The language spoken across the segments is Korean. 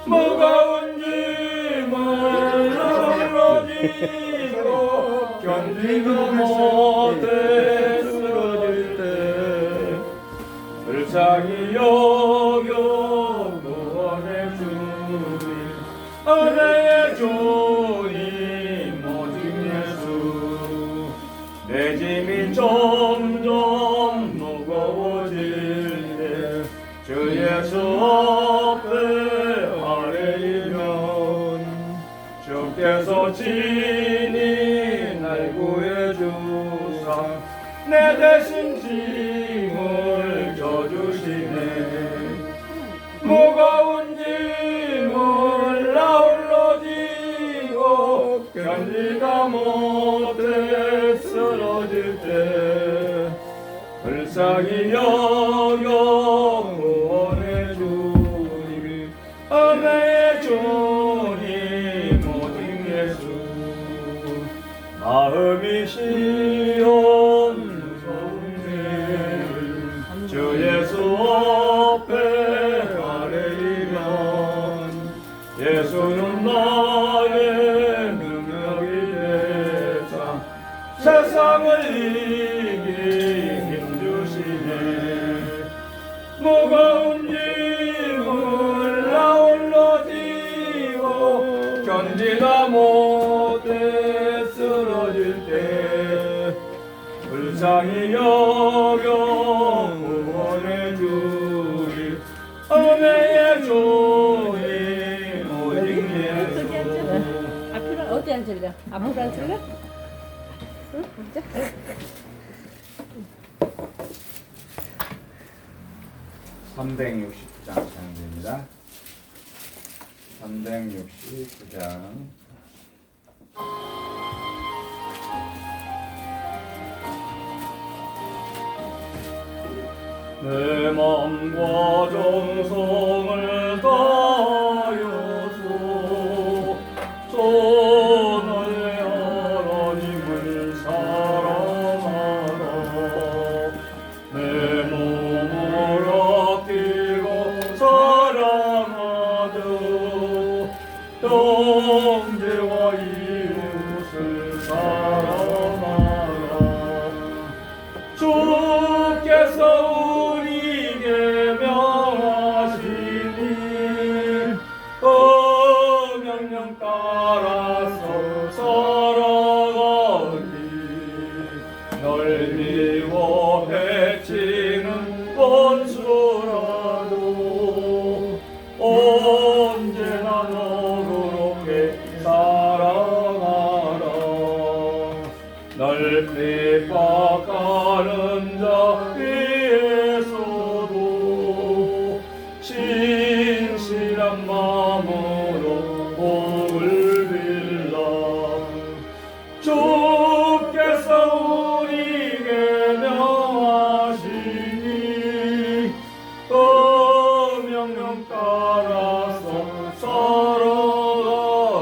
무거운 짐을 홀로 지고 견디도 못해 쓰러질 때 불쌍히 여겨 구원해 주님 은혜의 주님 오직 예수 내 짐이 점점 무거워질 때 주 예수 앞에 아뢰이면 주께서 친히 날 구해주사 내 대신 짐을 져주시네 무거운 짐을 나 홀로 지고 견디다 못해 쓰러질 때 불쌍히 여겨 구원해 주님 은혜의 주님 오직 예수 마음이 시온 소리 주 예수 앞에 아뢰이면 예수는 나의 능력이 되사 세상을 이기 힘주시네 무거운 짐을 나 홀로 지고 견디다 못해 쓰러질 때 불쌍히 여겨 구원해 주리 은혜의 주님 오직 예수 앞으로 어디 앉을래? 앞으로 앉을래? 응? 앉아. 369장 장입니다. 369장 내 맘과 정성을 다하여서 손을 하나님을 사랑하라 내 몸을 아끼고 사랑하듯 형제와 이웃을 사랑하라 주께서 우리에게 명하시니 명령 따라서 살아가기 널 미워 해치는 원수라도 언제나 너그럽게 사랑하라 널 핍박하는 자 위에서도 진실한 마음으로 복을 빌라 주께서 우리에게 명하시니 명령 따라서 살아가리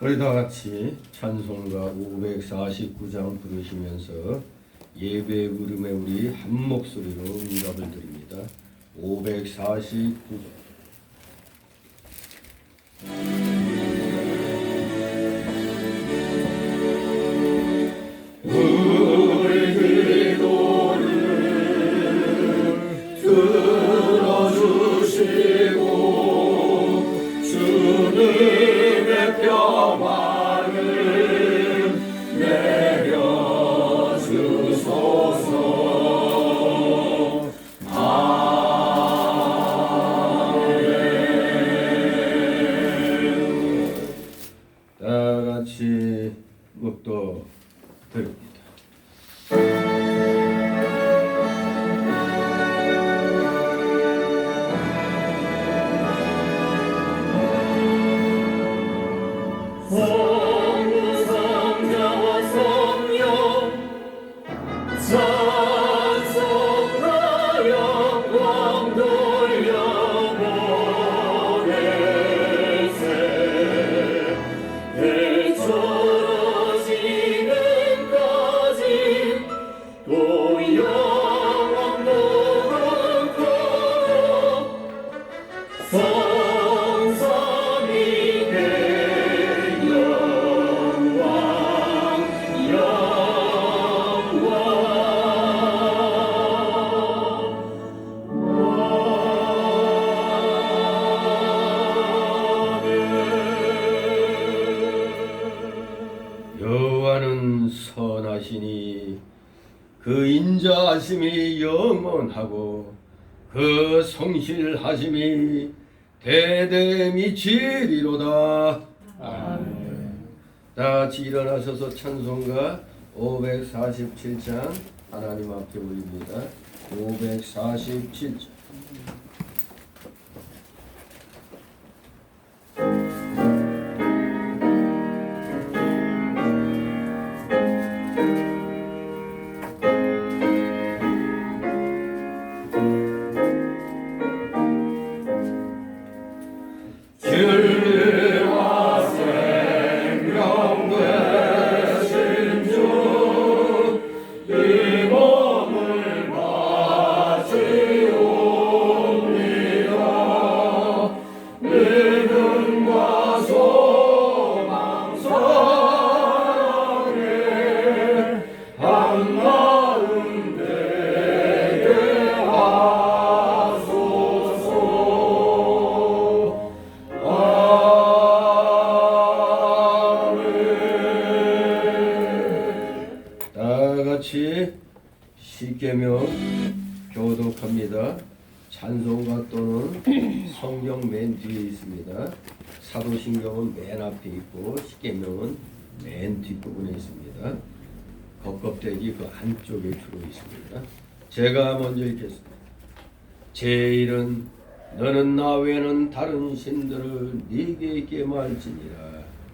우리 다 같이 찬송가 549장 부르시면서 예배 부름에 우리 한 목소리로 응답을 드립니다. 549장 우리 기도를 들어주시고 주님의 평안을 내려주소서 아멘 다 같이 묵도 드립니다. 성부성자와 성령 찬송하여 영광 돌려보내세 대처로 지금까지 주는 선하시니 그 인자하심이 영원하고 그 성실하심이 대대 미치리로다. 다 같이 일어나셔서 찬송가 547장 하나님 앞에 올립니다. 547장. 진리와 생명 되신 주 이 몸을 바치옵니다. 믿음과 소망 사랑에 한마음 되게 하소서. 다 같이 십계명 교독합니다. 찬송가 또는 성경 맨 뒤에 있습니다. 사도신경은 맨 앞에 있고 십계명은 맨 뒷부분에 있습니다. 겉껍데기 그 안쪽에 주로 있습니다. 제가 먼저 읽겠습니다. 제1은 너는 나 외에는 다른 신들을 네게 있게 말지니라.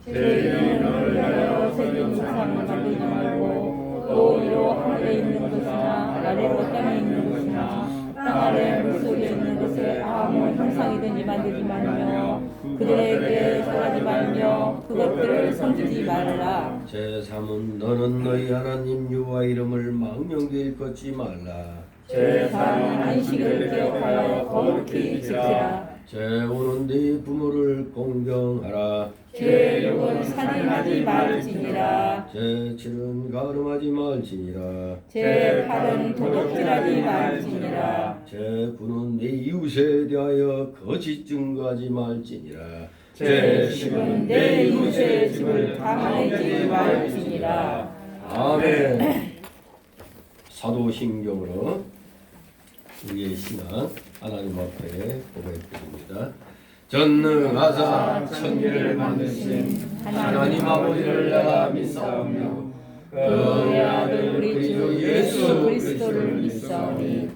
죄인을 위하여 세금 세상을 만들지 말고 또 위로 하늘에 있는 것이나 아래로 땅에 있는 것이나 땅 아래 물속에 있는 것을 아무 형상이든지 만들지 말며 그들에게 설하지 말며 그것들을 섬기지 말라. 제3은 너는 너희 하나님 여호와 이름을 망령되이 일컫지 말라. 제4는 안식일을 기억하여 거룩히 지키라. 제5는 네 부모를 공경하라. 제6은 살인하지 말지니라. 제7은 가늠하지 말지니라. 제8은 도둑질하지 말지니라. 제9는 네 이웃에 대하여 거짓 증거하지 말지니라. 제10은 내 이웃의 집을 탐내지 말지니라. 아멘. 사도신경으로 우리의 신앙 하나님 앞에 고백드립니다. 전능하사 천지를 만드신 하나님 아버지를 내가 믿사오며 그의 아들 우리 주 예수 그리스도를 믿사오니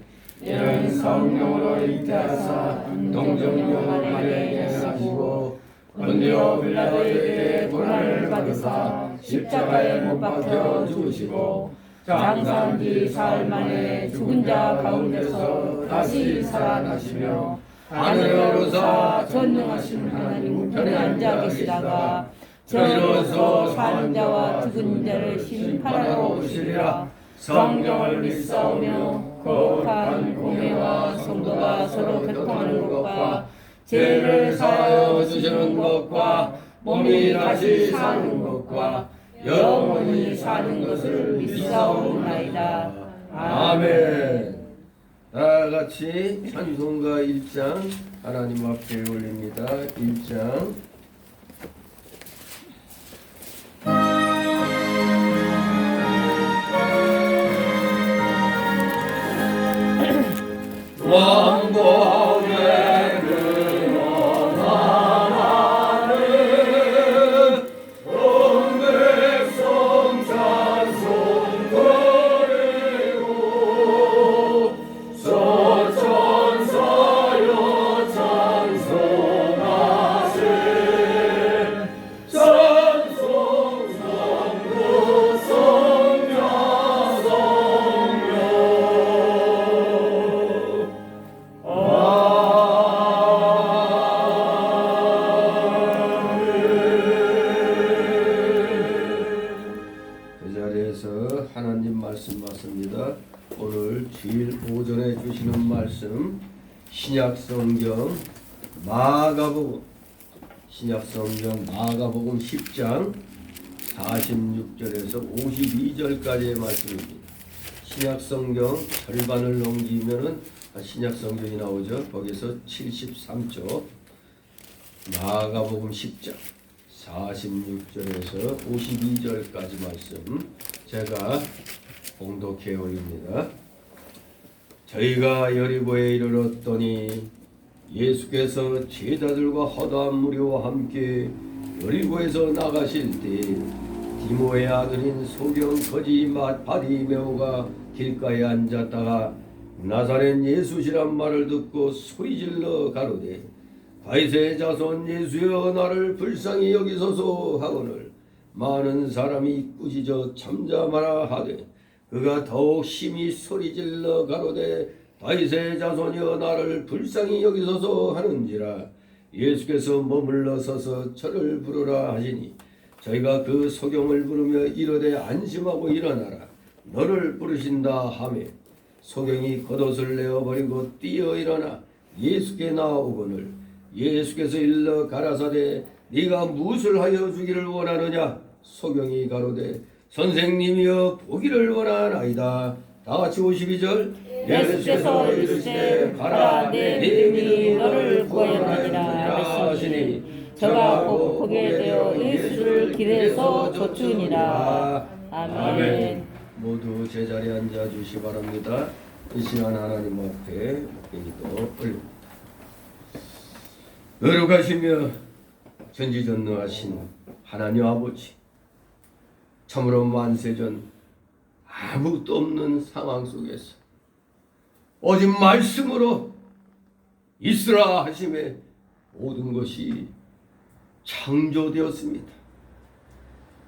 이는 성령으로 잉태하사 동정녀 마리아에게 나시고 본디오 빌라도에게 고난을 받으사 십자가에 못 박혀 죽으시고 장사한 지 사흘 만에 죽은 자 가운데서 다시 살아나시며 하늘에 오르사 전능하신 하나님 우편에 앉아 계시다가 저리로서 사는 자와 죽은 자를 심판하러 오시리라. 성령을 믿사오며 거룩한 공회와 성도가 서로 교통하는 것과 죄를 사하여 주시는 것과 몸이 다시 사는 것과 영원히 사는 것을 믿사옵나이다. 아멘. 다 같이 찬송가 1장 하나님 앞에 올립니다. 1장. 왕복의 근원 하나는 온 백성 찬송 드리고 서천사여 찬송하세. 찬송 성도 성야 성령. 그 자리에서 하나님 말씀 받습니다. 오늘 주일 오전에 주시는 말씀 신약성경 마가복음 10장 46절에서 52절까지의 말씀입니다. 신약성경 절반을 넘기면은 신약성경이 나오죠. 거기서 73조 마가복음 10장 46절에서 52절까지 말씀 제가 봉독해 올립니다. 저희가 여리고에 이르렀더니 예수께서 제자들과 허다한 무리와 함께 여리고에서 나가실 때 디모의 아들인 소경 거지 바디메오가 길가에 앉았다가 나사렛 예수시란 말을 듣고 소리질러 가로되 다윗의 자손 예수여 나를 불쌍히 여기소서 하거늘 많은 사람이 꾸짖어 잠잠하라 하되 그가 더욱 심히 소리질러 가로되 다윗의 자손이여 나를 불쌍히 여기소서 하는지라 예수께서 머물러 서서 저를 부르라 하시니 저희가 그 소경을 부르며 이르되 안심하고 일어나라 너를 부르신다 하며 소경이 겉옷을 내어버리고 뛰어 일어나 예수께 나오거늘 예수께서 일러 가라사대 네가 무엇을 하여 주기를 원하느냐 소경이 가로되 선생님이여 보기를 원하나이다. 다같이 52절 예수께서 이르시되 가라 내 믿음이 너를 구하였느니라 하시니 저가 곧 보게 되어 예수를 길에서 쫓으니라. 아멘. 모두 제자리에 앉아 주시 바랍니다. 이 시간 하나님 앞에 기도 올립니다. 거룩하시며 전지전능하신 하나님 아버지, 참으로 만세전 아무것도 없는 상황 속에서 오직 말씀으로 있으라 하심에 모든 것이 창조되었습니다.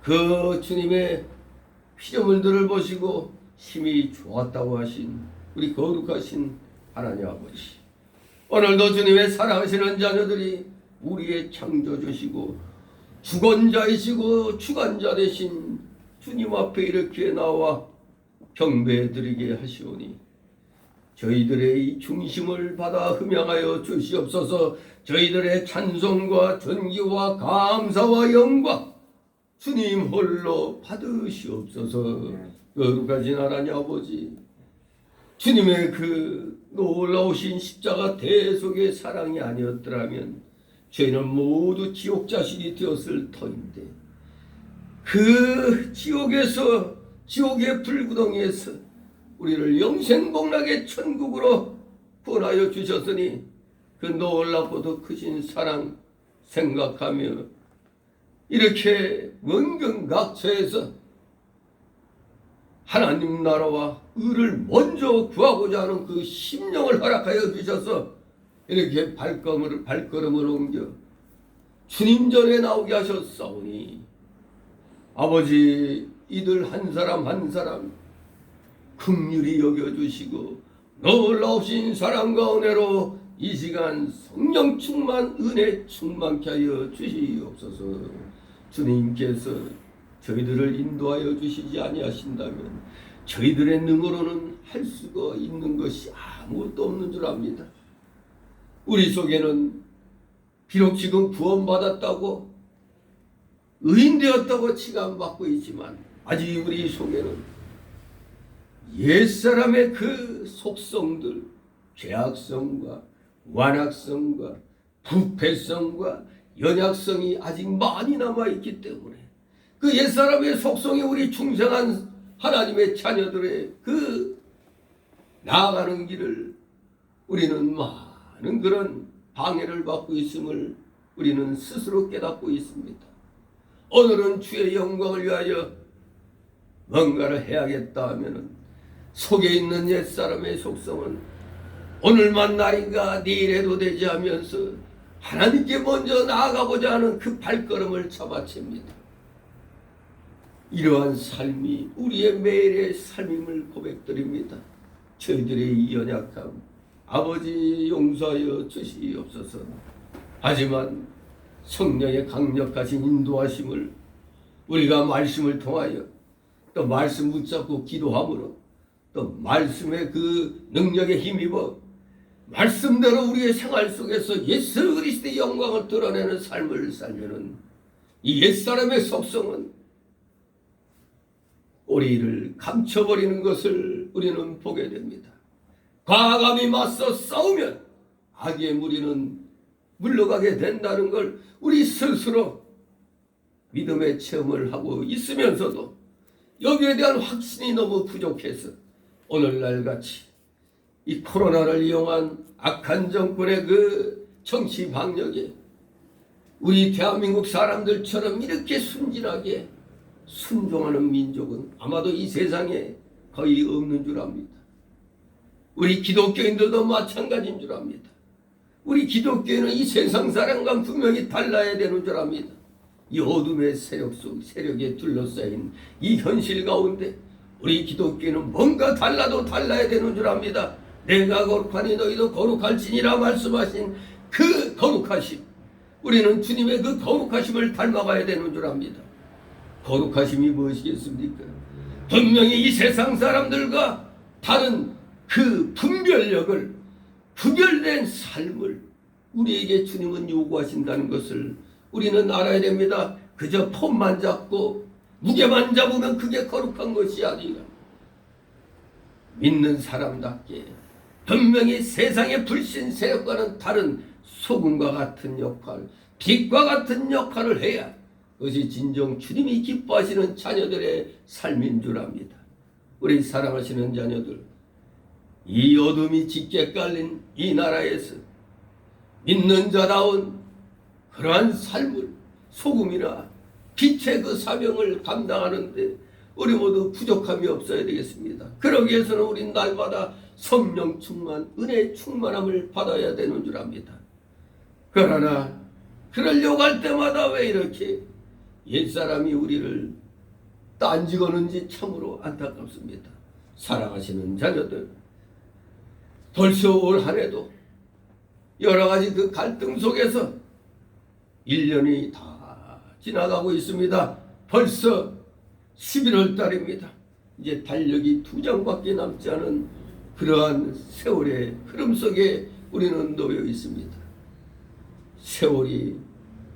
그 주님의 피조물들을 보시고 심히 좋았다고 하신 우리 거룩하신 하나님 아버지, 오늘도 주님의 사랑하시는 자녀들이 우리의 창조주시고 주권자이시고 주관자 되신 주님 앞에 이렇게 나와 경배드리게 하시오니 저희들의 이 중심을 받아 흠양하여 주시옵소서. 저희들의 찬송과 존귀와 감사와 영광 주님 홀로 받으시옵소서. 거룩하신 하나님 아버지, 주님의 그 놀라우신 십자가 대속의 사랑이 아니었더라면 저희는 모두 지옥 자식이 되었을 터인데 그 지옥에서, 지옥의 불구덩이에서 우리를 영생복락의 천국으로 구원하여 주셨으니 그 놀랍고도 크신 사랑 생각하며 이렇게 원경각처에서 하나님 나라와 의를 먼저 구하고자 하는 그 심령을 허락하여 주셔서 이렇게 발걸음을 옮겨 주님 전에 나오게 하셨사오니 아버지, 이들 한 사람 한 사람 긍휼히 여겨주시고 놀라우신 사랑과 은혜로 이 시간 성령 충만, 은혜 충만케 하여 주시옵소서. 주님께서 저희들을 인도하여 주시지 아니하신다면 저희들의 능으로는 할 수가 있는 것이 아무것도 없는 줄 압니다. 우리 속에는 비록 지금 구원받았다고 의인되었다고 칭함받고 있지만 아직 우리 속에는 옛사람의 그 속성들, 죄악성과 완악성과 부패성과 연약성이 아직 많이 남아있기 때문에 그 옛사람의 속성이 우리 중생한 하나님의 자녀들의 그 나아가는 길을 우리는 많은 그런 방해를 받고 있음을 우리는 스스로 깨닫고 있습니다. 오늘은 주의 영광을 위하여 뭔가를 해야겠다 하면은 속에 있는 옛사람의 속성은 오늘만 날인가 내일 해도 되지 하면서 하나님께 먼저 나아가고자 하는 그 발걸음을 잡아챕니다. 이러한 삶이 우리의 매일의 삶임을 고백드립니다. 저희들의 이 연약함 아버지 용서하여 주시옵소서. 하지만 성령의 강력하신 인도하심을 우리가 말씀을 통하여 또 말씀 붙잡고 기도함으로 또 말씀의 그 능력에 힘입어 말씀대로 우리의 생활 속에서 예수 그리스도의 영광을 드러내는 삶을 살면은 이 옛사람의 속성은 우리를 감춰버리는 것을 우리는 보게 됩니다. 과감히 맞서 싸우면 악의 무리는 물러가게 된다는 걸 우리 스스로 믿음의 체험을 하고 있으면서도 여기에 대한 확신이 너무 부족해서 오늘날 같이 이 코로나를 이용한 악한 정권의 그 정치 방역에 우리 대한민국 사람들처럼 이렇게 순진하게 순종하는 민족은 아마도 이 세상에 거의 없는 줄 압니다. 우리 기독교인들도 마찬가지인 줄 압니다. 우리 기독교인은 이 세상 사람과 분명히 달라야 되는 줄 압니다. 이 어둠의 세력에 둘러싸인 이 현실 가운데 우리 기독교인은 뭔가 달라도 달라야 되는 줄 압니다. 내가 거룩하니 너희도 거룩할지니라 말씀하신 그 거룩하심, 우리는 주님의 그 거룩하심을 닮아가야 되는 줄 압니다. 거룩하심이 무엇이겠습니까? 분명히 이 세상 사람들과 다른 그 분별력을, 구별된 삶을 우리에게 주님은 요구하신다는 것을 우리는 알아야 됩니다. 그저 폼만 잡고 무게만 잡으면 그게 거룩한 것이 아니라 믿는 사람답게 분명히 세상의 불신 세력과는 다른 소금과 같은 역할, 빛과 같은 역할을 해야 그것이 진정 주님이 기뻐하시는 자녀들의 삶인 줄 압니다. 우리 사랑하시는 자녀들, 이 어둠이 짙게 깔린 이 나라에서 믿는 자다운 그러한 삶을, 소금이나 빛의 그 사명을 감당하는데 우리 모두 부족함이 없어야 되겠습니다. 그러기 위해서는 우리 날마다 성령 충만, 은혜 충만함을 받아야 되는 줄 압니다. 그러나 그러려고 할 때마다 왜 이렇게 옛사람이 우리를 딴지거는지 참으로 안타깝습니다. 사랑하시는 자녀들, 벌써 올 한 해도 여러 가지 그 갈등 속에서 1년이 다 지나가고 있습니다. 벌써 11월 달입니다. 이제 달력이 2장밖에 남지 않은 그러한 세월의 흐름 속에 우리는 놓여 있습니다. 세월이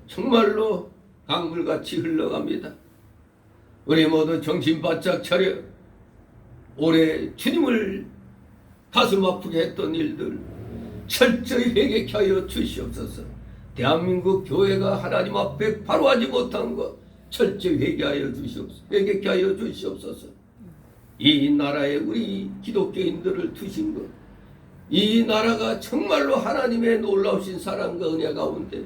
정말로 강물같이 흘러갑니다. 우리 모두 정신 바짝 차려 올해 주님을 가슴 아프게 했던 일들 철저히 회개케 하여 주시옵소서. 대한민국 교회가 하나님 앞에 바로 하지 못한 것 철저히 회개하여 주시옵소서. 회개케 하여 주시옵소서. 이 나라에 우리 기독교인들을 두신 것, 이 나라가 정말로 하나님의 놀라우신 사랑과 은혜 가운데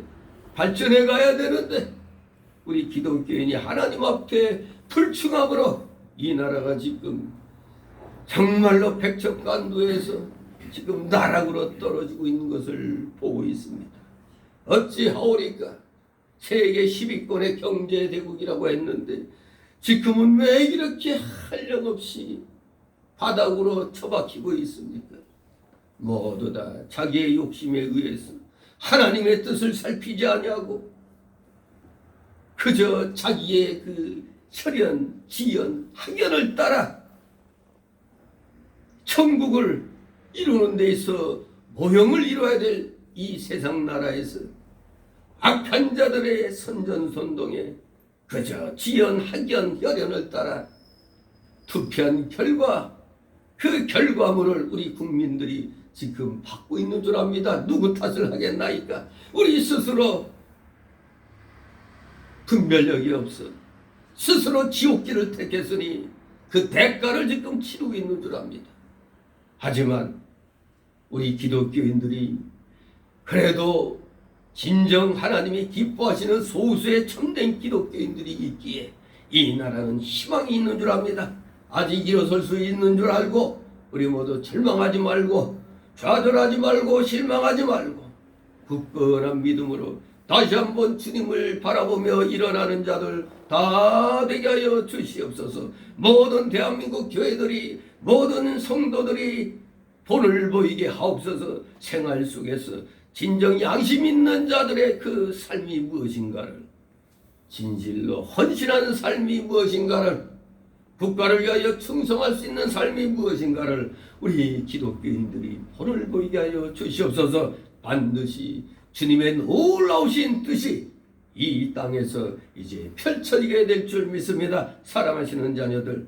발전해 가야 되는데 우리 기독교인이 하나님 앞에 불충함으로 이 나라가 지금 정말로 백척간두에서 지금 나락으로 떨어지고 있는 것을 보고 있습니다. 어찌하오리까? 세계 10위권의 경제대국이라고 했는데 지금은 왜 이렇게 한량없이 바닥으로 처박히고 있습니까? 모두 다 자기의 욕심에 의해서 하나님의 뜻을 살피지 아니하고 그저 자기의 그 혈연, 지연, 학연을 따라 천국을 이루는 데 있어 모형을 이루어야 될 이 세상 나라에서 악한 자들의 선전선동에 그저 지연, 학연, 혈연을 따라 투표한 결과 그 결과물을 우리 국민들이 지금 받고 있는 줄 압니다. 누구 탓을 하겠나이까? 우리 스스로 분별력이 없어 스스로 지옥길을 택했으니 그 대가를 지금 치르고 있는 줄 압니다. 하지만 우리 기독교인들이 그래도 진정 하나님이 기뻐하시는 소수의 참된 기독교인들이 있기에 이 나라는 희망이 있는 줄 압니다. 아직 일어설 수 있는 줄 알고 우리 모두 절망하지 말고 좌절하지 말고 실망하지 말고 굳건한 믿음으로 다시 한번 주님을 바라보며 일어나는 자들 다 되게 하여 주시옵소서. 모든 대한민국 교회들이, 모든 성도들이 본을 보이게 하옵소서. 생활 속에서 진정 양심 있는 자들의 그 삶이 무엇인가를, 진실로 헌신하는 삶이 무엇인가를, 국가를 위하여 충성할 수 있는 삶이 무엇인가를 우리 기독교인들이 본을 보이게 하여 주시옵소서. 반드시 주님의 놀라우신 뜻이 이 땅에서 이제 펼쳐지게 될 줄 믿습니다. 사랑하시는 자녀들,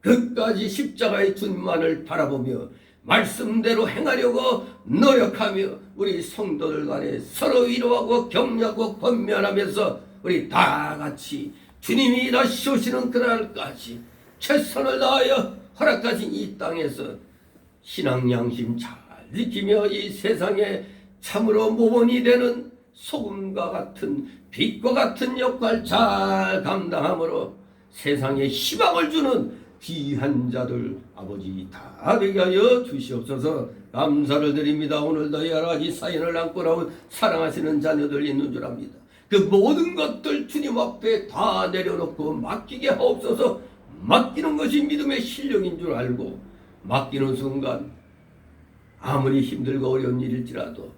끝까지 십자가의 주님만을 바라보며 말씀대로 행하려고 노력하며 우리 성도들 간에 서로 위로하고 격려하고 권면하면서 우리 다 같이 주님이 다시 오시는 그날까지 최선을 다하여 허락하신 이 땅에서 신앙 양심 잘 지키며 이 세상에 참으로 모범이 되는 소금과 같은 빛과 같은 역할 잘 감당함으로 세상에 희망을 주는 귀한 자들 아버지 다 되게 하여 주시옵소서. 감사를 드립니다. 오늘도 여러 가지 사연을 안고 나온 사랑하시는 자녀들 있는 줄 압니다. 그 모든 것들 주님 앞에 다 내려놓고 맡기게 하옵소서. 맡기는 것이 믿음의 실력인 줄 알고 맡기는 순간 아무리 힘들고 어려운 일일지라도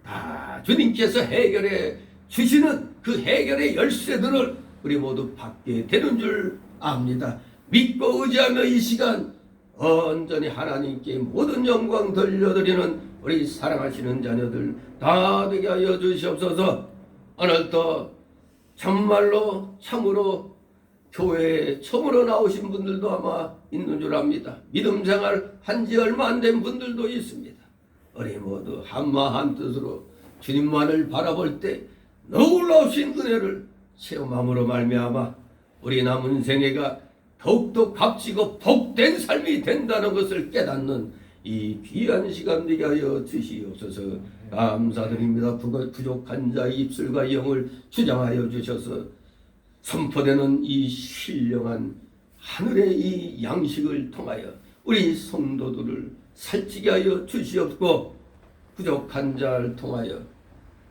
다 주님께서 해결해 주시는 그 해결의 열쇠들을 우리 모두 받게 되는 줄 압니다. 믿고 의지하며 이 시간 온전히 하나님께 모든 영광 돌려드리는 우리 사랑하시는 자녀들 다 되게 하여 주시옵소서. 오늘도 정말로 참으로 교회에 처음으로 나오신 분들도 아마 있는 줄 압니다. 믿음 생활 한지 얼마 안 된 분들도 있습니다. 우리 모두 한마 한뜻으로 주님만을 바라볼 때 놀라우신 은혜를 체험함으로 말미암아 우리 남은 생애가 더욱더 값지고 복된 삶이 된다는 것을 깨닫는 이 귀한 시간 되게 하여 주시옵소서. 감사드립니다. 부족한 자의 입술과 영을 주장하여 주셔서 선포되는 이 신령한 하늘의 이 양식을 통하여 우리 성도들을 살찌게 하여 주시옵고 부족한 자를 통하여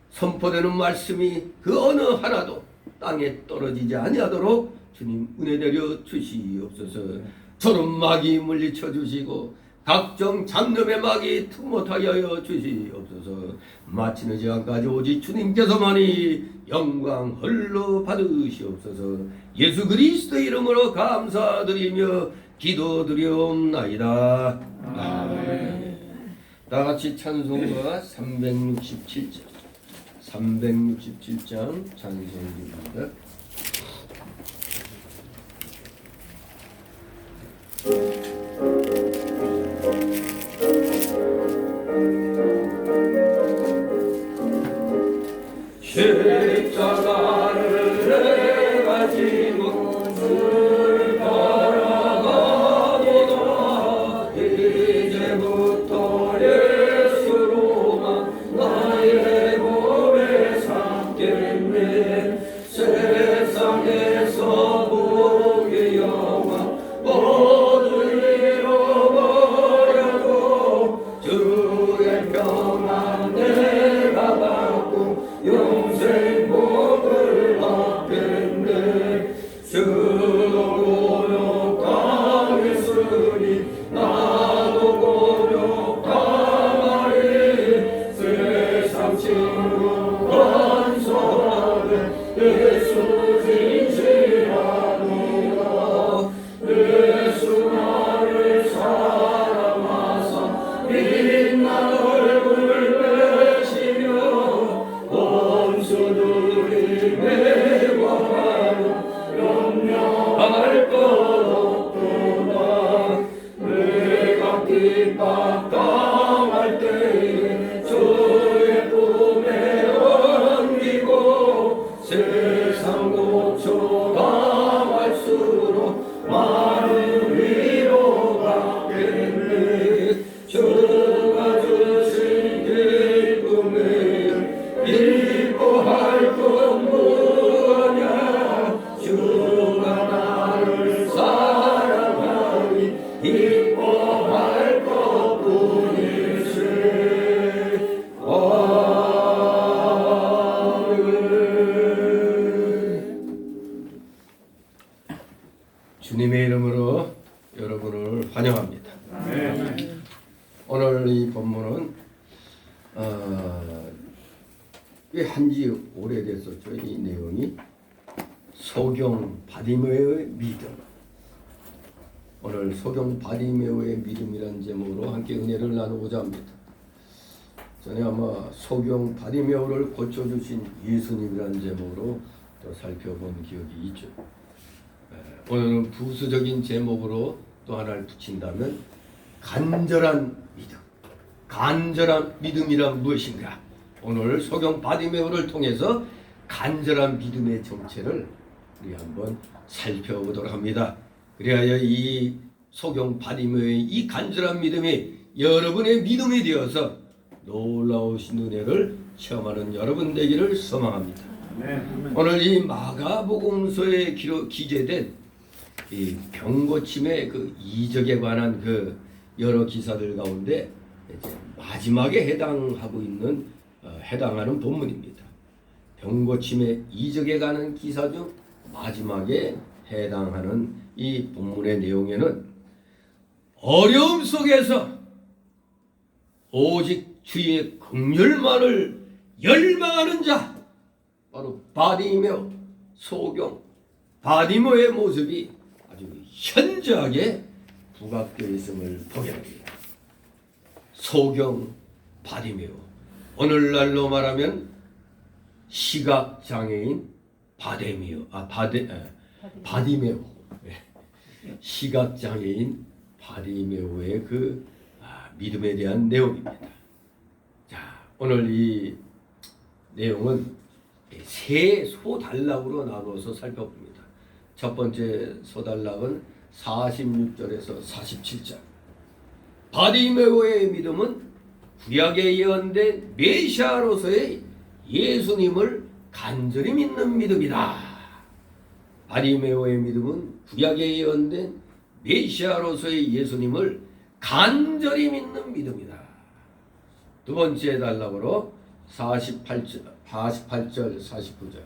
선포되는 말씀이 그 어느 하나도 땅에 떨어지지 아니하도록 주님 은혜 내려 주시옵소서. 조름마귀 물리쳐 주시고 각종 잡념의 마귀 틈못하게 하여 주시옵소서. 마치는 시간까지 오직 주님께서만이 영광 홀로 받으시옵소서. 예수 그리스도의 이름으로 감사드리며 기도드리옵나이다. 아멘. 다 같이 찬송가 367장 찬송입니다. 십자가를 내가 지고 늘 따라가보다 이제부터 예수로만 나의 몸에 삼겠네. 세상에서 복의 영광 모두 잃어버려도 주의 평안 내가 받고 영생 복을 받겠네. 주도 고욕당했으니 나도 고욕당하리. 세상 친구 간소하네 예수 진실하노라. 예수 나를 사랑하사 빛난 얼굴 내시며 원수들이 매화하여 염려할 것 없도다. 내가 핍박당할 때에 주의 품에 옮기고 세상 고초 당할수록 많은 위로가 겠네. 주가 주신 기쁨을 기뻐할 것 뭐냐. 주가 나를 사랑하니 기뻐할 것뿐일세. 주님의 이름으로 여러분을 환영합니다. 오늘 이 본문은 꽤 한지 오래됐었죠. 이 내용이 소경 바디메오의 믿음. 오늘 소경 바디메오의 믿음이라는 제목으로 함께 은혜를 나누고자 합니다. 전에 아마 소경 바디메오를 고쳐주신 예수님이라는 제목으로 또 살펴본 기억이 있죠. 오늘은 부수적인 제목으로 또 하나를 붙인다면 간절한 믿음. 간절한 믿음이란 무엇인가? 오늘 소경 바디메오를 통해서 간절한 믿음의 정체를 우리 한번 살펴보도록 합니다. 그래야 이 소경 바디메오의 이 간절한 믿음이 여러분의 믿음이 되어서 놀라우신 은혜를 체험하는 여러분 되기를 소망합니다. 오늘 이 마가복음서에 기재된 이 병고침의 그 이적에 관한 그 여러 기사들 가운데 이제 마지막에 해당하는 본문입니다. 병고침의 이적에 관한 기사 중 마지막에 해당하는 이 본문의 내용에는 어려움 속에서 오직 주의 긍휼만을 열망하는 자, 바로 바디메오, 소경 바디메오의 모습이 아주 현저하게 부각되어 있음을 보게 됩니다. 소경 바디메오, 오늘날로 말하면 시각장애인 바디메오, 시각장애인 바디메오의 그 믿음에 대한 내용입니다. 자, 오늘 이 내용은 세 소단락으로 나누어서 살펴봅니다. 첫 번째 소단락은 46절에서 47절. 바디메오의 믿음은 구약에 예언된 메시아로서의 예수님을 간절히 믿는 믿음이다. 바디메오의 믿음은 구약에 예언된 메시아로서의 예수님을 간절히 믿는 믿음이다. 두 번째 단락으로 48절, 49절.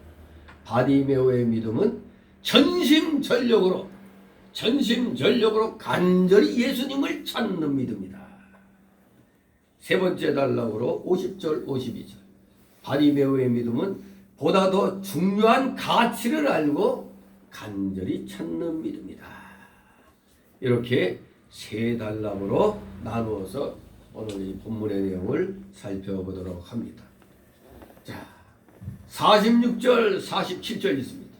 바디메오의 믿음은 전심전력으로 간절히 예수님을 찾는 믿음이다. 세 번째 단락으로 50절, 52절. 바디메오의 믿음은 보다 더 중요한 가치를 알고 간절히 찾는 믿음이다. 이렇게 세 단락으로 나누어서 오늘 이 본문의 내용을 살펴보도록 합니다. 자, 46절, 47절 있습니다.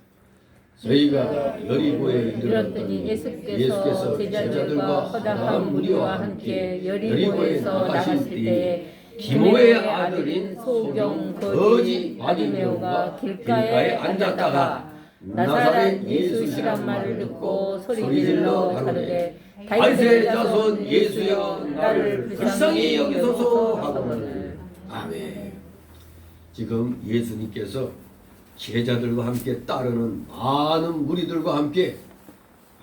저희가 여리고에 이르렀더니 예수께서 제자들과 허다한 무리와 함께 여리고에서 나가실 때에 디모의 아들인 소경 거지 바디메오가 길가에 앉았다가 나사렛 예수시란 말을 듣고 소리질러 가로되 다윗의 자손 예수여 나를 불쌍히 여기소서 하거늘. 아멘. 지금 예수님께서 제자들과 함께 따르는 많은 무리들과 함께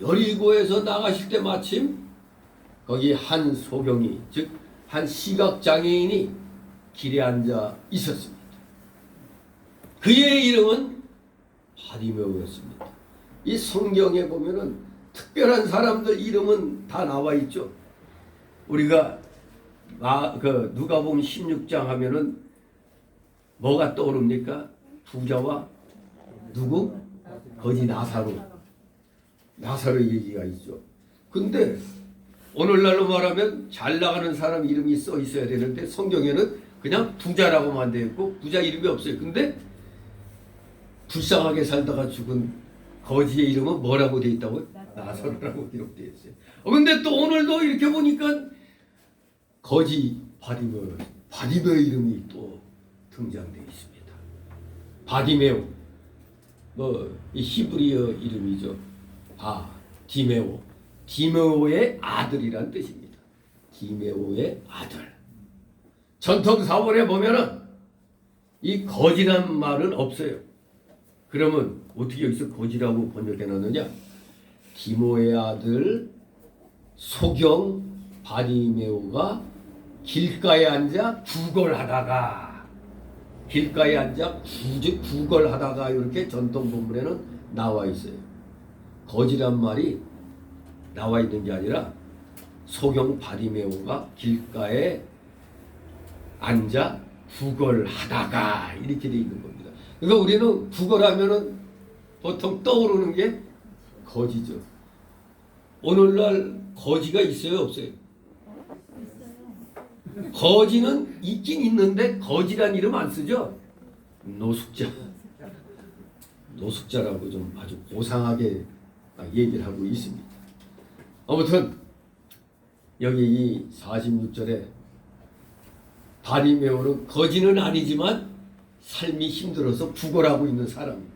여리고에서 나가실 때 마침 거기 한 소경이, 즉 한 시각장애인이 길에 앉아 있었습니다. 그의 이름은 바디메오였습니다. 이 성경에 보면은 특별한 사람들 이름은 다 나와 있죠. 우리가 누가복음 16장 하면은 뭐가 떠오릅니까? 부자와 누구? 거지 나사로 얘기가 있죠. 근데 오늘날로 말하면 잘 나가는 사람 이름이 써 있어야 되는데 성경에는 그냥 부자라고만 되어 있고 부자 이름이 없어요. 근데 불쌍하게 살다가 죽은 거지의 이름은 뭐라고 되어 있다고요? 나사로라고 기록되어 있어요. 근데 또 오늘도 이렇게 보니까 거지 바디메오 이름이 또 등장되어 있습니다. 바디메오, 이 히브리어 이름이죠. 디메오의 아들이란 뜻입니다. 디메오의 아들. 전통사본에 보면은 이 거지란 말은 없어요. 그러면 어떻게 여기서 거지라고 번역해 놨느냐? 디모의 아들 소경 바디메오가 길가에 앉아 구걸하다가 이렇게 전통 본문에는 나와 있어요. 거지란 말이 나와 있는 게 아니라 소경 바디메오가 길가에 앉아 구걸하다가 이렇게 돼 있는 겁니다. 그러니까 우리는 구걸하면은 보통 떠오르는 게 거지죠. 오늘날 거지가 있어요, 없어요? 거지는 있긴 있는데 거지란 이름 안 쓰죠. 노숙자라고 좀 아주 고상하게 얘기를 하고 있습니다. 아무튼 여기 이 46절에 바디메오는 거지는 아니지만 삶이 힘들어서 구걸하고 있는 사람입니다.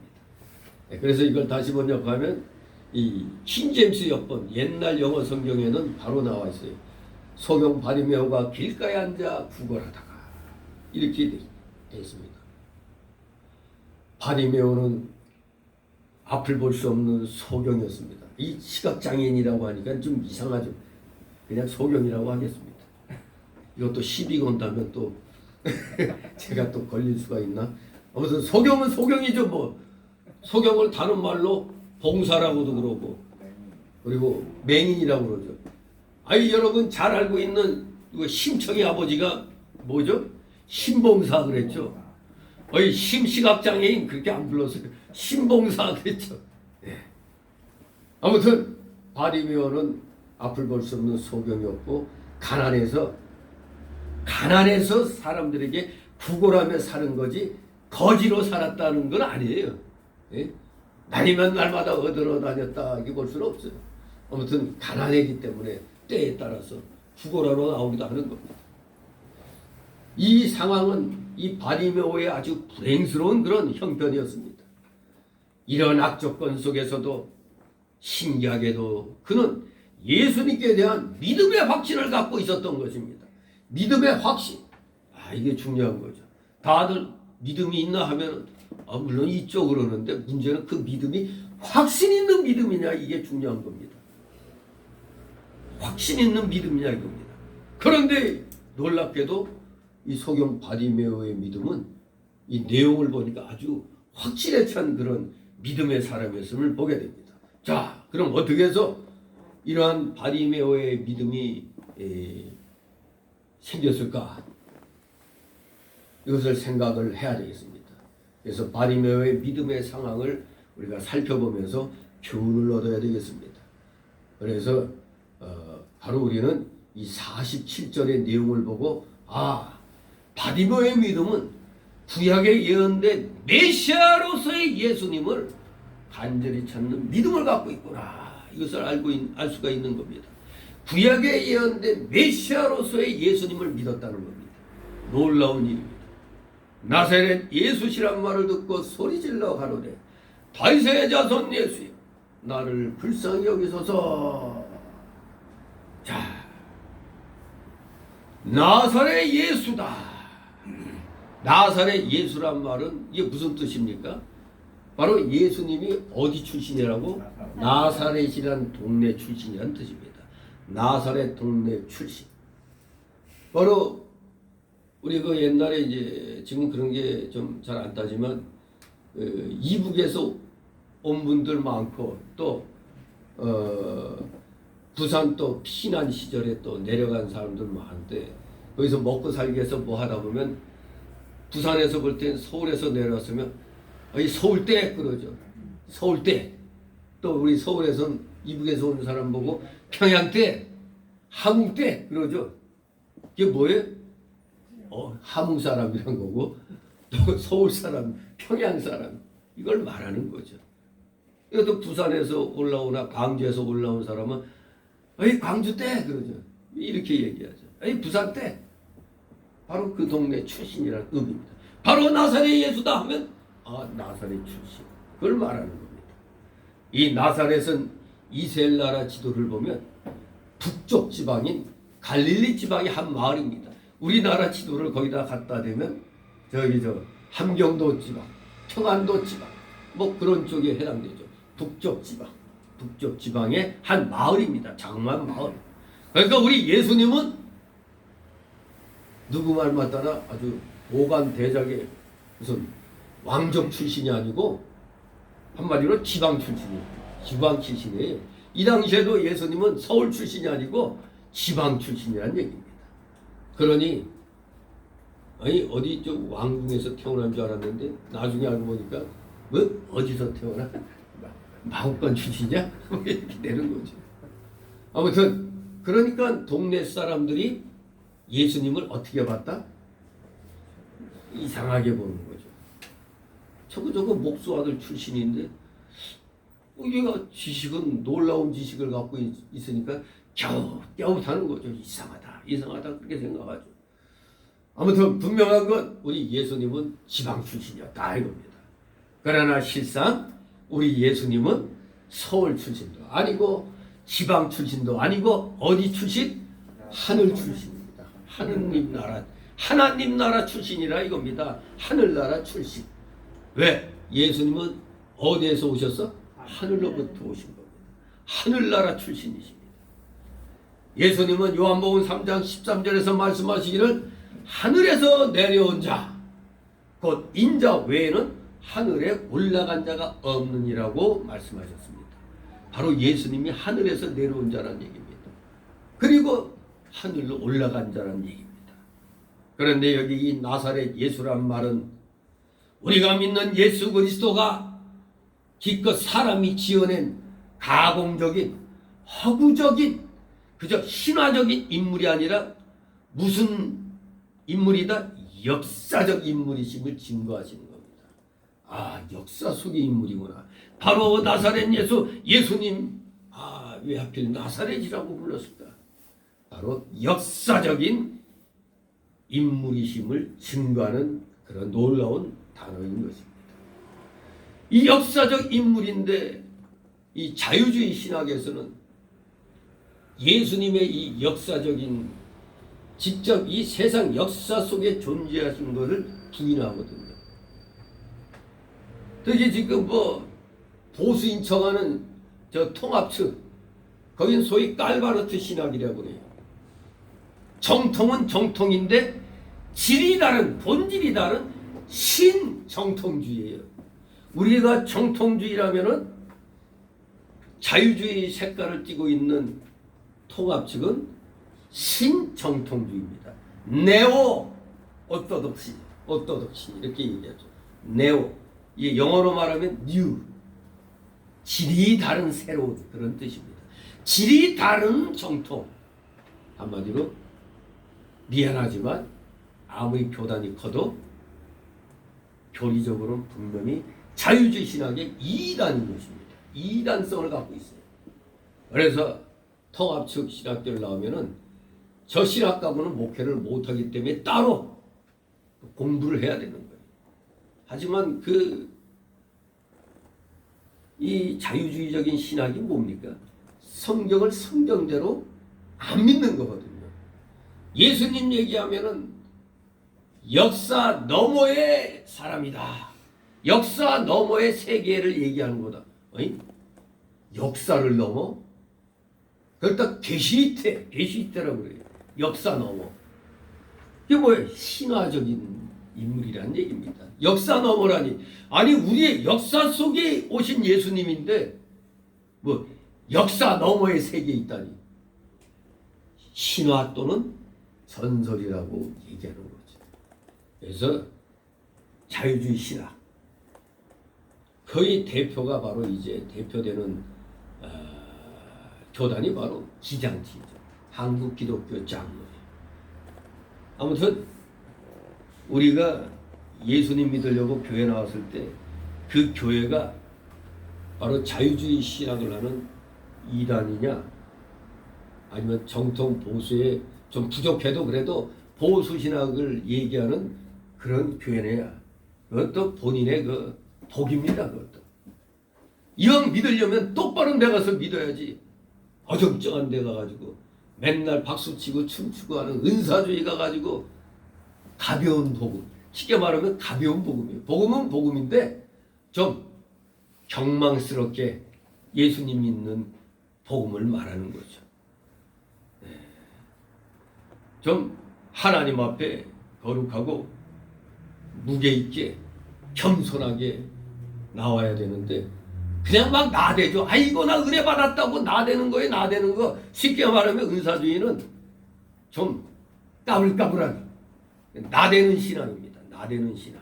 그래서 이걸 다시 번역하면 이 킹제임스 역본 옛날 영어 성경에는 바로 나와 있어요. 소경 바리메오가 길가에 앉아 구걸하다가 이렇게 되어 있습니다. 바리메오는 앞을 볼 수 없는 소경이었습니다. 이 시각장애인이라고 하니까 좀 이상하죠. 그냥 소경이라고 하겠습니다. 이것도 시비 건다면 또 제가 또 걸릴 수가 있나? 아무튼 소경은 소경이죠. 뭐 소경을 다른 말로 봉사라고도 그러고 그리고 맹인이라고 그러죠. 아이 여러분 잘 알고 있는 이거 심청이 아버지가 뭐죠? 심봉사 그랬죠. 어이 심시각장애인 그렇게 안 불렀어요. 심봉사 그랬죠. 예. 아무튼 바리메오는 앞을 볼 수 없는 소경이었고 가난해서 사람들에게 구걸하며 사는 거지 거지로 살았다는 건 아니에요. 예? 날이면 날마다 얻으러 다녔다 이렇게 볼 수는 없어요. 아무튼 가난했기 때문에 때에 따라서 구걸하러 나오기도 하는 겁니다. 이 상황은 이 바리메오의 아주 불행스러운 그런 형편이었습니다. 이런 악조건 속에서도 신기하게도 그는 예수님께 대한 믿음의 확신을 갖고 있었던 것입니다. 믿음의 확신. 이게 중요한 거죠. 다들 믿음이 있나 하면 물론 있죠 그러는데 문제는 그 믿음이 확신 있는 믿음이냐 이게 중요한 겁니다. 확신 있는 믿음이냐 이겁니다. 그런데 놀랍게도 이 소경 바리메오의 믿음은 이 내용을 보니까 아주 확실에 찬 그런 믿음의 사람이었음을 보게 됩니다. 자, 그럼 어떻게 해서 이러한 바리메오의 믿음이 생겼을까? 이것을 생각을 해야 되겠습니다. 그래서 바리메오의 믿음의 상황을 우리가 살펴보면서 교훈을 얻어야 되겠습니다. 그래서 바로 우리는 이 47절의 내용을 보고 바리메오의 믿음은 구약에 예언된 메시아로서의 예수님을 간절히 찾는 믿음을 갖고 있구나. 이것을 알 수가 있는 겁니다. 구약에 예언된 메시아로서의 예수님을 믿었다는 겁니다. 놀라운 일입니다. 나사렛 예수시란 말을 듣고 소리질러 가로되 다윗의 자손 예수여 나를 불쌍히 여기소서. 자, 나사렛 예수다. 나사렛 예수란 말은 이게 무슨 뜻입니까? 바로 예수님이 어디 출신이라고? 나사렛이란 동네 출신이란 뜻입니다. 나사렛 동네 출신. 바로 우리 그 옛날에 이제 지금 그런 게 좀 잘 안 따지만 이북에서 온 분들 많고 또 부산 또 피난 시절에 또 내려간 사람들 많은데 거기서 먹고 살기 위해서 뭐 하다 보면 부산에서 볼 땐 서울에서 내려왔으면 이 서울대 그러죠. 서울대. 또 우리 서울에선 이북에서 온 사람 보고 평양대, 함흥대 그러죠. 이게 뭐예요? 함흥 사람이란 거고 또 서울 사람, 평양 사람 이걸 말하는 거죠. 이것도 부산에서 올라오나 광주에서 올라온 사람은 광주대 그러죠. 이렇게 얘기하죠. 부산대. 바로 그 동네 출신이라는 의미입니다. 바로 나사렛 예수다 하면 나사렛 출신. 그걸 말하는 겁니다. 이 나사렛은 이스라엘 나라 지도를 보면 북쪽 지방인 갈릴리 지방의 한 마을입니다. 우리나라 지도를 거기다 갖다 대면 함경도 지방, 평안도 지방 뭐 그런 쪽에 해당되죠. 북쪽 지방의 한 마을입니다. 장만 마을. 그러니까 우리 예수님은 누구 말 맞다나 아주 오간 대작의 무슨 왕족 출신이 아니고 한마디로 지방 출신이에요. 이 당시에도 예수님은 서울 출신이 아니고 지방 출신이라는 얘기입니다. 그러니 어디 좀 왕궁에서 태어난 줄 알았는데 나중에 알고 보니까 어디서 태어나? 마국간 출신이야? 이렇게 되는 거죠. 아무튼 그러니까 동네 사람들이 예수님을 어떻게 봤다? 이상하게 보는 거죠. 저거 목수 아들 출신인데 얘가 놀라운 지식을 갖고 있으니까 겨우겨우 타는 거죠. 이상하다 그렇게 생각하죠. 아무튼 분명한 건 우리 예수님은 지방 출신이었다 이겁니다. 그러나 실상 우리 예수님은 서울 출신도 아니고 지방 출신도 아니고 어디 출신? 하늘 출신입니다. 하나님 나라 출신이라 이겁니다. 하늘나라 출신. 왜? 예수님은 어디에서 오셨어? 하늘로부터 오신 겁니다. 하늘나라 출신이십니다. 예수님은 요한복음 3장 13절에서 말씀하시기를 하늘에서 내려온 자, 곧 인자 외에는 하늘에 올라간 자가 없느니라고 말씀하셨습니다. 바로 예수님이 하늘에서 내려온 자라는 얘기입니다. 그리고 하늘로 올라간 자라는 얘기입니다. 그런데 여기 이 나사렛 예수란 말은 우리가 믿는 예수 그리스도가 기껏 사람이 지어낸 가공적인 허구적인 그저 신화적인 인물이 아니라 무슨 인물이다? 역사적 인물이심을 증거하시는 겁니다. 아, 역사 속의 인물이구나. 바로 나사렛 예수님. 아, 왜 하필 나사렛이라고 불렀을까? 바로 역사적인 인물이심을 증거하는 그런 놀라운 단어인 것입니다. 이 역사적 인물인데 이 자유주의 신학에서는 예수님의 이 역사적인 직접 이 세상 역사 속에 존재하신 것을 부인하거든요. 특히 지금 보수인 척하는 저 통합측, 거긴 소위 깔바르트 신학이라고 그래요. 정통은 정통인데 질이 다른, 본질이 다른 신정통주의예요. 우리가 정통주의라면은 자유주의 색깔을 띠고 있는 통합측은 신정통주의입니다. 네오 오토독시 이렇게 얘기하죠. 네오, 이 영어로 말하면 뉴, 질이 다른 새로운 그런 뜻입니다. 질이 다른 정통. 한마디로 미안하지만 아무리 교단이 커도 교리적으로는 분명히 자유주의 신학의 이단인 것입니다. 이단성을 갖고 있어요. 그래서 통합측 신학들 나오면은 저 신학가부는 목회를 못하기 때문에 따로 공부를 해야 되는 거예요. 하지만 이 자유주의적인 신학이 뭡니까? 성경을 성경대로 안 믿는 거거든요. 예수님 얘기하면은 역사 너머의 사람이다. 역사 너머의 세계를 얘기하는 거다. 어이? 역사를 넘어? 그러니까 계시태라고 그래요. 역사 넘어. 이게 뭐예요? 신화적인 인물이라는 얘기입니다. 역사 넘어라니. 아니 우리의 역사 속에 오신 예수님인데 뭐 역사 너머의 세계에 있다니. 신화 또는 전설이라고 얘기하는 거죠. 그래서 자유주의 신학 거의 대표가 바로 이제 대표되는 교단이 바로 기장지죠. 한국 기독교 장로예요. 아무튼 우리가 예수님 믿으려고 교회 나왔을 때 그 교회가 바로 자유주의 신학을 하는 이단이냐 아니면 정통 보수에 좀 부족해도 그래도 보수 신학을 얘기하는 그런 교회냐, 그것도 본인의 그 복입니다. 그것도 이왕 믿으려면 똑바른 데 가서 믿어야지. 어정쩡한 데 가가지고 맨날 박수치고 춤추고 하는 은사주의 가가지고 가벼운 복음, 쉽게 말하면 가벼운 복음이에요. 복음은 복음인데 좀 경망스럽게 예수님 믿는 복음을 말하는 거죠. 좀 하나님 앞에 거룩하고 무게 있게 겸손하게 나와야 되는데 그냥 막 나대죠. 아이고 나 은혜 받았다고 나대는 거에 나대는 거. 쉽게 말하면 은사주의는 좀 까불까불한 나대는 신앙입니다. 나대는 신앙.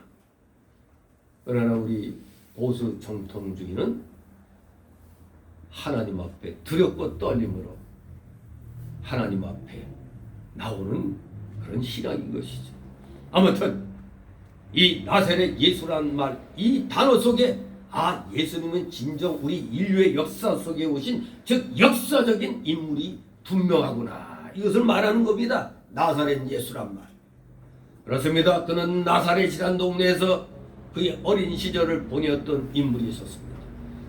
그러나 우리 보수 정통주의는 하나님 앞에 두렵고 떨림으로 하나님 앞에 나오는 그런 신앙인 것이죠. 아무튼 이 나사렛 예수라는 말, 이 단어 속에 예수님은 진정 우리 인류의 역사 속에 오신 즉 역사적인 인물이 분명하구나. 이것을 말하는 겁니다. 나사렛 예수란 말. 그렇습니다. 그는 나사렛이란 동네에서 그의 어린 시절을 보냈던 인물이 있었습니다.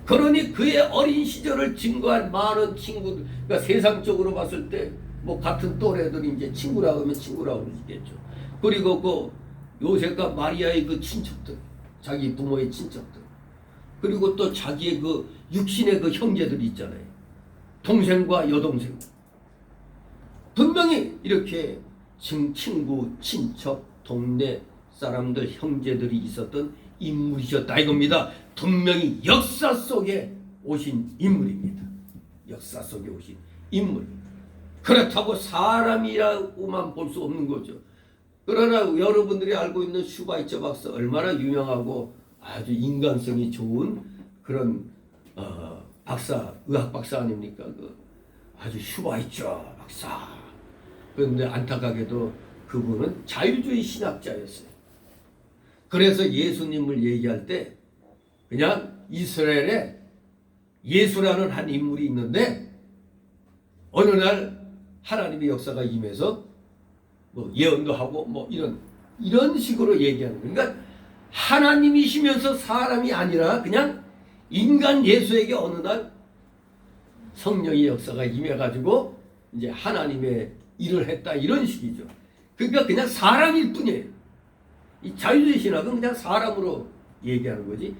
그러니 그의 어린 시절을 증거한 많은 친구들, 그러니까 세상적으로 봤을 때 뭐 같은 또래들이 이제 친구라고 하면 친구라고 그러시겠죠. 그리고 그 요셉과 마리아의 그 친척들, 자기 부모의 친척들, 그리고 또 자기의 그 육신의 그 형제들이 있잖아요. 동생과 여동생. 분명히 이렇게 친구, 친척, 동네 사람들, 형제들이 있었던 인물이셨다 이겁니다. 분명히 역사 속에 오신 인물입니다. 역사 속에 오신 인물. 그렇다고 사람이라고만 볼 수 없는 거죠. 그러나 여러분들이 알고 있는 슈바이처 박사 얼마나 유명하고 아주 인간성이 좋은 그런 박사, 의학 박사 아닙니까? 그 아주 슈바이처 박사. 그런데 안타깝게도 그분은 자유주의 신학자였어요. 그래서 예수님을 얘기할 때 그냥 이스라엘에 예수라는 한 인물이 있는데 어느 날 하나님의 역사가 임해서 뭐 예언도 하고 뭐 이런 식으로 얘기하는 거예요. 그러니까 하나님이시면서 사람이 아니라 그냥 인간 예수에게 어느 날 성령의 역사가 임해가지고 이제 하나님의 일을 했다 이런 식이죠. 그러니까 그냥 사람일 뿐이에요. 이 자유주의 신학은 그냥 사람으로 얘기하는 거지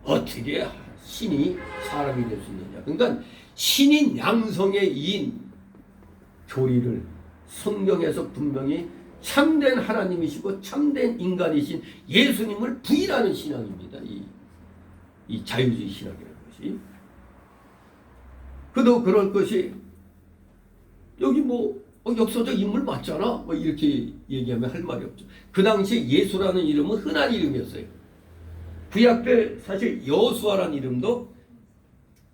어떻게 신이 사람이 될 수 있느냐. 그러니까 신인 양성의 이인 교리를 성경에서 분명히 참된 하나님이시고 참된 인간이신 예수님을 부인하는 신앙입니다. 이 자유주의 신학이라는 것이. 그도 그럴 것이 여기 뭐 역사적 인물 맞잖아 뭐 이렇게 얘기하면 할 말이 없죠. 그 당시에 예수라는 이름은 흔한 이름이었어요. 구약 때 사실 여수아라는 이름도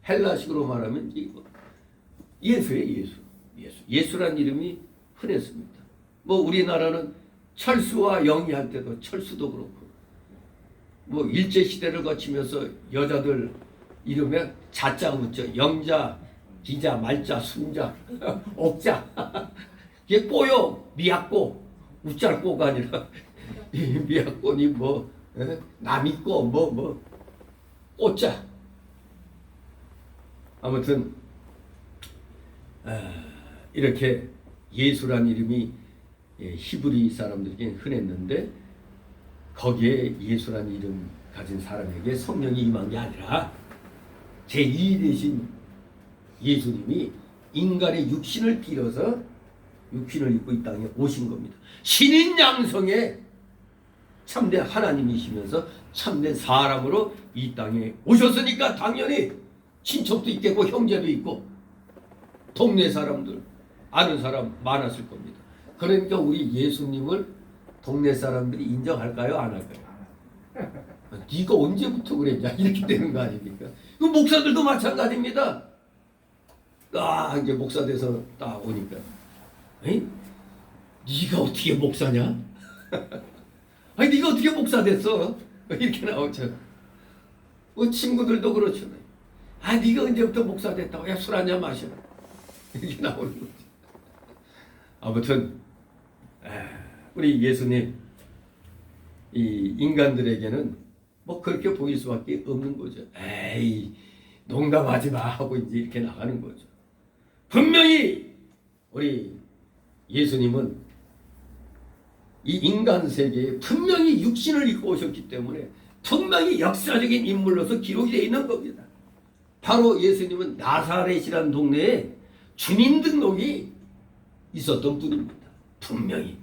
헬라식으로 말하면 예수예요. 예수라는 이름이 흔했습니다. 뭐 우리나라는 철수와 영희 할 때도 철수도 그렇고 뭐 일제 시대를 거치면서 여자들 이름에 자자 붙죠. 영자, 기자, 말자, 순자, 옥자. 이게 꼬요. 미약꼬. 우짤꼬가 아니라 미약꼬니 뭐 남이꼬 뭐 꼬자. 아무튼 이렇게 예수란 이름이 히브리 사람들에게 흔했는데 거기에 예수란 이름 가진 사람에게 성령이 임한 게 아니라 제2 되신 예수님이 인간의 육신을 빌어서 육신을 입고 이 땅에 오신 겁니다. 신인 양성의 참된 하나님이시면서 참된 사람으로 이 땅에 오셨으니까 당연히 친척도 있겠고 형제도 있고 동네 사람들 아는 사람 많았을 겁니다. 그러니까 우리 예수님을 동네 사람들이 인정할까요? 안 할까요? 네가 언제부터 그랬냐 이렇게 되는 거 아닙니까? 그 목사들도 마찬가지입니다. 이제 목사 돼서 딱 오니까 에이? 네가 어떻게 목사냐? 아니 네가 어떻게 목사 됐어? 이렇게 나오죠. 친구들도 그렇잖아요. 네가 언제부터 목사 됐다고? 야, 술 한잔 마셔. 이렇게 나오는 거죠. 아무튼 우리 예수님 이 인간들에게는 뭐 그렇게 보일 수밖에 없는 거죠. 에이 농담하지 마 하고 이제 이렇게 나가는 거죠. 분명히 우리 예수님은 이 인간 세계에 분명히 육신을 입고 오셨기 때문에 분명히 역사적인 인물로서 기록이 되어 있는 겁니다. 바로 예수님은 나사렛이라는 동네에 주민 등록이 있었던 분입니다. 분명히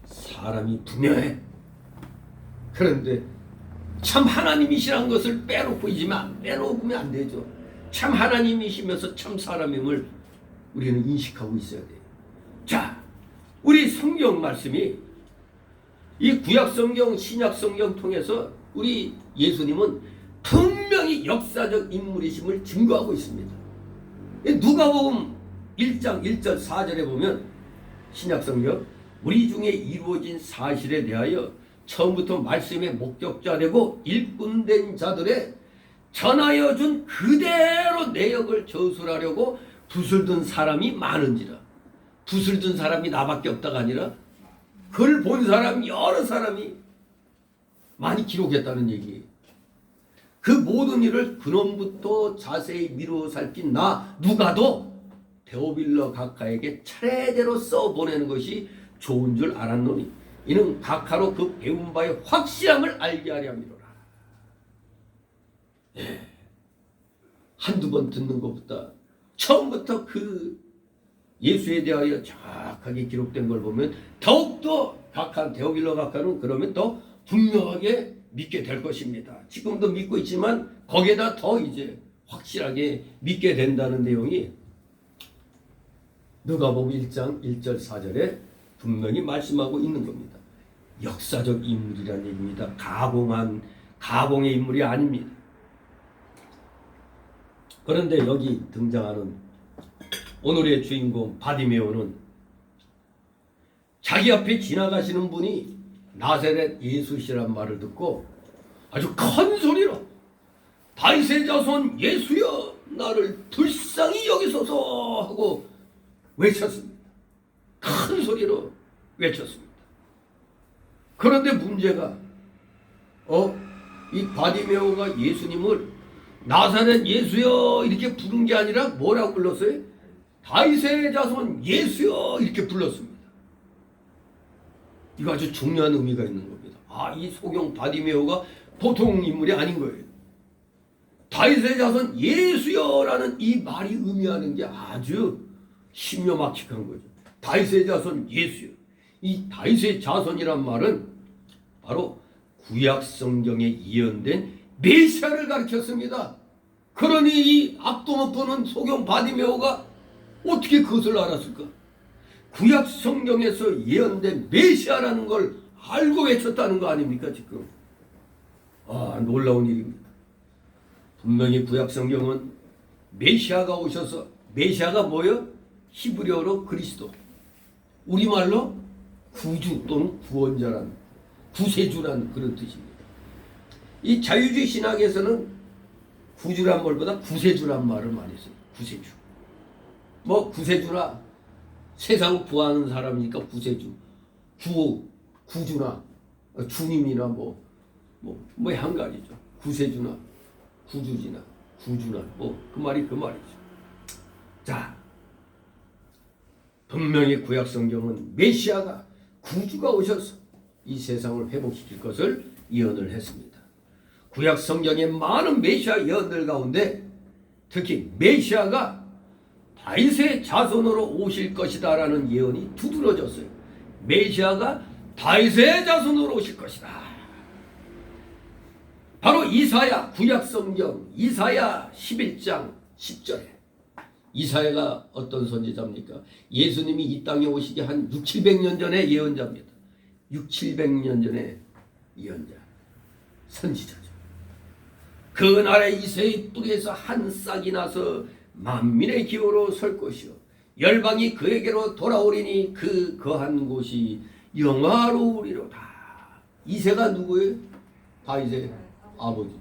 사람이 분명해. 그런데 참 하나님이시라는 것을 빼놓으면 안 되죠. 참 하나님이시면서 참 사람임을 우리는 인식하고 있어야 돼요. 자, 우리 성경 말씀이 이 구약 성경, 신약 성경 통해서 우리 예수님은 분명히 역사적 인물이심을 증거하고 있습니다. 누가복음 1장 1절 4절에 보면 신약 성경 우리 중에 이루어진 사실에 대하여 처음부터 말씀의 목격자 되고 일꾼된 자들의 전하여 준 그대로 내역을 저술하려고 붓을 든 사람이 많은지라. 붓을 든 사람이 나밖에 없다가 아니라 그걸 본 사람 여러 사람이 많이 기록했다는 얘기예요. 그 모든 일을 근원부터 자세히 미루어 살핀 나 누가도 데오빌러 각하에게 차례대로 써보내는 것이 좋은 줄 알았노니 이는 각하로 그 배운 바의 확실함을 알게 하려 함이로라. 예. 한두 번 듣는 것보다 처음부터 그 예수에 대하여 정확하게 기록된 걸 보면 더욱더 각하, 데오빌러 각하는 그러면 더 분명하게 믿게 될 것입니다. 지금도 믿고 있지만 거기에다 더 이제 확실하게 믿게 된다는 내용이 누가복음 1장 1절 4절에 분명히 말씀하고 있는 겁니다. 역사적 인물이라는 얘기입니다. 가공의 인물이 아닙니다. 그런데 여기 등장하는 오늘의 주인공 바디메오는 자기 앞에 지나가시는 분이 나사렛 예수시란 말을 듣고 아주 큰 소리로 다윗의 자손 예수여 나를 불쌍히 여기소서 하고 외쳤습니다. 큰 소리로 외쳤습니다. 그런데 문제가 이 바디메오가 예수님을 나사렛 예수여 이렇게 부른 게 아니라 뭐라고 불렀어요? 다윗의 자손 예수여 이렇게 불렀습니다. 이거 아주 중요한 의미가 있는 겁니다. 이 소경 바디메오가 보통 인물이 아닌 거예요. 다윗의 자손 예수여라는 이 말이 의미하는 게 아주 신묘막측한 거죠. 다윗의 자손 예수여. 이 다윗의 자손이란 말은 바로 구약 성경에 예언된 메시아를 가리켰습니다. 그러니 이 앞도 못 보는 소경 바디메오가 어떻게 그것을 알았을까? 구약 성경에서 예언된 메시아라는 걸 알고 외쳤다는 거 아닙니까 지금? 놀라운 일입니다. 분명히 구약 성경은 메시아가 오셔서, 메시아가 뭐예요? 히브리어로 그리스도, 우리말로 구주 또는 구원자라는, 구세주라는 그런 뜻입니다. 이 자유주의 신학에서는 구주란 말보다 구세주란 말을 많이 써요. 구세주. 구세주라 세상을 구하는 사람이니까 구세주, 구주나 주님이나 한 가지죠. 구세주나 구주지나 구주나 그 말이죠. 자, 분명히 구약 성경은 메시아가 구주가 오셔서 이 세상을 회복시킬 것을 예언을 했습니다. 구약 성경의 많은 메시아 예언들 가운데 특히 메시아가 다윗의 자손으로 오실 것이다 라는 예언이 두드러졌어요. 메시아가 다윗의 자손으로 오실 것이다. 바로 이사야, 구약 성경 이사야 11장 10절에 이사야가 어떤 선지자입니까? 예수님이 이 땅에 오시기 한 600~700년 전의 예언자입니다. 600~700년 전의 예언자, 선지자죠. 그 나라의 이새의 뿌리에서 한 싹이 나서 만민의 기호로 설 것이요 열방이 그에게로 돌아오리니 그 거한 곳이 영화로우리로다. 이새가 누구예요? 다윗의 아버지죠.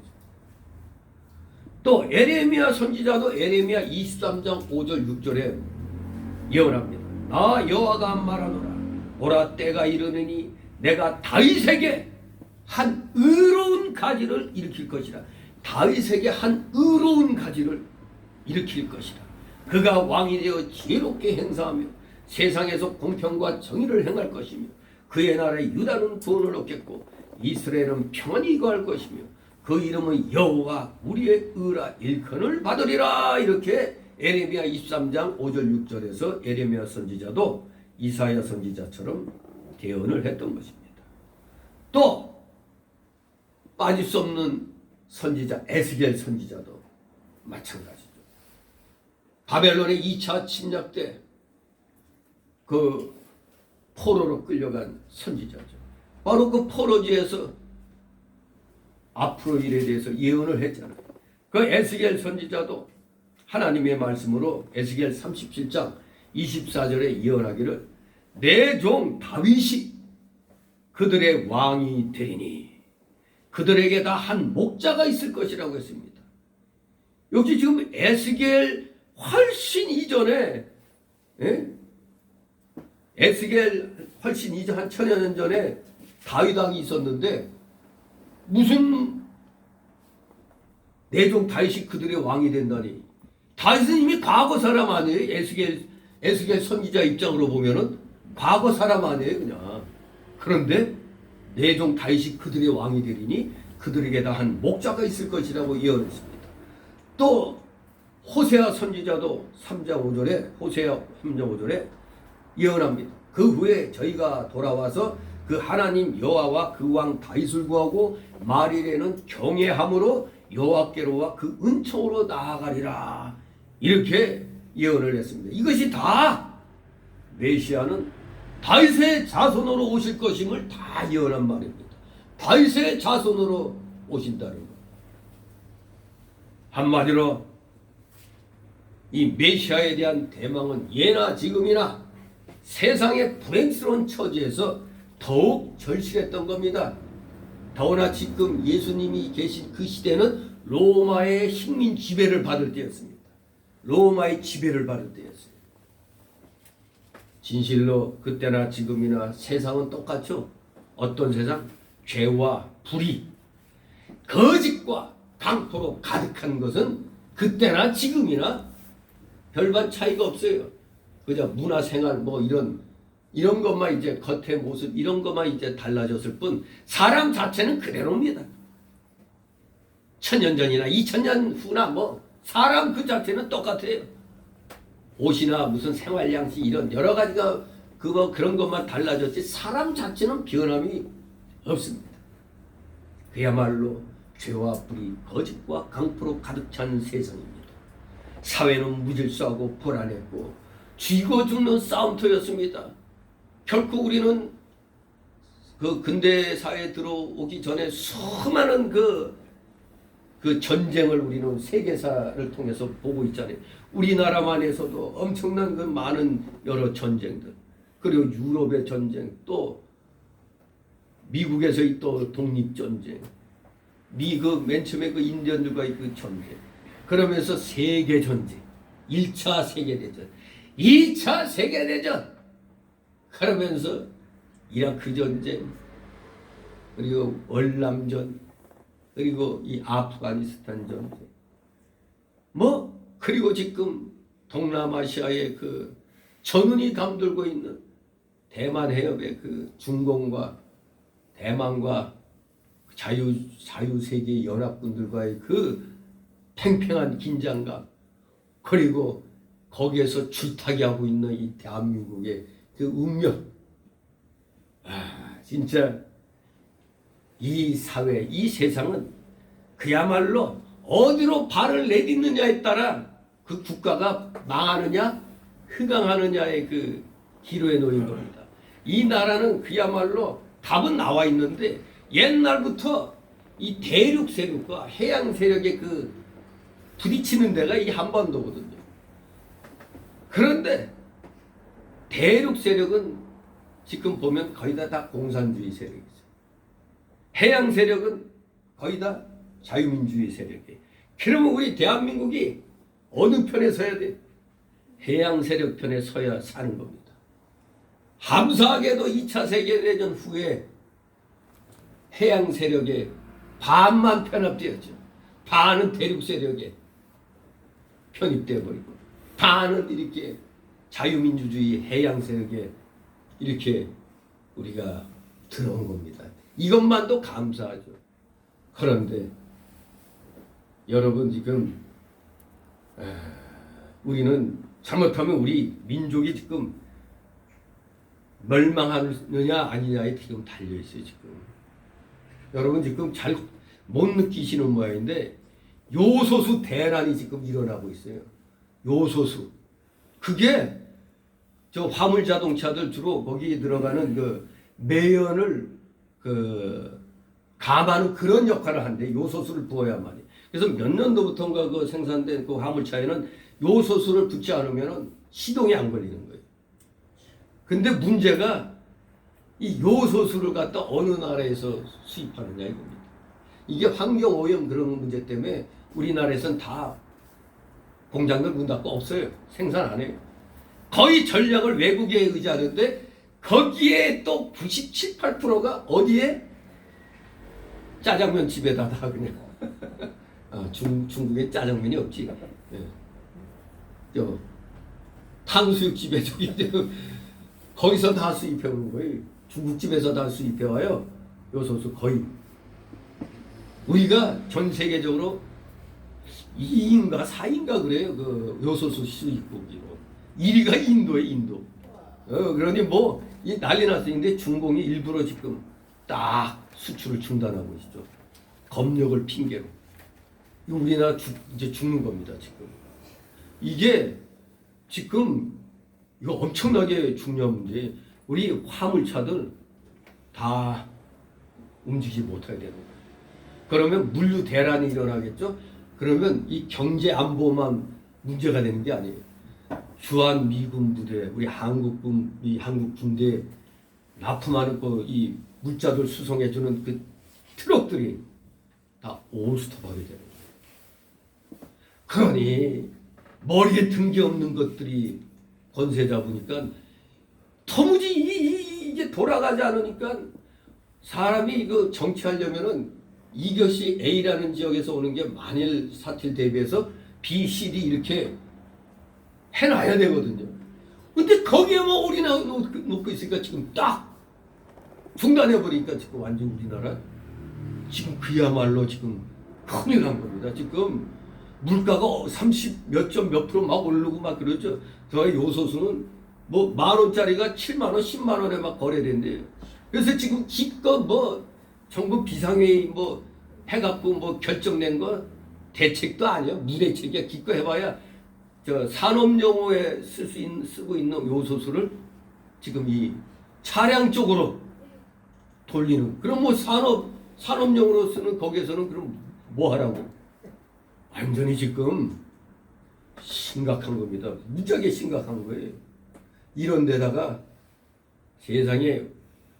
또 에레미야 선지자도 에레미야 23장 5절 6절에 예언합니다. 나 여호와가 말하노라. 보라 때가 이르느니 내가 다윗에게 한 의로운 가지를 일으킬 것이라. 다윗에게 한 의로운 가지를 일으킬 것이다. 그가 왕이 되어 지혜롭게 행사하며 세상에서 공평과 정의를 행할 것이며 그의 나라에 유다는 구원을 얻겠고 이스라엘은 평안히 거할 것이며 그 이름은 여호와 우리의 의라 일컬을 받으리라. 이렇게 에레미야 23장 5절 6절에서 에레미야 선지자도 이사야 선지자처럼 대언을 했던 것입니다. 또 빠질 수 없는 선지자 에스겔 선지자도 마찬가지죠. 바벨론의 2차 침략 때 그 포로로 끌려간 선지자죠. 바로 그 포로지에서 앞으로 일에 대해서 예언을 했잖아요. 그 에스겔 선지자도 하나님의 말씀으로 에스겔 37장 24절에 예언하기를 내 종 다윗이 그들의 왕이 되리니 그들에게 다 한 목자가 있을 것이라고 했습니다. 여기 지금 에스겔 훨씬 이전에 에스겔 훨씬 이전 한 1000여 년 전에 다윗 왕이 있었는데 무슨 내종 다윗이 그들의 왕이 된다니. 다윗은 이미 과거 사람 아니에요. 에스겔 선지자 입장으로 보면은 과거 사람 아니에요 그냥. 그런데 내종 다윗이 그들의 왕이 되리니 그들에게다 한 목자가 있을 것이라고 예언했습니다. 또 호세아 선지자도 3장 5절에 호세아 3장 5절에 예언합니다. 그 후에 저희가 돌아와서 그 하나님 여호와와 그 왕 다윗을 구하고 말일에는 경외함으로 여호와께로와 그 은총으로 나아가리라. 이렇게 예언을 했습니다. 이것이 다 메시아는 다윗의 자손으로 오실 것임을 다 예언한 말입니다. 다윗의 자손으로 오신다는 것. 한마디로 이 메시아에 대한 대망은 예나 지금이나 세상의 불행스러운 처지에서 더욱 절실했던 겁니다. 더구나 지금 예수님이 계신 그 시대는 로마의 식민 지배를 받을 때였습니다. 로마의 지배를 받을 때였어요. 진실로 그때나 지금이나 세상은 똑같죠. 어떤 세상? 죄와 불의, 거짓과 강포로 가득한 것은 그때나 지금이나 별반 차이가 없어요. 그저 문화생활 뭐 이런 것만 이제 겉의 모습 이런 것만 이제 달라졌을 뿐 사람 자체는 그대로입니다. 1000년 전이나 2000년 후나 뭐 사람 그 자체는 똑같아요. 옷이나 무슨 생활 양식 이런 여러 가지가 그런 것만 달라졌지 사람 자체는 변함이 없습니다. 그야말로 죄와 불의, 거짓과 강포로 가득 찬 세상입니다. 사회는 무질서하고 불안했고 쥐고 죽는 싸움터였습니다. 결코 우리는 그 근대 사회에 들어오기 전에 수많은 그 전쟁을 우리는 세계사를 통해서 보고 있잖아요. 우리나라만에서도 엄청난 그 많은 여러 전쟁들, 그리고 유럽의 전쟁, 또 미국에서의 또 독립전쟁, 맨 처음에 그 인디언들과의 그 전쟁, 그러면서 세계전쟁, 1차 세계대전, 2차 세계대전, 그러면서 이라크 전쟁, 그리고 월남전, 그리고 이 아프가니스탄 전쟁, 그리고 지금 동남아시아의 그 전운이 감돌고 있는 대만 해협의 그 중공과 대만과 자유세계 연합군들과의 그 팽팽한 긴장감, 그리고 거기에서 줄타기 하고 있는 이 대한민국의 그 운명. 진짜 이 사회, 이 세상은 그야말로 어디로 발을 내딛느냐에 따라 그 국가가 망하느냐 흥강하느냐의 그 기로에 놓인 겁니다. 이 나라는 그야말로 답은 나와 있는데 옛날부터 이 대륙 세력과 해양 세력의 그 부딪히는 데가 이 한반도거든요. 그런데 대륙 세력은 지금 보면 거의 다 공산주의 세력이죠. 해양 세력은 거의 다 자유민주주의 세력이에요. 그러면 우리 대한민국이 어느 편에 서야 돼? 해양 세력 편에 서야 사는 겁니다. 감사하게도 2차 세계대전 후에 해양 세력의 반만 편합되었죠. 반은 대륙 세력에 편입되어 버리고 반은 이렇게 자유민주주의 해양 세력에 이렇게 우리가 들어온 겁니다. 이것만도 감사하죠. 그런데 여러분 지금 우리는 잘못하면 우리 민족이 지금 멸망하느냐 아니냐에 지금 달려있어요. 지금 여러분 지금 잘 못 느끼시는 모양인데 요소수 대란이 지금 일어나고 있어요. 요소수, 그게 저 화물 자동차들 주로 거기에 들어가는 그 매연을 감하는 그런 역할을 한대. 요소수를 부어야만 해. 그래서 몇 년도부터인가 그 생산된 그 화물차에는 요소수를 붓지 않으면 시동이 안 걸리는 거예요. 근데 문제가 이 요소수를 갖다 어느 나라에서 수입하느냐 이겁니다. 이게 환경오염 그런 문제 때문에 우리나라에서는 다 공장들 문 닫고 없어요. 생산 안 해요. 거의 전략을 외국에 의지하는데 거기에 또 97, 8%가 어디에? 짜장면 집에다 다 그냥. 중국에 짜장면이 없지. 예. 저 탕수육집에 저기 거기서 다 수입해 오는 거예요. 중국집에서 다 수입해 와요. 요소수 거의. 우리가 전 세계적으로 2인가 4인가 그래요. 그 요소수 수입국으로. 1위가 인도에 인도. 그러니 뭐 이 난리 났었는데 중공이 일부러 지금 딱 수출을 중단하고 있죠. 검역을 핑계로. 이거 우리나라 이제 죽는 겁니다 지금. 이게 지금 이거 엄청나게 중요한 문제. 우리 화물차들 다 움직이지 못하게 되는 거예요. 그러면 물류 대란이 일어나겠죠. 그러면 이 경제 안보만 문제가 되는 게 아니에요. 주한 미군 부대, 우리 한국군, 이 한국 군대 납품하는 이 물자들 수송해주는 그 트럭들이 다 오스톱하게 되는 거예요. 그러니 머리에 든 게 없는 것들이 권세 잡으니까 도무지 이게 돌아가지 않으니까 사람이 이거 정치하려면은 이것이 A라는 지역에서 오는 게 만일 사til 대비해서 B, C, D 이렇게 해놔야 되거든요. 근데 거기에만 올인하고 놓고 있으니까 지금 딱 중단해버리니까 지금 완전 우리나라 지금 그야말로 지금 큰일 난 겁니다. 지금 물가가 30 몇 점 몇 프로 막 오르고 막 그러죠. 저희 요소수는 뭐 10,000원짜리가 7만원, 10만원에 막 거래된대요. 그래서 지금 기껏 뭐 정부 비상회의 뭐 해갖고 뭐 결정낸 거 대책도 아니야. 무대책이야. 기껏 해봐야 저 산업용어에 쓰고 있는 요소수를 지금 이 차량 쪽으로 돌리는. 그럼 뭐 산업용으로 쓰는 거기에서는 그럼 뭐 하라고? 완전히 지금 심각한 겁니다. 무지하게 심각한 거예요. 이런 데다가 세상에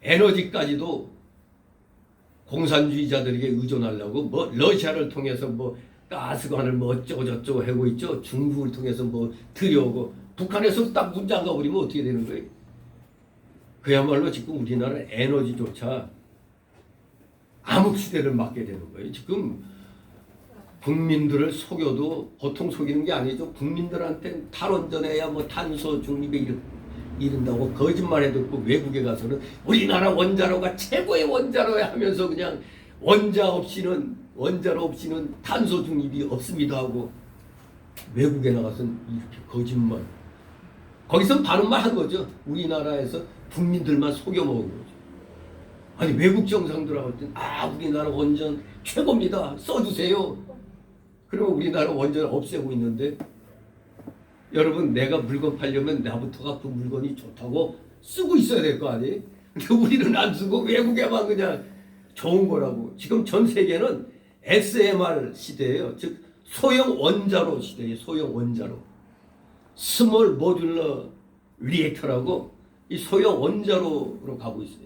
에너지까지도 공산주의자들에게 의존하려고 뭐 러시아를 통해서 뭐 가스관을 뭐 어쩌고 저쩌고 하고 있죠. 중국을 통해서 뭐 들여오고 북한에서 딱 문 잠가 버리면 어떻게 되는 거예요? 그야말로 지금 우리나라 에너지조차 암흑시대를 맞게 되는 거예요. 지금 국민들을 속여도 보통 속이는 게 아니죠. 국민들한테 탈원전해야 뭐 탄소 중립에 이른다고 거짓말해 듣고 외국에 가서는 우리나라 원자로가 최고의 원자로야 하면서 그냥 원자로 없이는 탄소 중립이 없습니다 하고 외국에 나가서는 이렇게 거짓말. 거기서 바른말 한 거죠. 우리나라에서 국민들만 속여먹은 거죠. 아니 외국 정상들하고 우리나라 원전 최고입니다. 써주세요. 그러면 우리나라 원전을 없애고 있는데 여러분 내가 물건 팔려면 나부터가 그 물건이 좋다고 쓰고 있어야 될 거 아니에요? 근데 우리는 안 쓰고 외국에만 그냥 좋은 거라고. 지금 전 세계는 SMR 시대예요. 즉 소형 원자로 시대예요. 소형 원자로. 스몰 모듈러 리액터라고 이 소형 원자로로 가고 있어요.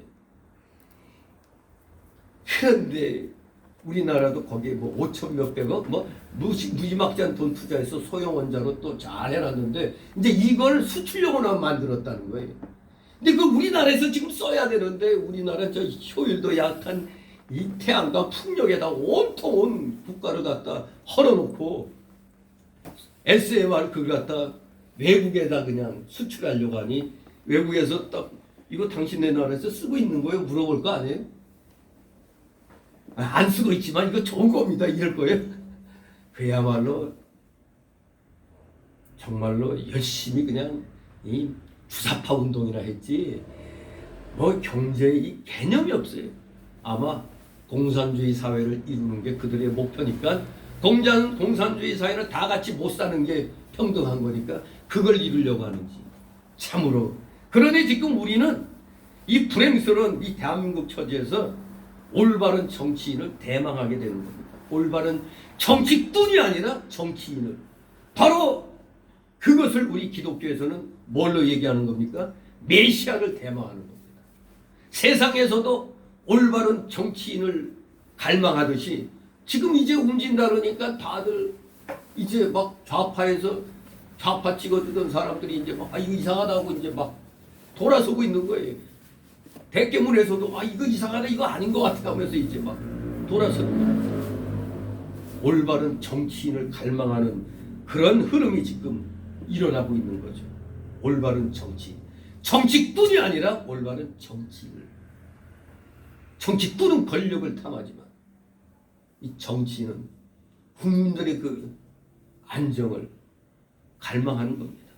그런데 우리나라도 거기에 뭐 5천 몇백억 뭐 무지막지한 돈 투자해서 소형 원자로 또 잘 해놨는데 이제 이걸 수출용으로 만들었다는 거예요. 근데 그 우리나라에서 지금 써야 되는데 우리나라 저 효율도 약한 이 태양과 풍력에다 온통 온 국가를 갖다 헐어놓고 SMR 그걸 갖다 외국에다 그냥 수출하려고 하니 외국에서 딱 이거 당신네 나라에서 쓰고 있는 거예요? 물어볼 거 아니에요? 안 쓰고 있지만 이거 좋은 겁니다. 이럴 거예요. 그야말로 정말로 열심히 그냥 이 주사파 운동이라 했지 뭐 경제의 이 개념이 없어요. 아마 공산주의 사회를 이루는 게 그들의 목표니까 공산주의 사회는 다 같이 못 사는 게 평등한 거니까 그걸 이루려고 하는지 참으로. 그러니 지금 우리는 이 불행스러운 이 대한민국 처지에서 올바른 정치인을 대망하게 되는 겁니다. 올바른 정치꾼이 아니라 정치인을. 바로 그것을 우리 기독교에서는 뭘로 얘기하는 겁니까? 메시아를 대망하는 겁니다. 세상에서도 올바른 정치인을 갈망하듯이 지금 이제 움직인다 그러니까 다들 이제 막 좌파 찍어주던 사람들이 이제 막 이거 이상하다고 이제 막 돌아서고 있는 거예요. 대개문에서도 아 이거 이상하다 이거 아닌 것 같아 하면서 이제 막 돌아서는 거예요. 올바른 정치인을 갈망하는 그런 흐름이 지금 일어나고 있는 거죠. 올바른 정치. 정치꾼이 아니라 올바른 정치인을. 정치꾼은 권력을 탐하지만 이 정치인은 국민들의 그 안정을 갈망하는 겁니다.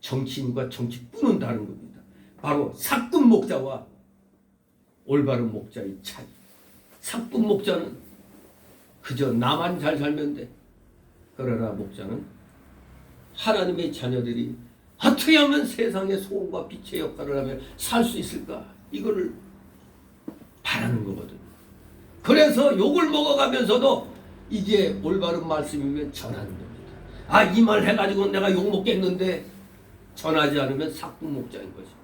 정치인과 정치꾼은 다른 겁니다. 바로 사꾼 목자와 올바른 목자의 차이. 사꾼 목자는 그저 나만 잘 살면 돼. 그러나 목자는 하나님의 자녀들이 어떻게 하면 세상의 소금과 빛의 역할을 하며 살 수 있을까? 이거를 바라는 거거든요. 그래서 욕을 먹어가면서도 이게 올바른 말씀이면 전하는 겁니다. 아, 이 말 해가지고 내가 욕 먹겠는데 전하지 않으면 사꾼 목자인 것입니다.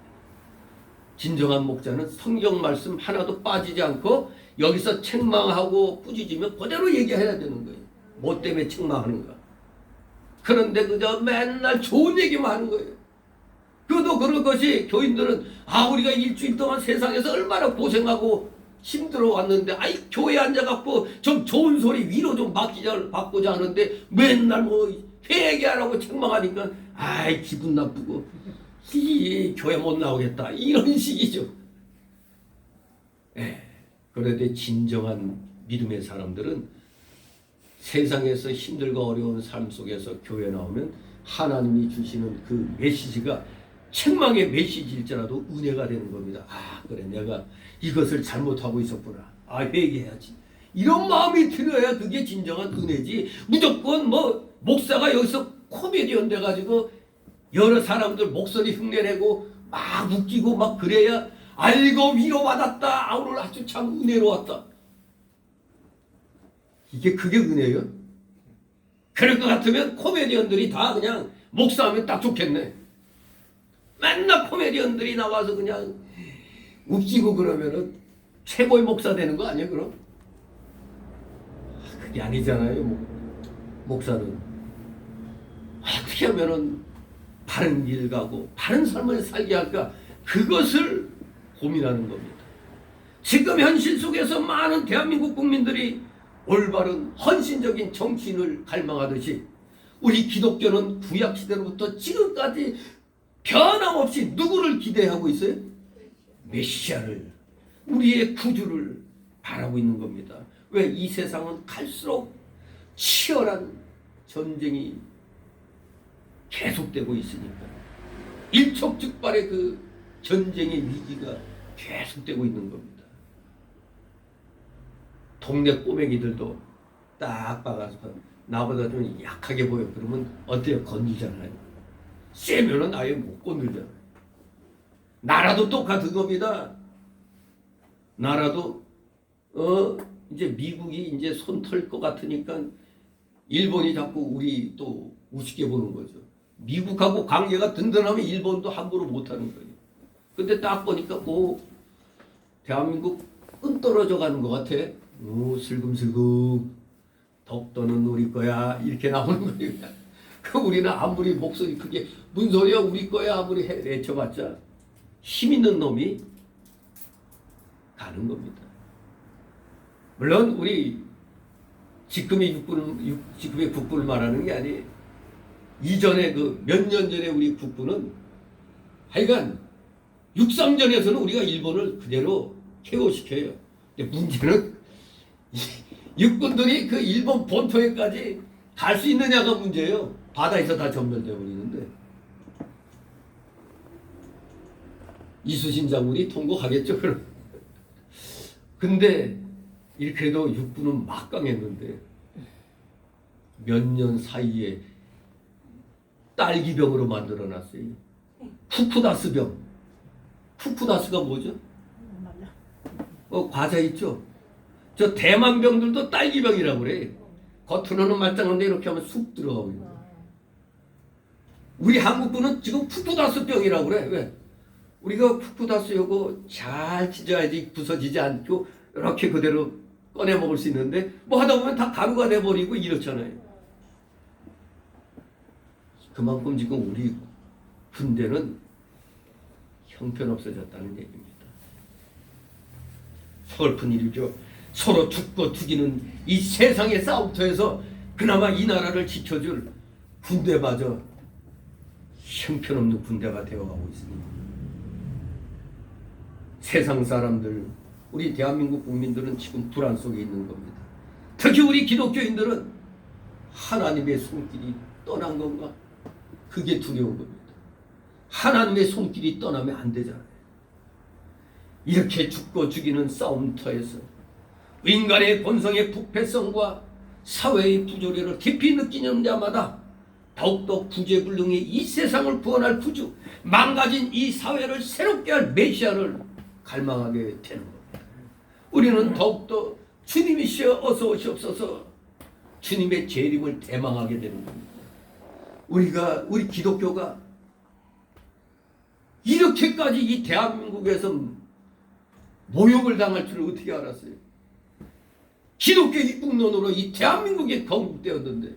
진정한 목자는 성경 말씀 하나도 빠지지 않고 여기서 책망하고 꾸짖으면 그대로 얘기해야 되는 거예요. 뭐 때문에 책망하는가? 그런데 그저 맨날 좋은 얘기만 하는 거예요. 그것도 그런 것이 교인들은 아 우리가 일주일 동안 세상에서 얼마나 고생하고 힘들어 왔는데 아이 교회에 앉아갖고 좀 좋은 소리 위로 좀 받고자 하는데 맨날 뭐 회개하라고 책망하니까 아이 기분 나쁘고 이 교회 못 나오겠다 이런 식이죠. 그런데 진정한 믿음의 사람들은 세상에서 힘들고 어려운 삶 속에서 교회 나오면 하나님이 주시는 그 메시지가 책망의 메시지일지라도 은혜가 되는 겁니다. 아 그래 내가 이것을 잘못하고 있었구나. 아 회개해야지. 이런 마음이 들어야 그게 진정한 은혜지. 무조건 뭐 목사가 여기서 코미디언 돼가지고 여러 사람들 목소리 흉내내고 막 웃기고 막 그래야 알고 위로받았다. 아 오늘 아주 참 은혜로웠다. 그게 은혜예요? 그럴 것 같으면 코미디언들이 다 그냥 목사하면 딱 좋겠네. 맨날 코미디언들이 나와서 그냥 웃기고 그러면은 최고의 목사 되는 거 아니에요 그럼? 그게 아니잖아요. 목사는 어떻게 하면은 바른 길 가고 바른 삶을 살게 할까? 그것을 고민하는 겁니다. 지금 현실 속에서 많은 대한민국 국민들이 올바른 헌신적인 정치인을 갈망하듯이 우리 기독교는 구약시대로부터 지금까지 변함없이 누구를 기대하고 있어요? 메시아를, 우리의 구주를 바라고 있는 겁니다. 왜? 이 세상은 갈수록 치열한 전쟁이 계속되고 있으니까 일촉즉발의 그 전쟁의 위기가 계속되고 있는 겁니다. 동네 꼬맹이들도 딱 봐가서 나보다 좀 약하게 보여. 그러면 어때요? 건들잖아요. 세면은 아예 못 건들잖아요. 나라도 똑같은 겁니다. 나라도 이제 미국이 이제 손 털 것 같으니까 일본이 자꾸 우리 또 우습게 보는 거죠. 미국하고 관계가 든든하면 일본도 함부로 못하는 거예요. 근데 딱 보니까 뭐 대한민국 끈 떨어져 가는 것 같아. 슬금슬금 덕도는 우리 거야 이렇게 나오는 거예요. 그 우리는 아무리 목소리 크게 무슨 소리야 우리 거야 아무리 외쳐봤자 힘 있는 놈이 가는 겁니다. 물론 우리 지금의 국부를 말하는 게 아니에요. 이전에 그 몇 년 전에 우리 국부는 하여간 육상전에서는 우리가 일본을 그대로 KO시켜요. 근데 문제는 육군들이 그 일본 본토에까지 갈 수 있느냐가 문제예요. 바다에서 다 전멸되어 버리는데 이수신 장군이 통곡하겠죠. 그럼. 근데 이렇게도 육군은 막강했는데 몇 년 사이에 딸기병으로 만들어놨어요. 쿠쿠다스병. 쿠쿠다스가 뭐죠? 과자 있죠? 저 대만병들도 딸기병이라고 그래. 겉으로는 말짱한데 이렇게 하면 쑥 들어가고 있는. 우리 한국군은 지금 쿠쿠다스병이라고 그래. 왜? 우리가 쿠쿠다스 요거 잘 찢어야지 부서지지 않고 이렇게 그대로 꺼내 먹을 수 있는데 뭐 하다 보면 다 가루가 돼버리고 이렇잖아요. 그만큼 지금 우리 군대는 형편없어졌다는 얘기입니다. 서글픈 일이죠. 서로 죽고 죽이는 이 세상의 싸움터에서 그나마 이 나라를 지켜줄 군대마저 형편없는 군대가 되어가고 있습니다. 세상 사람들, 우리 대한민국 국민들은 지금 불안 속에 있는 겁니다. 특히 우리 기독교인들은 하나님의 손길이 떠난 건가? 그게 두려운 겁니다. 하나님의 손길이 떠나면 안 되잖아요. 이렇게 죽고 죽이는 싸움터에서 인간의 본성의 부패성과 사회의 부조리를 깊이 느끼는 자마다 더욱더 구제불능의 이 세상을 구원할 구주, 망가진 이 사회를 새롭게 할 메시아를 갈망하게 되는 겁니다. 우리는 더욱더 주님이시여 어서 오시옵소서, 주님의 재림을 대망하게 되는 겁니다. 우리 기독교가 이렇게까지 이 대한민국에서 모욕을 당할 줄 어떻게 알았어요? 기독교 입국론으로 이 대한민국이 건국되었는데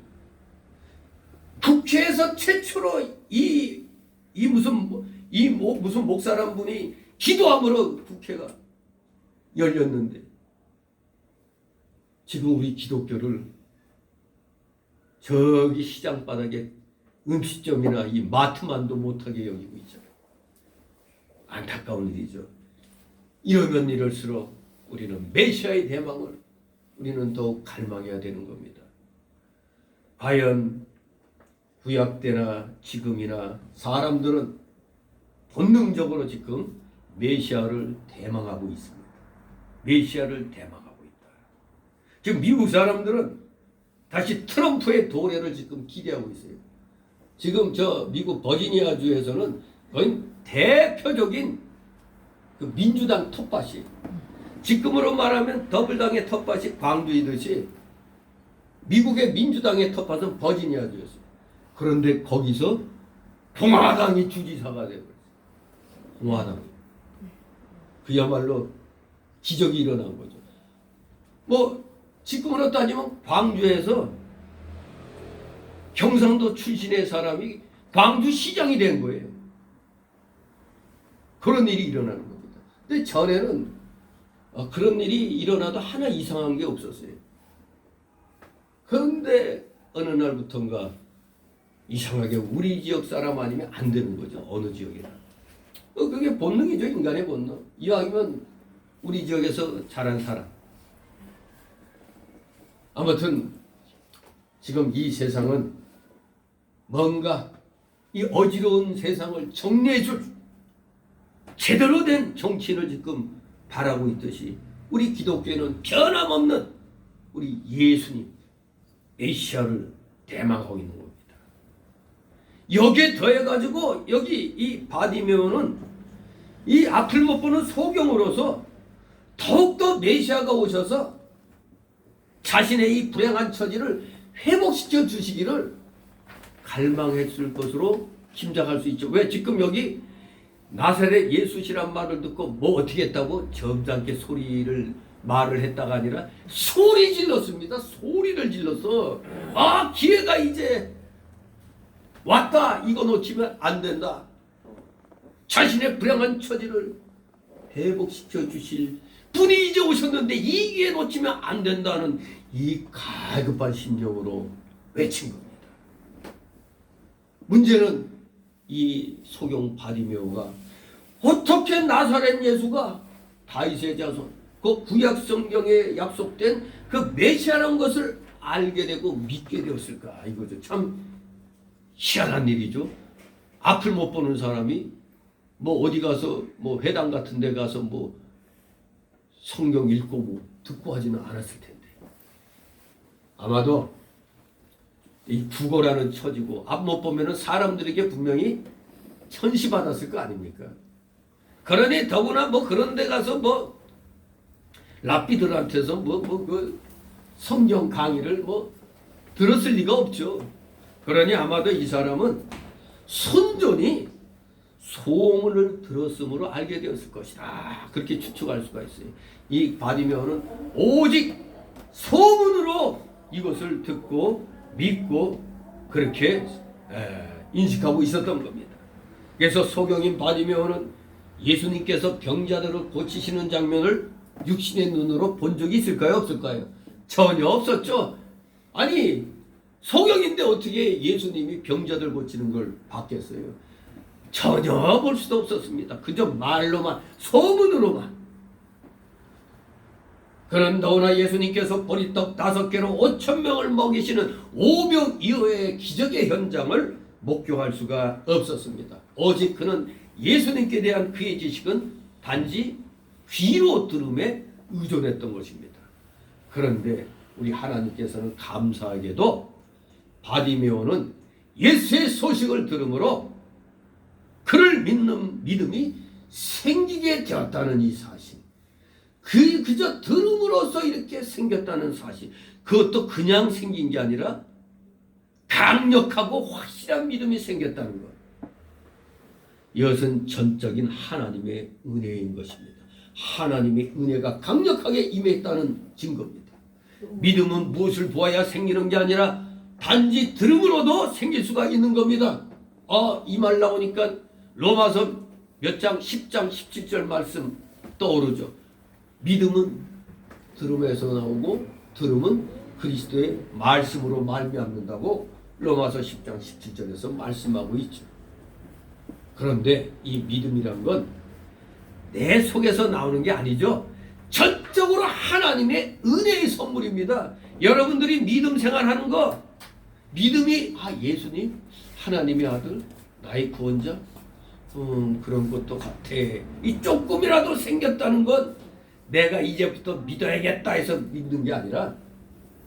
국회에서 최초로 무슨 목사란 분이 기도함으로 국회가 열렸는데 지금 우리 기독교를 저기 시장 바닥에 음식점이나 이 마트만도 못하게 여기고 있잖아요. 안타까운 일이죠. 이러면 이럴수록 우리는 메시아의 대망을 우리는 더욱 갈망해야 되는 겁니다. 과연 구약 때나 지금이나 사람들은 본능적으로 지금 메시아를 대망하고 있습니다. 메시아를 대망하고 있다. 지금 미국 사람들은 다시 트럼프의 도래를 지금 기대하고 있어요. 지금 저 미국 버지니아주에서는 거의 대표적인 그 민주당 텃밭이, 지금으로 말하면 더블당의 텃밭이 광주이듯이 미국의 민주당의 텃밭은 버지니아주였어요. 그런데 거기서 공화당이 주지사가 되어버렸어요. 공화당이. 그야말로 기적이 일어난 거죠. 뭐 지금으로 따지면 광주에서 경상도 출신의 사람이 광주시장이 된 거예요. 그런 일이 일어나는 겁니다. 근데 전에는 그런 일이 일어나도 하나 이상한 게 없었어요. 그런데 어느 날부터인가 이상하게 우리 지역 사람 아니면 안 되는 거죠. 어느 지역이나. 그게 본능이죠. 인간의 본능. 이왕이면 우리 지역에서 자란 사람. 아무튼 지금 이 세상은 뭔가 이 어지러운 세상을 정리해줄 제대로 된 정치인을 지금 바라고 있듯이 우리 기독교회는 변함없는 우리 예수님 메시아를 대망하고 있는 겁니다. 여기에 더해가지고 여기 이 바디메오는 이 앞을 못 보는 소경으로서 더욱더 메시아가 오셔서 자신의 이 불행한 처지를 회복시켜 주시기를 갈망했을 것으로 짐작할 수 있죠. 왜 지금 여기 나사렛 예수시란 말을 듣고 뭐 어떻게 했다고 점잖게 말을 했다가 아니라 소리 질렀습니다. 소리를 질러서 기회가 이제 왔다. 이거 놓치면 안 된다. 자신의 불행한 처지를 회복시켜 주실 분이 이제 오셨는데 이 기회 놓치면 안 된다는 이 갈급한 심정으로 외친 겁니다. 문제는 이 소경 바디메오가 어떻게 나사렛 예수가 다윗의 자손, 그 구약 성경에 약속된 그 메시아라는 것을 알게 되고 믿게 되었을까? 이거죠. 참 희한한 일이죠. 앞을 못 보는 사람이 뭐 어디 가서 뭐 회당 같은 데 가서 뭐 성경 읽고 뭐 듣고 하지는 않았을 텐데 아마도 이 국어라는 처지고 앞 못 보면은 사람들에게 분명히 천시받았을 거 아닙니까? 그러니 더구나 뭐 그런 데 가서 뭐 랍비들한테서 그 성경 강의를 뭐 들었을 리가 없죠. 그러니 아마도 이 사람은 손존이 소문을 들었으므로 알게 되었을 것이다. 그렇게 추측할 수가 있어요. 이 바디메오는 오직 소문으로 이것을 듣고 믿고 그렇게 인식하고 있었던 겁니다. 그래서 소경인 바디메오는 예수님께서 병자들을 고치시는 장면을 육신의 눈으로 본 적이 있을까요? 없을까요? 전혀 없었죠. 아니 성경인데 어떻게 예수님이 병자들 고치는 걸 봤겠어요? 전혀 볼 수도 없었습니다. 그저 말로만, 소문으로만. 그런더구나 예수님께서 보리떡 5개로 5,000명을 먹이시는 오병이어의 기적의 현장을 목격할 수가 없었습니다. 오직 그는 예수님께 대한 그의 지식은 단지 귀로 들음에 의존했던 것입니다. 그런데 우리 하나님께서는 감사하게도 바디메오는 예수의 소식을 들음으로 그를 믿는 믿음이 생기게 되었다는 이 사실, 그저 들음으로써 이렇게 생겼다는 사실, 그것도 그냥 생긴 게 아니라 강력하고 확실한 믿음이 생겼다는 것, 이것은 전적인 하나님의 은혜인 것입니다. 하나님의 은혜가 강력하게 임했다는 증거입니다. 믿음은 무엇을 보아야 생기는 게 아니라 단지 들음으로도 생길 수가 있는 겁니다. 이 말 나오니까 로마서 몇 장 10장 17절 말씀 떠오르죠. 믿음은 들음에서 나오고 들음은 그리스도의 말씀으로 말미암는다고 로마서 10장 17절에서 말씀하고 있죠. 그런데 이 믿음이란 건 내 속에서 나오는 게 아니죠. 전적으로 하나님의 은혜의 선물입니다. 여러분들이 믿음 생활하는 거, 믿음이 예수님 하나님의 아들 나의 구원자 그런 것도 같아. 이 조금이라도 생겼다는 건 내가 이제부터 믿어야겠다 해서 믿는 게 아니라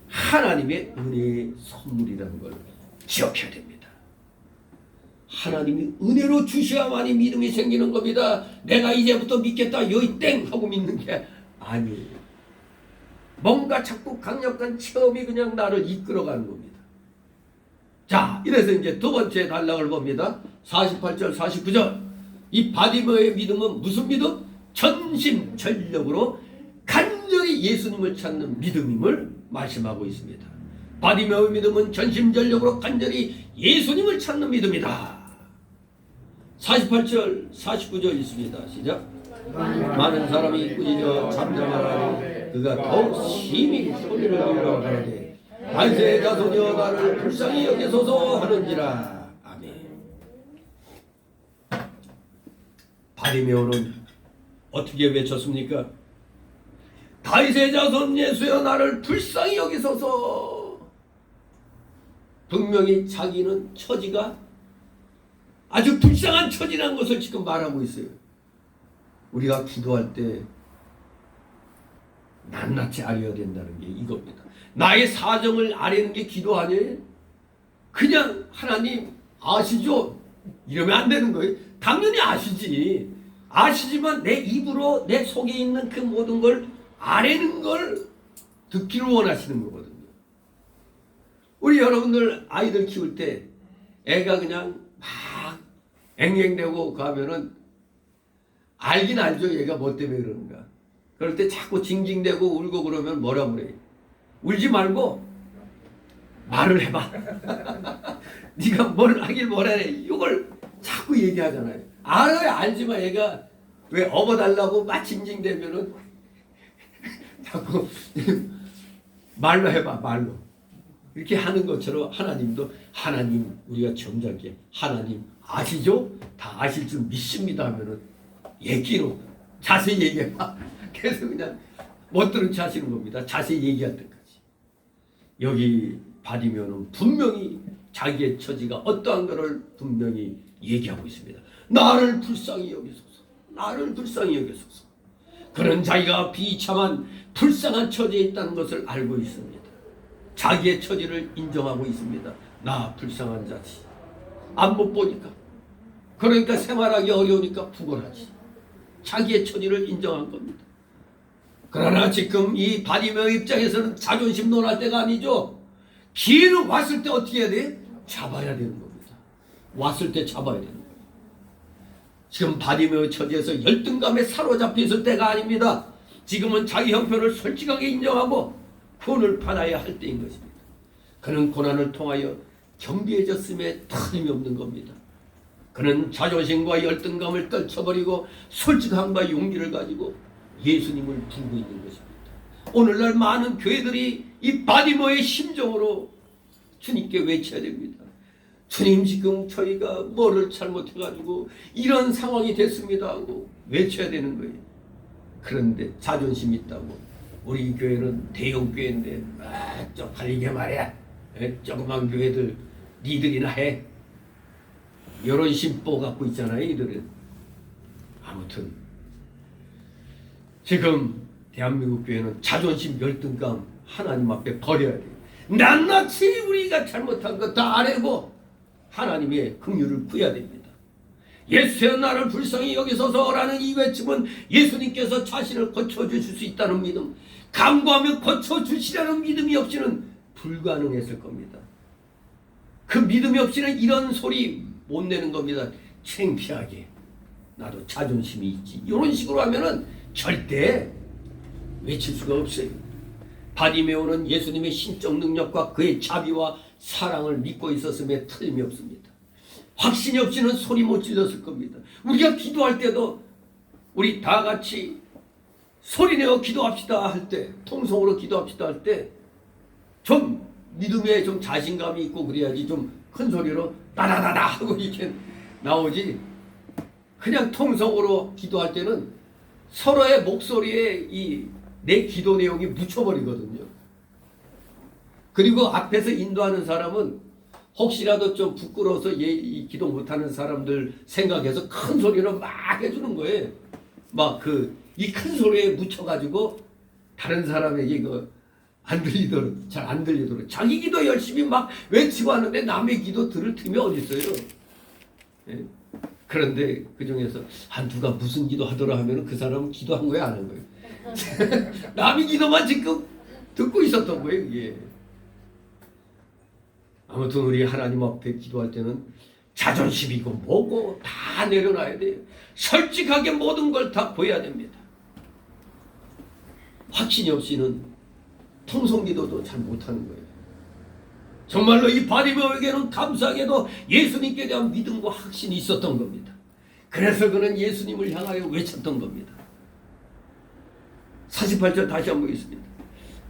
하나님의 은혜의 선물이라는 걸 기억해야 됩니다. 하나님이 은혜로 주셔야만이 믿음이 생기는 겁니다. 내가 이제부터 믿겠다 여기 땡 하고 믿는 게 아니에요. 뭔가 자꾸 강력한 체험이 그냥 나를 이끌어가는 겁니다. 자, 이래서 이제 두 번째 단락을 봅니다. 48절 49절. 이 바디메오의 믿음은 무슨 믿음? 전심전력으로 간절히 예수님을 찾는 믿음임을 말씀하고 있습니다. 바디메오의 믿음은 전심전력으로 간절히 예수님을 찾는 믿음이다. 48절 49절 있습니다. 시작. 많은 사람이 꾸짖어 잠잠하라니 그가 더욱 심히 소리를 지르어 가라되 다윗의 자손이여 나를 불쌍히 여기소서 하는지라. 아멘. 바디메오는 어떻게 외쳤습니까? 다윗의 자손 예수여 나를 불쌍히 여기소서. 분명히 자기는 처지가 아주 불쌍한 처지라는 것을 지금 말하고 있어요. 우리가 기도할 때 낱낱이 알아야 된다는 게 이겁니다. 나의 사정을 아뢰는 게 기도 아니에요? 그냥 하나님 아시죠? 이러면 안 되는 거예요. 당연히 아시지. 아시지만 내 입으로 내 속에 있는 그 모든 걸 아뢰는 걸 듣기를 원하시는 거거든요. 우리 여러분들 아이들 키울 때 애가 그냥 막 앵앵대고 가면은 알긴 알죠. 얘가 뭐 때문에 그러는가. 그럴 때 자꾸 징징대고 울고 그러면 뭐라 그래? 울지 말고 말을 해봐. 네가 뭘 하길 뭐라래. 이걸 자꾸 얘기하잖아요. 알아요. 알지만 얘가 왜 업어달라고 막 징징대면은 자꾸 말로 해봐. 말로. 이렇게 하는 것처럼 하나님도 하나님 우리가 정작에 하나님 아시죠? 다 아실 줄 믿습니다 하면은 얘기로 자세히 얘기해봐. 그래서 그냥 못 들은 체 하시는 겁니다. 자세히 얘기할 때까지. 여기 바디메오는 분명히 자기의 처지가 어떠한 것을 분명히 얘기하고 있습니다. 나를 불쌍히 여기소서. 나를 불쌍히 여기소서. 그런 자기가 비참한 불쌍한 처지에 있다는 것을 알고 있습니다. 자기의 처지를 인정하고 있습니다. 나 불쌍한 자지. 안 못 보니까. 그러니까 생활하기 어려우니까 부건하지. 자기의 처지를 인정한 겁니다. 그러나 지금 이 바디메오 입장에서는 자존심 논할 때가 아니죠. 기회는 왔을 때 어떻게 해야 돼? 잡아야 되는 겁니다. 왔을 때 잡아야 되는 거예요. 지금 바디메오 처지에서 열등감에 사로잡혀 있을 때가 아닙니다. 지금은 자기 형편을 솔직하게 인정하고 구원을 받아야 할 때인 것입니다. 그는 고난을 통하여 경비해졌음에 틀림이 없는 겁니다. 그는 자존심과 열등감을 떨쳐버리고 솔직함과 용기를 가지고 예수님을 부르고 있는 것입니다. 오늘날 많은 교회들이 이 바디모의 심정으로 주님께 외쳐야 됩니다. 주님, 지금 저희가 뭐를 잘못해가지고 이런 상황이 됐습니다 하고 외쳐야 되는 거예요. 그런데 자존심 있다고 우리 교회는 대형 교회인데 쪽팔리게 말이야, 조그만 교회들 니들이나 해, 이런 심보 갖고 있잖아요. 이들은. 아무튼 지금 대한민국 교회는 자존심, 열등감 하나님 앞에 버려야 돼요. 낱낱이 우리가 잘못한 거 다 아뢰고 하나님의 긍휼을 구해야 됩니다. 예수여 나를 불쌍히 여기소서라는 이 외침은 예수님께서 자신을 고쳐주실 수 있다는 믿음, 간구하며 고쳐주시라는 믿음이 없이는 불가능했을 겁니다. 그 믿음이 없이는 이런 소리 못 내는 겁니다. 창피하게 나도 자존심이 있지, 이런 식으로 하면은 절대 외칠 수가 없어요. 바디메오는 예수님의 신적 능력과 그의 자비와 사랑을 믿고 있었음에 틀림이 없습니다. 확신이 없이는 소리 못 질렀을 겁니다. 우리가 기도할 때도 우리 다 같이 소리내어 기도합시다 할 때, 통성으로 기도합시다 할 때 좀 믿음에 좀 자신감이 있고 그래야지 좀 큰 소리로 따다다다 하고 이렇게 나오지, 그냥 통성으로 기도할 때는 서로의 목소리에 이 내 기도 내용이 묻혀버리거든요. 그리고 앞에서 인도하는 사람은 혹시라도 좀 부끄러워서 이 기도 못하는 사람들 생각해서 큰 소리로 막 해주는 거예요. 막 이 큰 소리에 묻혀가지고 다른 사람에게 이거 안 들리도록, 잘 안 들리도록 자기 기도 열심히 막 외치고 하는데 남의 기도 들을 틈이 어디 있어요. 예? 그런데 그 중에서 누가 무슨 기도 하더라 하면 그 사람은 기도한 거야, 안 한 거예요? 남의 기도만 지금 듣고 있었던 거예요, 이게. 아무튼 우리 하나님 앞에 기도할 때는 자존심이고 뭐고 다 내려놔야 돼요. 솔직하게 모든 걸 다 보여야 됩니다. 확신이 없이는 통성기도도 잘 못하는 거예요. 정말로 이 바디메오에게는 감사하게도 예수님께 대한 믿음과 확신이 있었던 겁니다. 그래서 그는 예수님을 향하여 외쳤던 겁니다. 48절 다시 한번 보겠습니다.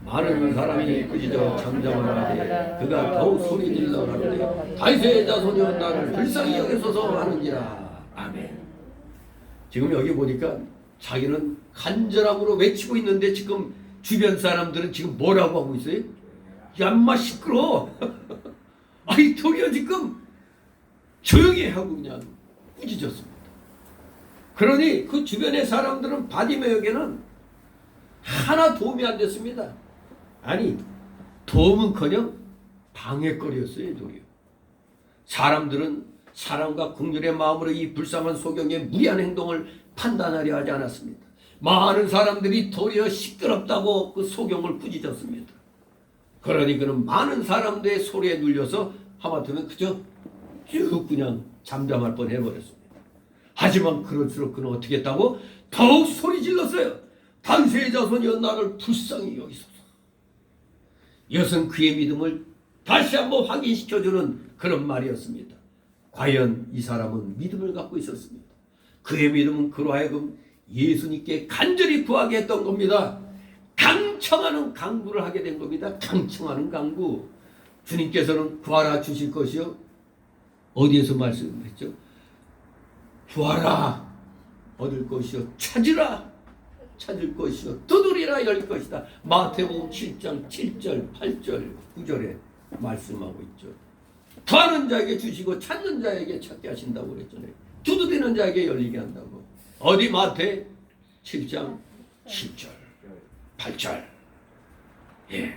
많은 사람이 꾸짖어 잠잠하라 하되 그가 더욱 소리질러 가로되 다윗의 자손이여 나를 불쌍히 여기소서 하느니라. 아멘. 지금 여기 보니까 자기는 간절함으로 외치고 있는데 지금 주변 사람들은 지금 뭐라고 하고 있어요? 야, 인마 시끄러워. 아이 도리어 지금 조용히 하고 그냥 꾸짖었습니다. 그러니 그 주변의 사람들은 바디메오에게는 하나 도움이 안 됐습니다. 아니, 도움은커녕 방해거리였어요. 도리어. 사람들은 사랑과 긍휼의 마음으로 이 불쌍한 소경의 무리한 행동을 판단하려 하지 않았습니다. 많은 사람들이 도리어 시끄럽다고 그 소경을 꾸짖었습니다. 그러니 그는 많은 사람들의 소리에 눌려서 하마터면 그저 쭉 그냥 잠잠할 뻔 해버렸습니다. 하지만 그럴수록 그는 어떻게 했다고? 더욱 소리 질렀어요. 다윗의 자손이여 나를 불쌍히 여기소서. 이것은 그의 믿음을 다시 한번 확인시켜주는 그런 말이었습니다. 과연 이 사람은 믿음을 갖고 있었습니다. 그의 믿음은 그로 하여금 예수님께 간절히 구하게 했던 겁니다. 강청하는 강구를 하게 된 겁니다. 강청하는 강구. 주님께서는 구하라 주실 것이요. 어디에서 말씀했죠? 구하라 얻을 것이요. 찾으라 찾을 것이요. 두드리라 열 것이다. 마태복음 7장 7절 8절 9절에 말씀하고 있죠. 구하는 자에게 주시고 찾는 자에게 찾게 하신다고 그랬잖아요. 두드리는 자에게 열리게 한다고. 어디 마태 7장 7절 8절. 예.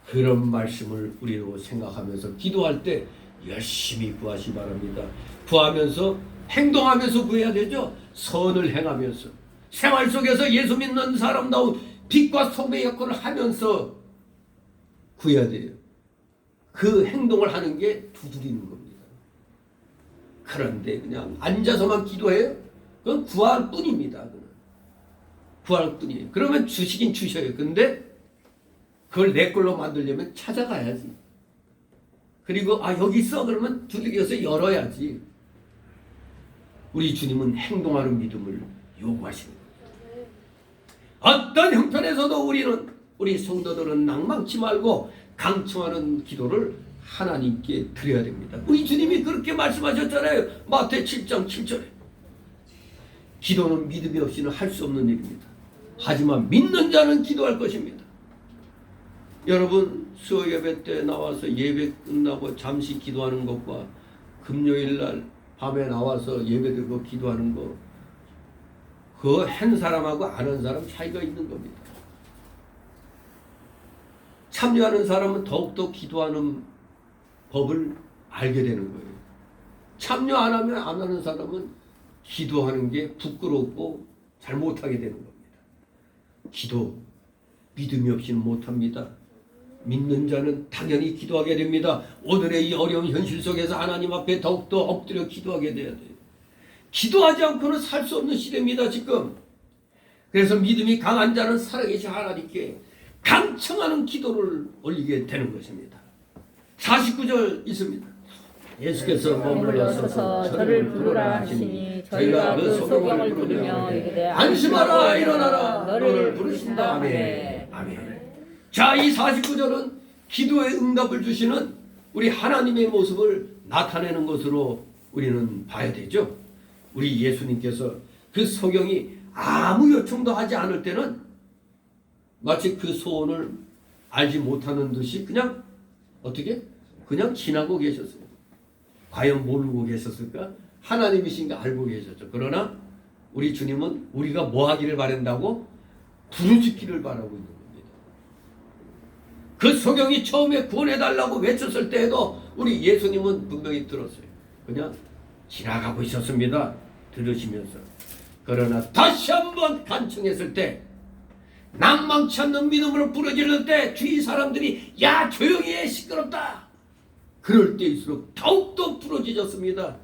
그런 말씀을 우리도 생각하면서 기도할 때 열심히 구하시 바랍니다. 구하면서 행동하면서 구해야 되죠. 선을 행하면서 생활 속에서 예수 믿는 사람다운 빛과 소금의 역할을 하면서 구해야 돼요. 그 행동을 하는 게 두드리는 겁니다. 그런데 그냥 앉아서만 기도해요? 그건 구할 뿐입니다. 구할 뿐이에요. 그러면 주시긴 주셔요. 근데 그걸 내 걸로 만들려면 찾아가야지. 그리고 여기 있어 그러면 두들겨서 열어야지. 우리 주님은 행동하는 믿음을 요구하시는 겁니다. 어떤 형편에서도 우리 성도들은 낭망치 말고 강청하는 기도를 하나님께 드려야 됩니다. 우리 주님이 그렇게 말씀하셨잖아요. 마태 7장 7절에. 기도는 믿음이 없이는 할 수 없는 일입니다. 하지만 믿는 자는 기도할 것입니다. 여러분, 수요 예배 때 나와서 예배 끝나고 잠시 기도하는 것과 금요일 날 밤에 나와서 예배 드리고 기도하는 거, 그거 한 사람하고 안 한 사람 차이가 있는 겁니다. 참여하는 사람은 더욱더 기도하는 법을 알게 되는 거예요. 참여 안 하면 안 하는 사람은 기도하는 게 부끄럽고 잘 못하게 되는 겁니다. 기도, 믿음이 없이는 못합니다. 믿는 자는 당연히 기도하게 됩니다. 오늘의 이 어려운 현실 속에서 하나님 앞에 더욱더 엎드려 기도하게 돼야 돼요. 기도하지 않고는 살 수 없는 시대입니다, 지금. 그래서 믿음이 강한 자는 살아계신 하나님께 강청하는 기도를 올리게 되는 것입니다. 49절 있습니다. 예수께서 머물러 서서 저를 부르라 하시니 저희가 그 소경을 부르며 이르되 안심하라 일어나라 너를 부르신다. 아멘. 아멘. 자, 이 49절은 기도의 응답을 주시는 우리 하나님의 모습을 나타내는 것으로 우리는 봐야 되죠. 우리 예수님께서 그 소경이 아무 요청도 하지 않을 때는 마치 그 소원을 알지 못하는 듯이 그냥 어떻게? 그냥 지나고 계셨어요. 과연 모르고 계셨을까? 하나님이신 거 알고 계셨죠. 그러나 우리 주님은 우리가 뭐 하기를 바란다고? 부르짖기를 바라고 있는 겁니다. 그 소경이 처음에 구원해달라고 외쳤을 때에도 우리 예수님은 분명히 들었어요. 그냥 지나가고 있었습니다. 들으시면서. 그러나 다시 한번 간청했을 때, 낭망치 않는 믿음으로 부르짖을 때 주위 사람들이 야 조용히 해, 시끄럽다, 그럴 때일수록 더욱더 부러지셨습니다.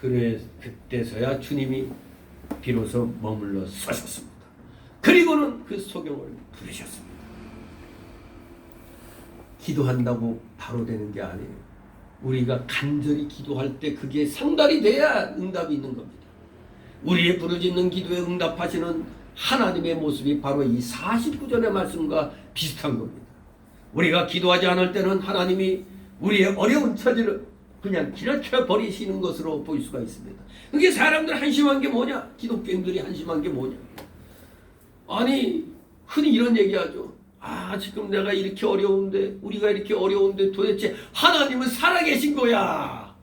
그래 그때서야 주님이 비로소 머물러 서셨습니다. 그리고는 그 소경을 부르셨습니다. 기도한다고 바로 되는 게 아니에요. 우리가 간절히 기도할 때 그게 상달이 돼야 응답이 있는 겁니다. 우리의 부르짖는 기도에 응답하시는 하나님의 모습이 바로 이 49절의 말씀과 비슷한 겁니다. 우리가 기도하지 않을 때는 하나님이 우리의 어려운 처지를 그냥 지나쳐 버리시는 것으로 볼 수가 있습니다. 그게 사람들 한심한 게 뭐냐? 기독교인들이 한심한 게 뭐냐? 아니, 흔히 이런 얘기하죠. 아, 지금 내가 이렇게 어려운데, 우리가 이렇게 어려운데 도대체 하나님은 살아계신 거야?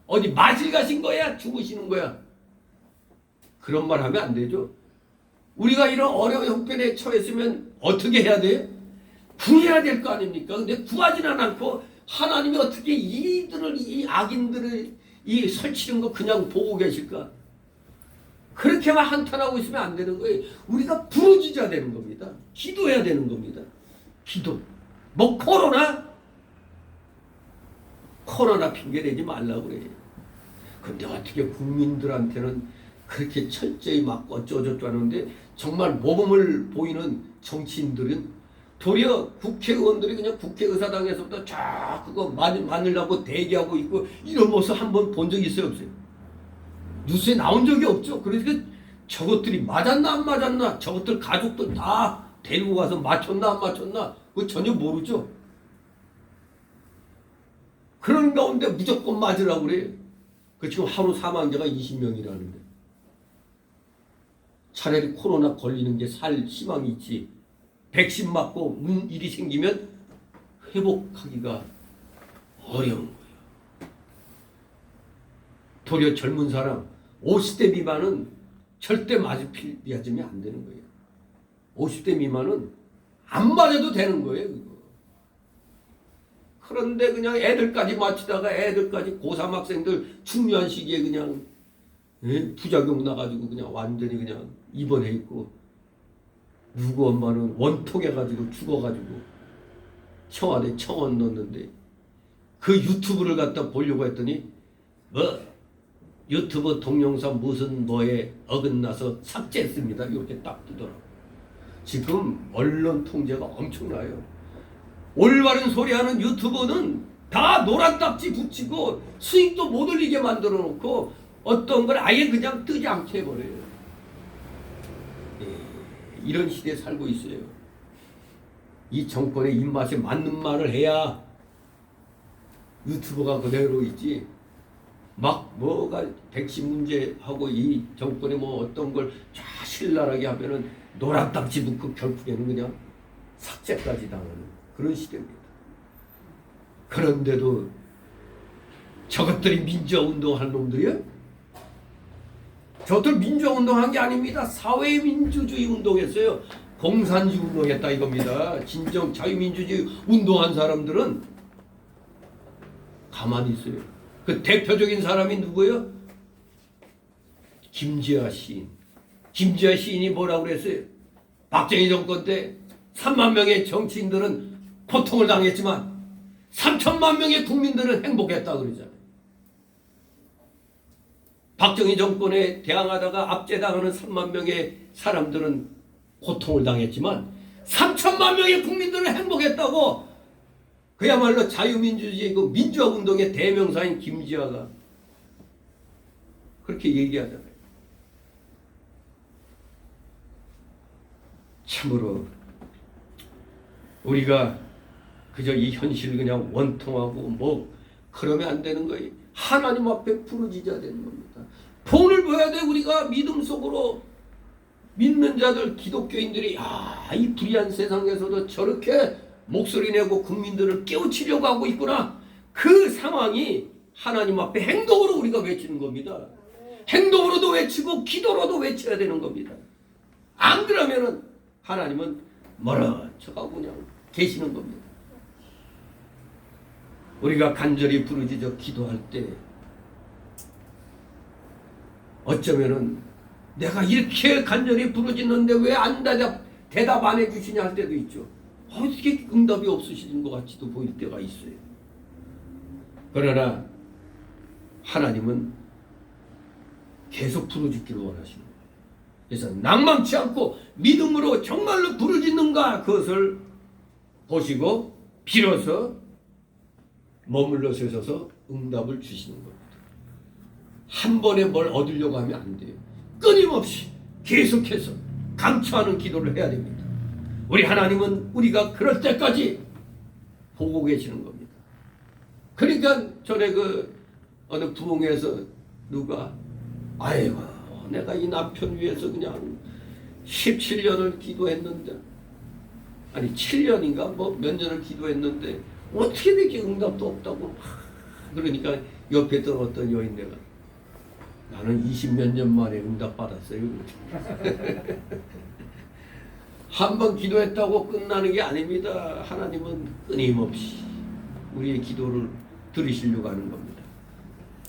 어디 마실 가신 거야? 죽으시는 거야? 그런 말 하면 안 되죠. 우리가 이런 어려운 형편에 처했으면 어떻게 해야 돼요? 구해야 될 거 아닙니까? 근데 구하지는 않고 하나님이 어떻게 이 악인들을 이 설치는 거 그냥 보고 계실까? 그렇게만 한탄하고 있으면 안 되는 거예요. 우리가 부르짖어야 되는 겁니다. 기도해야 되는 겁니다. 기도. 뭐 코로나 핑계대지 말라고 그래요. 근데 어떻게 국민들한테는 그렇게 철저히 막 어쩌고저쩌고 하는데 정말 모범을 보이는 정치인들은 도리어 국회의원들이 그냥 국회의사당에서부터 쫙 그거 만들라고 대기하고 있고 이런 모습 한번 본 적이 있어요, 없어요? 뉴스에 나온 적이 없죠. 그러니까 저것들이 맞았나 안 맞았나, 저것들 가족들 다 데리고 가서 맞췄나 안 맞췄나 그거 전혀 모르죠. 그런 가운데 무조건 맞으라고 그래요. 그 지금 하루 사망자가 20명이라는데 차라리 코로나 걸리는 게 살 희망이 있지. 백신 맞고 일이 생기면 회복하기가 어려운 거예요. 도리어 젊은 사람 50대 미만은 절대 맞으면 안 되는 거예요. 50대 미만은 안 맞아도 되는 거예요, 그거. 그런데 그냥 애들까지 맞히다가 애들까지 고3 학생들 중요한 시기에 그냥 부작용 나가지고 그냥 완전히 그냥 입원해 있고, 누구 엄마는 원통해가지고 죽어가지고 청와대 청원 넣었는데 그 유튜브를 갖다 보려고 했더니 뭐 유튜브 동영상 무슨 뭐에 어긋나서 삭제했습니다. 이렇게 딱 뜨더라고요. 지금 언론 통제가 엄청나요. 올바른 소리하는 유튜버는 다 노란 딱지 붙이고 수익도 못 올리게 만들어 놓고 어떤 걸 아예 그냥 뜨지 않게 해버려요. 이런 시대에 살고 있어요. 이 정권의 입맛에 맞는 말을 해야 유튜버가 그대로 있지. 막 뭐가 백신 문제하고 이 정권에 뭐 어떤 걸 신랄하게 하면은 노란딱지 놓고 결국에는 그냥 삭제까지 당하는 그런 시대입니다. 그런데도 저것들이 민주화운동 할 놈들이요? 저들 민주화운동 한 게 아닙니다. 사회민주주의 운동했어요. 공산주의 운동했다 이겁니다. 진정 자유민주주의 운동한 사람들은 가만히 있어요. 그 대표적인 사람이 누구예요? 김지아 시인. 김지아 시인이 뭐라고 그랬어요? 박정희 정권 때 3만 명의 정치인들은 고통을 당했지만 3천만 명의 국민들은 행복했다 그러잖아요. 박정희 정권에 대항하다가 압제당하는 3만 명의 사람들은 고통을 당했지만 3천만 명의 국민들은 행복했다고 그야말로 자유민주주의 그 민주화운동의 대명사인 김지아가 그렇게 얘기하잖아요. 참으로 우리가 그저 이 현실을 그냥 원통하고 뭐 그러면 안 되는 거예요. 하나님 앞에 부르짖어야 되는 겁니다. 본을 보여야 돼. 우리가 믿음 속으로 믿는 자들 기독교인들이 이 불의한 세상에서도 저렇게 목소리 내고 국민들을 깨우치려고 하고 있구나. 그 상황이 하나님 앞에 행동으로 우리가 외치는 겁니다. 행동으로도 외치고 기도로도 외쳐야 되는 겁니다. 안 그러면은 하나님은 멀어져가고 그냥 계시는 겁니다. 우리가 간절히 부르짖어 기도할 때 어쩌면은 내가 이렇게 간절히 부르짖는데 왜 안 대답 안 해주시냐 할 때도 있죠. 어떻게 응답이 없으신 것 같지도 보일 때가 있어요. 그러나 하나님은 계속 부르짖기를 원하시는 거예요. 그래서 낭망치 않고 믿음으로 정말로 부르짖는가 그것을 보시고 빌어서 머물러 서셔서 응답을 주시는 겁니다. 한 번에 뭘 얻으려고 하면 안 돼요. 끊임없이 계속해서 감추하는 기도를 해야 됩니다. 우리 하나님은 우리가 그럴 때까지 보고 계시는 겁니다. 그러니까 전에 그 어느 부흥회에서 누가 아이고 내가 이 남편 위해서 그냥 17년을 기도했는데 아니 7년인가 뭐 몇 년을 기도했는데 어떻게 이렇게 응답도 없다고 그러니까 옆에 있던 어떤 여인네가 나는 20몇 년 만에 응답 받았어요. 한 번 기도했다고 끝나는 게 아닙니다. 하나님은 끊임없이 우리의 기도를 들으시려고 하는 겁니다.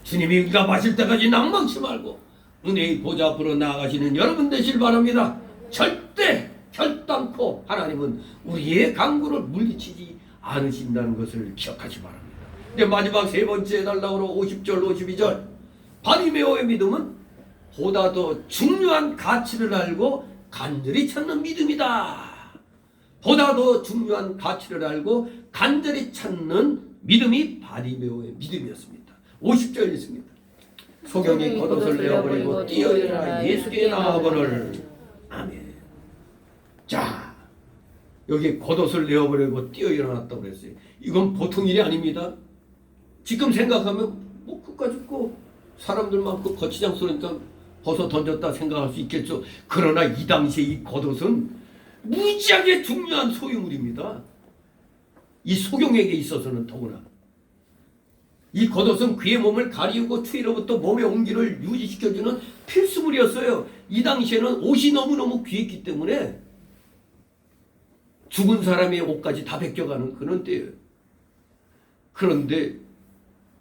주님이 응답하실 때까지 낭망치 말고 은혜의 보좌 앞으로 나아가시는 여러분 되실 바랍니다. 절대 결단코 하나님은 우리의 간구를 물리치지 않으신다는 것을 기억하시 바랍니다. 이제 마지막 세 번째 달락으로 50절 52절 바리메오의 믿음은 보다 더 중요한 가치를 알고 간절히 찾는 믿음이다. 보다 더 중요한 가치를 알고 간절히 찾는 믿음이 바리메오의 믿음이었습니다. 50절 있습니다. 소경이 겉옷을 내어버리고 뛰어 일어나 예수께 나아가거늘. 아멘. 자, 여기 겉옷을 내어버리고 뛰어 일어났다고 그랬어요. 이건 보통 일이 아닙니다. 지금 생각하면 뭐 그까짓 거 사람들 많고 거치장 쏘니까 벗어 던졌다 생각할 수 있겠죠. 그러나 이 당시에 이 겉옷은 무지하게 중요한 소유물입니다. 이 소경에게 있어서는 더구나. 이 겉옷은 그의 몸을 가리우고 추위로부터 몸의 온기를 유지시켜주는 필수물이었어요. 이 당시에는 옷이 너무너무 귀했기 때문에 죽은 사람의 옷까지 다 벗겨가는 그런 때예요. 그런데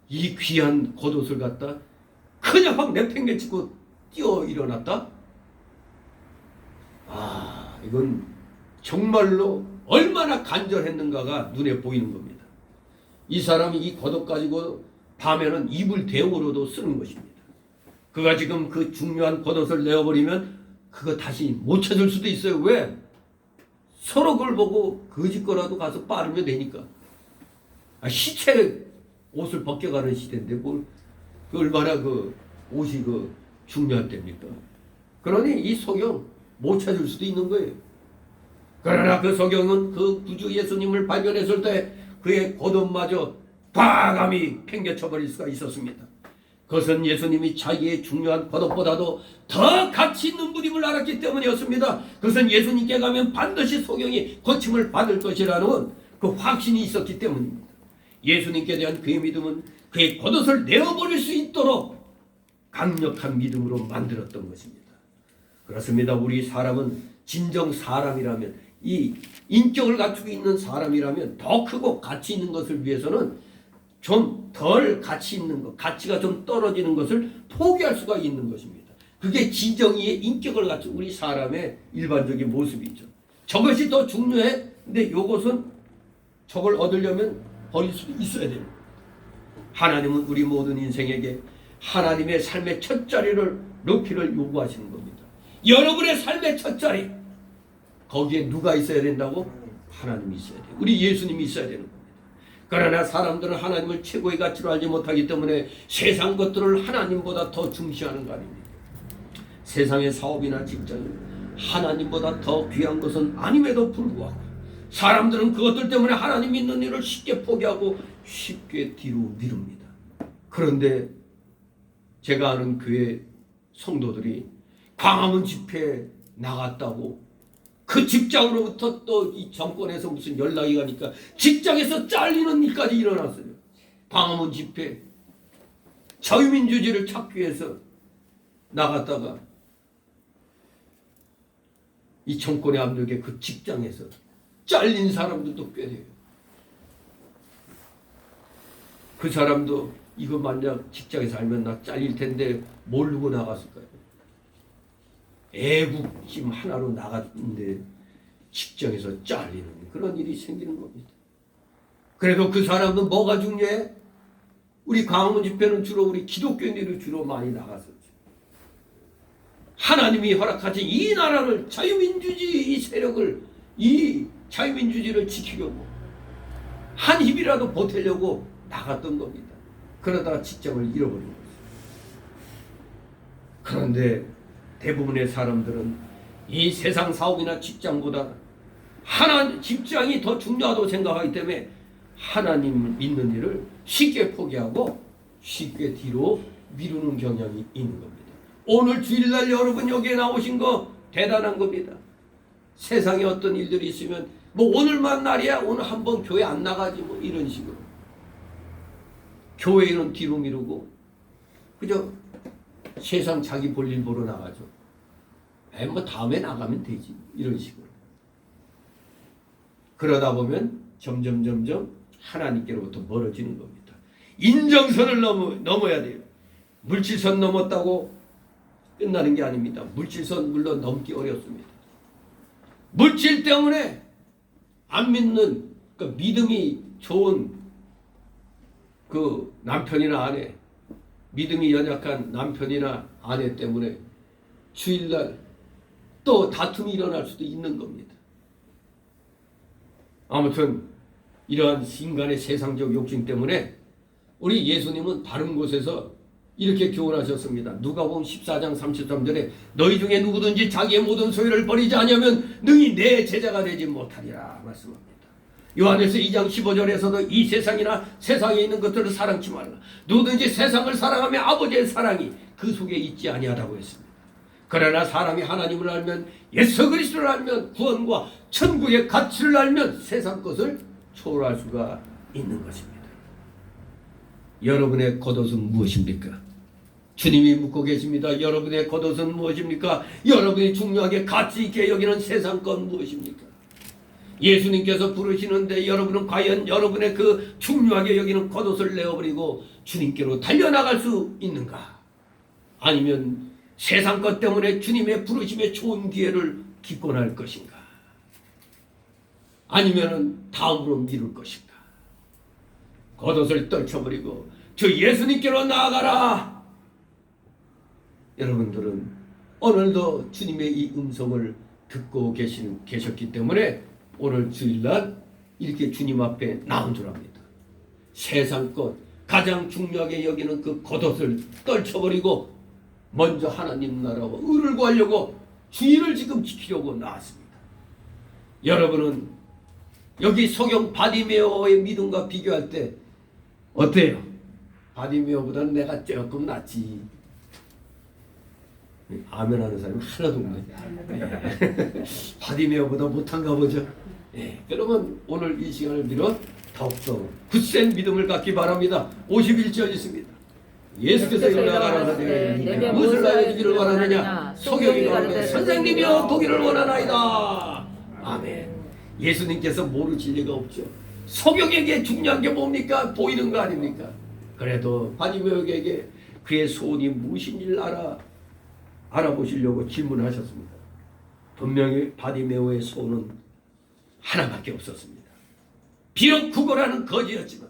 이 귀한 겉옷을 갖다 그냥 막 내팽개치고 뛰어 일어났다? 이건 정말로 얼마나 간절했는가가 눈에 보이는 겁니다. 이 사람이 이 겉옷 가지고 밤에는 이불 대용으로도 쓰는 것입니다. 그가 지금 그 중요한 겉옷을 내어버리면 그거 다시 못 찾을 수도 있어요. 왜? 서로 그걸 보고 거짓 거라도 가서 빠르면 되니까. 시체 옷을 벗겨가는 시대인데 뭘 그 얼마나 그 옷이 중요할 때입니까? 그러니 이 소경 못 찾을 수도 있는 거예요. 그러나 그 소경은 그 구주 예수님을 발견했을 때 그의 겉옷마저 과감히 팽개쳐버릴 수가 있었습니다. 그것은 예수님이 자기의 중요한 겉옷보다도 더 가치 있는 무림을 알았기 때문이었습니다. 그것은 예수님께 가면 반드시 소경이 고침을 받을 것이라는 그 확신이 있었기 때문입니다. 예수님께 대한 그의 믿음은 그의 겉옷을 내어버릴 수 있도록 강력한 믿음으로 만들었던 것입니다. 그렇습니다. 우리 사람은 진정 사람이라면, 이 인격을 갖추고 있는 사람이라면 더 크고 가치 있는 것을 위해서는 좀 덜 가치 있는 것, 가치가 좀 떨어지는 것을 포기할 수가 있는 것입니다. 그게 진정의 인격을 갖춘 우리 사람의 일반적인 모습이죠. 저것이 더 중요해. 근데 이것은 저걸 얻으려면 버릴 수도 있어야 됩니다. 하나님은 우리 모든 인생에게 하나님의 삶의 첫 자리를 놓기를 요구하시는 겁니다. 여러분의 삶의 첫 자리, 거기에 누가 있어야 된다고? 하나님이 있어야 돼요. 우리 예수님이 있어야 되는 겁니다. 그러나 사람들은 하나님을 최고의 가치로 알지 못하기 때문에 세상 것들을 하나님보다 더 중시하는 거 아닙니까? 세상의 사업이나 직장은 하나님보다 더 귀한 것은 아님에도 불구하고 사람들은 그것들 때문에 하나님 믿는 일을 쉽게 포기하고 쉽게 뒤로 미룹니다. 그런데 제가 아는 교회 성도들이 광화문 집회에 나갔다고 그 직장으로부터 또 이 정권에서 무슨 연락이 가니까 직장에서 잘리는 일까지 일어났어요. 광화문 집회, 자유민주주의를 찾기 위해서 나갔다가 이 정권의 압력에 그 직장에서 잘린 사람들도 꽤 돼요. 그 사람도 이거 만약 직장에서 알면 나 잘릴 텐데 모르고 나갔을까요? 애국심 하나로 나갔는데 직장에서 잘리는 그런 일이 생기는 겁니다. 그래도 그 사람은 뭐가 중요해? 우리 광화문 집회는 주로 우리 기독교인들이 주로 많이 나갔었죠. 하나님이 허락하신 이 나라를, 자유민주주의 이 세력을, 이 자유민주주의를 지키려고 한 힘이라도 보태려고 나갔던 겁니다. 그러다가 직장을 잃어버린 거죠. 그런데 대부분의 사람들은 이 세상 사업이나 직장보다 직장이 더 중요하다고 생각하기 때문에 하나님을 믿는 일을 쉽게 포기하고 쉽게 뒤로 미루는 경향이 있는 겁니다. 오늘 주일날 여러분 여기에 나오신 거 대단한 겁니다. 세상에 어떤 일들이 있으면 뭐 오늘만 날이야, 오늘 한번 교회 안 나가지 뭐 이런 식으로 교회는 뒤로 미루고 그저 세상 자기 볼일 보러 나가죠. 뭐 다음에 나가면 되지 이런 식으로. 그러다 보면 점점 하나님께로부터 멀어지는 겁니다. 인정선을 넘어야 돼요. 물질선 넘었다고 끝나는 게 아닙니다. 물질선 물론 넘기 어렵습니다. 물질 때문에 안 믿는, 그러니까 믿음이 좋은 그 남편이나 아내, 믿음이 연약한 남편이나 아내 때문에 주일날 또 다툼이 일어날 수도 있는 겁니다. 아무튼 이러한 인간의 세상적 욕심 때문에 우리 예수님은 다른 곳에서 이렇게 교훈하셨습니다. 누가복음 14장 33절에 너희 중에 누구든지 자기의 모든 소유를 버리지 않으면 능히 내 제자가 되지 못하리라 말씀합니다. 요한일서 2장 15절에서도 이 세상이나 세상에 있는 것들을 사랑치 말라. 누구든지 세상을 사랑하며 아버지의 사랑이 그 속에 있지 아니하다고 했습니다. 그러나 사람이 하나님을 알면, 예수 그리스도를 알면, 구원과 천국의 가치를 알면 세상 것을 초월할 수가 있는 것입니다. 여러분의 겉옷은 무엇입니까? 주님이 묻고 계십니다. 여러분의 겉옷은 무엇입니까? 여러분이 중요하게 가치 있게 여기는 세상 것 무엇입니까? 예수님께서 부르시는데 여러분은 과연 여러분의 그 중요하게 여기는 겉옷을 내어버리고 주님께로 달려나갈 수 있는가? 아니면 세상 것 때문에 주님의 부르심의 좋은 기회를 기권할 것인가? 아니면 다음으로 미룰 것인가? 겉옷을 떨쳐버리고 저 예수님께로 나아가라. 여러분들은 오늘도 주님의 이 음성을 듣고 계셨기 때문에 오늘 주일날 이렇게 주님 앞에 나온 줄 압니다. 세상 것 가장 중요하게 여기는 그 겉옷을 떨쳐버리고 먼저 하나님 나라와 의를 구하려고 주의를 지금 지키려고 나왔습니다. 여러분은 여기 소경 바디메오의 믿음과 비교할 때 어때요? 바디메오보다는 내가 조금 낫지. 아멘 하는 사람이 하나도 없네. 바디메오보다 못한가 보죠. 그러면 오늘 이 시간을 빌어 더욱더 굳센 믿음을 갖기 바랍니다. 51절 있습니다. 예수께서 일어나가라사대 내게 무엇을 알려주기를 원하느냐? 소경이 가로되 선생님이여 보기를 원하나이다. 아멘. 예수님께서 모르실 리가 없죠. 소경에게 중요한 게 뭡니까? 보이는 거 아닙니까? 그래도 바디메오에게 그의 소원이 무엇인지를 알아보시려고 질문하셨습니다. 분명히 바디메오의 소원은 하나밖에 없었습니다. 비록 구걸하는 거지였지만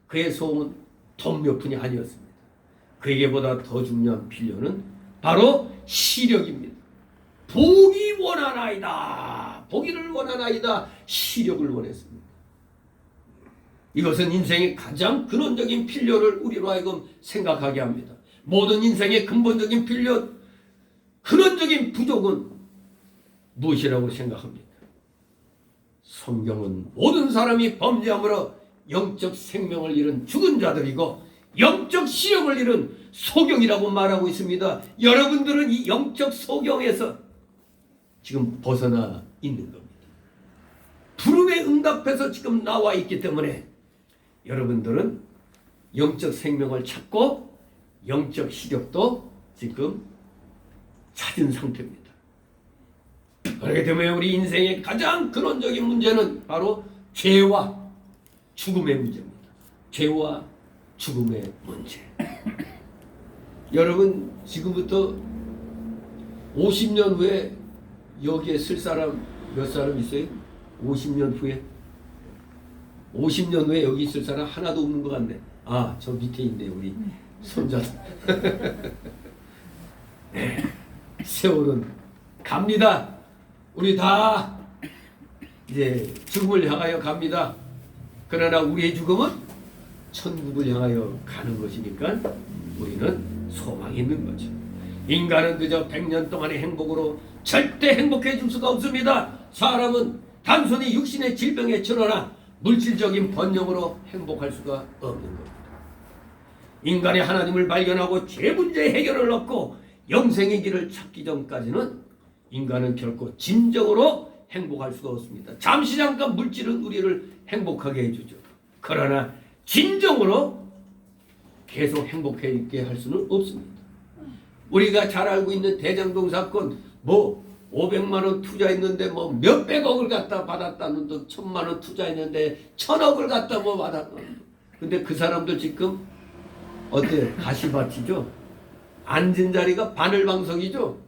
그의 소원은 돈 몇 푼이 아니었습니다. 그에게보다 더 중요한 필요는 바로 시력입니다. 보기 원하나이다. 보기를 원하나이다. 시력을 원했습니다. 이것은 인생의 가장 근원적인 필요를 우리로 하여금 생각하게 합니다. 모든 인생의 근본적인 필요, 근원적인 부족은 무엇이라고 생각합니까? 성경은 모든 사람이 범죄함으로 영적 생명을 잃은 죽은 자들이고 영적 시력을 잃은 소경이라고 말하고 있습니다. 여러분들은 이 영적 소경에서 지금 벗어나 있는 겁니다. 부름에 응답해서 지금 나와 있기 때문에 여러분들은 영적 생명을 찾고 영적 시력도 지금 찾은 상태입니다. 그렇기 때문에 우리 인생의 가장 근원적인 문제는 바로 죄와 죽음의 문제입니다. 죄와 죽음의 문제. 여러분 지금부터 50년 후에 여기에 쓸 사람 몇 사람 있어요? 50년 후에? 50년 후에 여기 있을 사람 하나도 없는 것 같네. 아, 저 밑에 있네 우리 손자들. 네, 세월은 갑니다. 우리 다 이제 죽음을 향하여 갑니다. 그러나 우리의 죽음은 천국을 향하여 가는 것이니까 우리는 소망이 있는 거죠. 인간은 그저 100년 동안의 행복으로 절대 행복해질 수가 없습니다. 사람은 단순히 육신의 질병에 처러나 물질적인 번영으로 행복할 수가 없는 겁니다. 인간이 하나님을 발견하고 죄 문제 해결을 얻고 영생의 길을 찾기 전까지는 인간은 결코 진정으로 행복할 수가 없습니다. 잠시 잠깐 물질은 우리를 행복하게 해주죠. 그러나 진정으로 계속 행복해 있게 할 수는 없습니다. 우리가 잘 알고 있는 대장동 사건, 500만 원 투자했는데 몇백억을 갖다 받았다는 둥, 1000만 원 투자했는데 1000억을 갖다 받았다는 둥. 근데 그 사람들 지금 어때요? 가시밭이죠? 앉은 자리가 바늘방석이죠?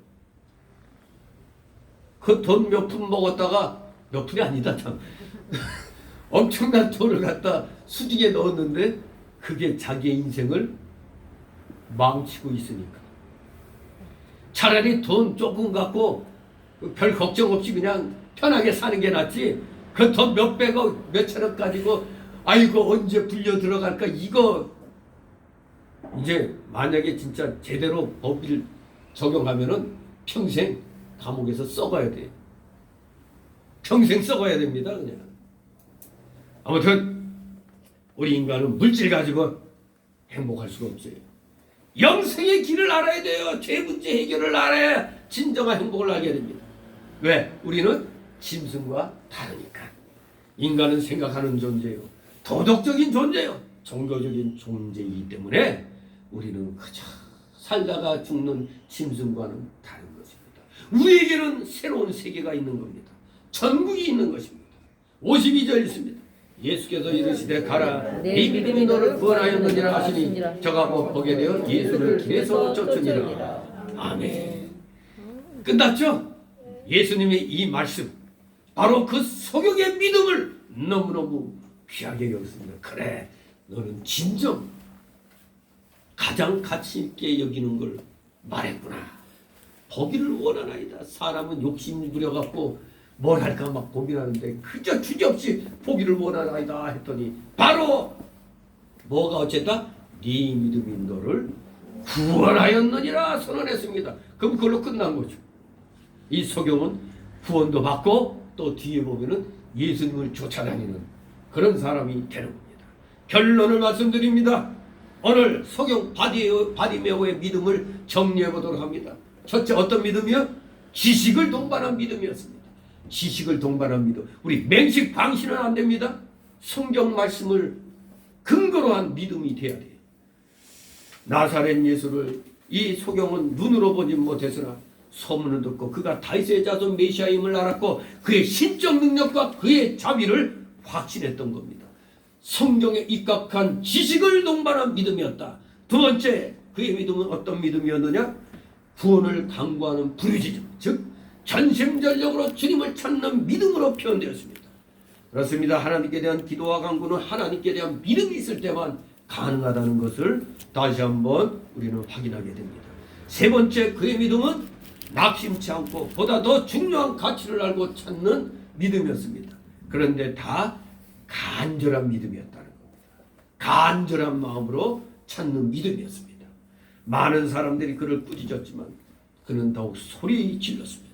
그 돈 몇 푼 먹었다가, 몇 푼이 아니다 참 엄청난 돈을 갖다 수직에 넣었는데 그게 자기의 인생을 망치고 있으니까 차라리 돈 조금 갖고 별 걱정 없이 그냥 편하게 사는 게 낫지. 그 돈 몇백억 몇천억 가지고 아이고 언제 불려 들어갈까. 이거 이제 만약에 진짜 제대로 법을 적용하면은 평생 감옥에서 썩어야 돼. 평생 썩어야 됩니다 그냥. 아무튼 우리 인간은 물질 가지고 행복할 수가 없어요. 영생의 길을 알아야 돼요. 죄 문제 해결을 알아야 진정한 행복을 알게 됩니다. 왜? 우리는 짐승과 다르니까. 인간은 생각하는 존재요, 도덕적인 존재요, 종교적인 존재이기 때문에 우리는 그저 살다가 죽는 짐승과는 다른 것입니다. 우리에게는 새로운 세계가 있는 겁니다. 천국이 있는 것입니다. 52절 있습니다. 예수께서 이르시되 가라 네 믿음이 너를 구원하였느니라 하시니 저가 보게 되어 예수를 길에서 쫓으니라. 아멘. 끝났죠? 예수님의 이 말씀 바로 그 소경의 믿음을 너무너무 귀하게 여겼습니다. 그래, 너는 진정 가장 가치 있게 여기는 걸 말했구나. 보기를 원하나이다. 사람은 욕심이 부려갖고 뭘 할까 막 고민하는데 그저 주저없이 보기를 원하나이다 했더니 바로 뭐가 어쨌다? 네 믿음이 너를 구원하였느니라 선언했습니다. 그럼 그걸로 끝난 거죠. 이 소경은 구원도 받고 또 뒤에 보면은 예수님을 쫓아다니는 그런 사람이 되는 겁니다. 결론을 말씀드립니다. 오늘 소경 바디메오의 믿음을 정리해 보도록 합니다. 첫째, 어떤 믿음이요? 지식을 동반한 믿음이었습니다. 지식을 동반한 믿음. 우리 맹식 방신은 안 됩니다. 성경 말씀을 근거로 한 믿음이 돼야 돼요. 나사렛 예수를 이 소경은 눈으로 보지 못했으나 소문을 듣고 그가 다윗의 자손 메시아임을 알았고 그의 신적 능력과 그의 자비를 확신했던 겁니다. 성경에 입각한 지식을 동반한 믿음이었다. 두 번째, 그의 믿음은 어떤 믿음이었느냐? 구원을 강구하는 부르짖음, 즉 전심전력으로 주님을 찾는 믿음으로 표현되었습니다. 그렇습니다. 하나님께 대한 기도와 간구는 하나님께 대한 믿음이 있을 때만 가능하다는 것을 다시 한번 우리는 확인하게 됩니다. 세 번째, 그의 믿음은 낙심치 않고 보다 더 중요한 가치를 알고 찾는 믿음이었습니다. 그런데 다 간절한 믿음이었다는 겁니다. 간절한 마음으로 찾는 믿음이었습니다. 많은 사람들이 그를 꾸짖었지만 그는 더욱 소리 질렀습니다.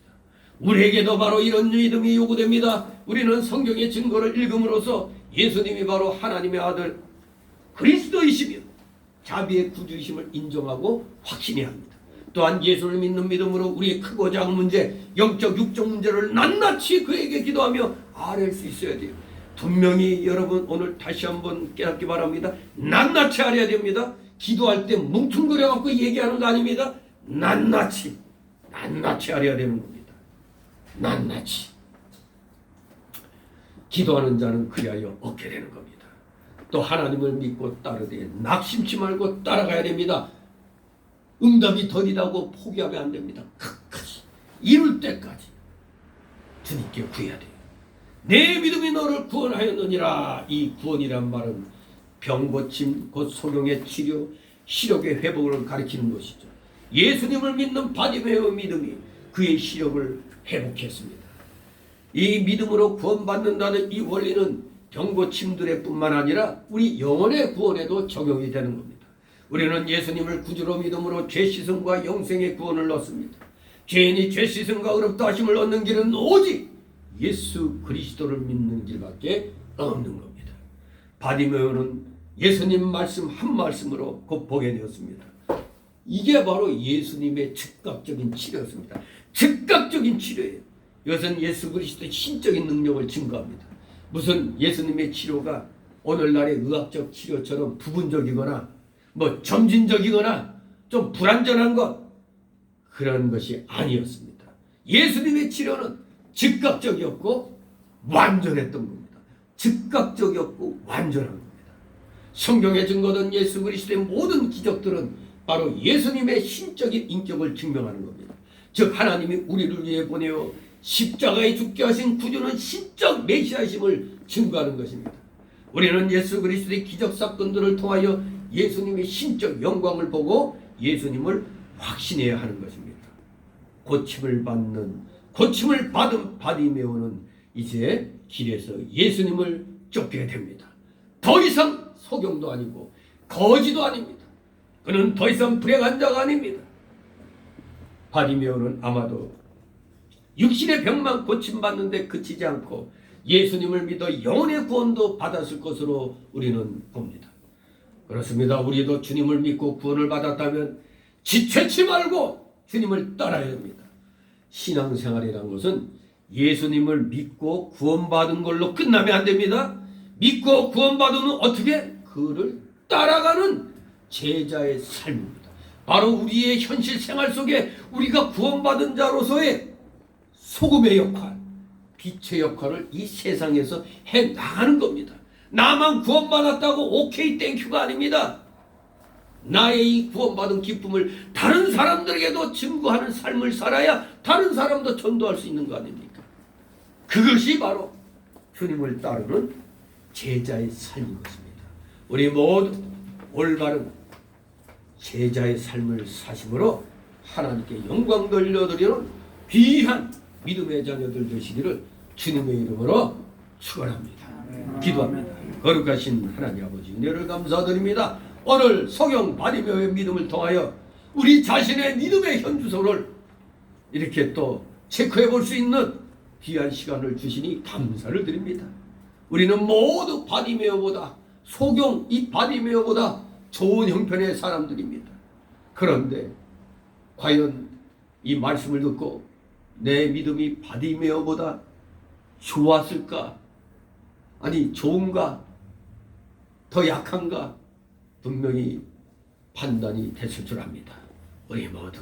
우리에게도 바로 이런 믿음이 요구됩니다. 우리는 성경의 증거를 읽음으로써 예수님이 바로 하나님의 아들 그리스도이시며 자비의 구주이심을 인정하고 확신해야 합니다. 또한 예수를 믿는 믿음으로 우리의 크고 작은 문제, 영적 육적 문제를 낱낱이 그에게 기도하며 아뢰할 수 있어야 돼요. 분명히 여러분 오늘 다시 한번 깨닫기 바랍니다. 낱낱이 아뢰야 됩니다. 기도할 때 뭉퉁거려 갖고 얘기하는 거 아닙니다. 낱낱이 아뢰야 되는 겁니다. 낱낱이 기도하는 자는 그리하여 얻게 되는 겁니다. 또 하나님을 믿고 따르되 낙심치 말고 따라가야 됩니다. 응답이 더디다고 포기하면 안 됩니다. 끝까지 이룰 때까지 주님께 구해야 돼요. 내 믿음이 너를 구원하였느니라. 이 구원이란 말은 병고침 곧 소경의 치료, 시력의 회복을 가리키는 것이죠. 예수님을 믿는 바디메오의 믿음이 그의 시력을 회복했습니다. 이 믿음으로 구원받는다는 이 원리는 병고침들의 뿐만 아니라 우리 영혼의 구원에도 적용이 되는 겁니다. 우리는 예수님을 구주로 믿음으로 죄 씻음과 영생의 구원을 얻습니다. 죄인이 죄 씻음과 의롭다 하심을 얻는 길은 오직 예수 그리스도를 믿는 길밖에 없는 겁니다. 바디메오는 예수님 말씀 한 말씀으로 곧 보게 되었습니다. 이게 바로 예수님의 즉각적인 치료였습니다. 즉각적인 치료예요. 이것은 예수 그리스도의 신적인 능력을 증거합니다. 무슨 예수님의 치료가 오늘날의 의학적 치료처럼 부분적이거나 점진적이거나 좀 불완전한 것, 그런 것이 아니었습니다. 예수님의 치료는 즉각적이었고 완전했던 겁니다. 즉각적이었고 완전한 겁니다. 성경에 증거된 예수 그리스도의 모든 기적들은 바로 예수님의 신적인 인격을 증명하는 겁니다. 즉 하나님이 우리를 위해 보내어 십자가에 죽게 하신 구주는 신적 메시아이심을 증거하는 것입니다. 우리는 예수 그리스도의 기적 사건들을 통하여 예수님의 신적 영광을 보고 예수님을 확신해야 하는 것입니다. 고침을 받은 바디메오는 이제 길에서 예수님을 쫓게 됩니다. 더 이상 소경도 아니고 거지도 아닙니다. 그는 더 이상 불행한 자가 아닙니다. 바디메오는 아마도 육신의 병만 고침받는데 그치지 않고 예수님을 믿어 영혼의 구원도 받았을 것으로 우리는 봅니다. 그렇습니다. 우리도 주님을 믿고 구원을 받았다면 지체치 말고 주님을 따라야 합니다. 신앙생활이란 것은 예수님을 믿고 구원받은 걸로 끝나면 안 됩니다. 믿고 구원받으면 어떻게? 그를 따라가는 제자의 삶입니다. 바로 우리의 현실 생활 속에 우리가 구원받은 자로서의 소금의 역할, 빛의 역할을 이 세상에서 해나가는 겁니다. 나만 구원받았다고 오케이 땡큐가 아닙니다. 나의 이 구원받은 기쁨을 다른 사람들에게도 증거하는 삶을 살아야 다른 사람도 전도할 수 있는 거 아닙니까? 그것이 바로 주님을 따르는 제자의 삶인 것입니다. 우리 모두 올바른 제자의 삶을 사심으로 하나님께 영광 돌려드리는 귀한 믿음의 자녀들 되시기를 주님의 이름으로 축원합니다. 기도합니다. 거룩하신 하나님 아버지 은혜를 감사드립니다. 오늘 소경 바디메오의 믿음을 통하여 우리 자신의 믿음의 현주소를 이렇게 또 체크해 볼 수 있는 귀한 시간을 주시니 감사를 드립니다. 우리는 모두 바디메어보다, 소경 이 바디메어보다 좋은 형편의 사람들입니다. 그런데 과연 이 말씀을 듣고 내 믿음이 바디메어보다 좋았을까? 아니 좋은가? 더 약한가? 분명히 판단이 됐을 줄 압니다. 우리 모두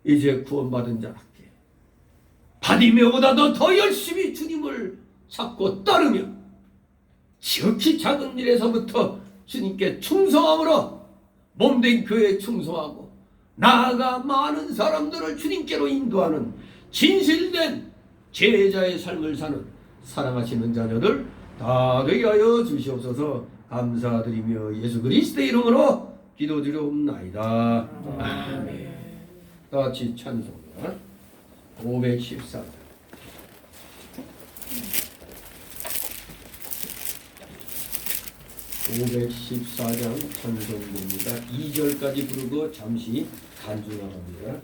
이제 구원받은 자답게 바디메어보다도 더 열심히 주님을 찾고 따르며 지극히 작은 일에서부터 주님께 충성함으로 몸된 교회에 충성하고 나아가 많은 사람들을 주님께로 인도하는 진실된 제자의 삶을 사는 사랑하시는 자녀들 다 되게 하여 주시옵소서. 감사드리며 예수 그리스도의 이름으로 기도드리옵나이다. 아멘. 다 같이 찬송가 514. 514장 찬송입니다. 2절까지 부르고 잠시 간주나갑니다.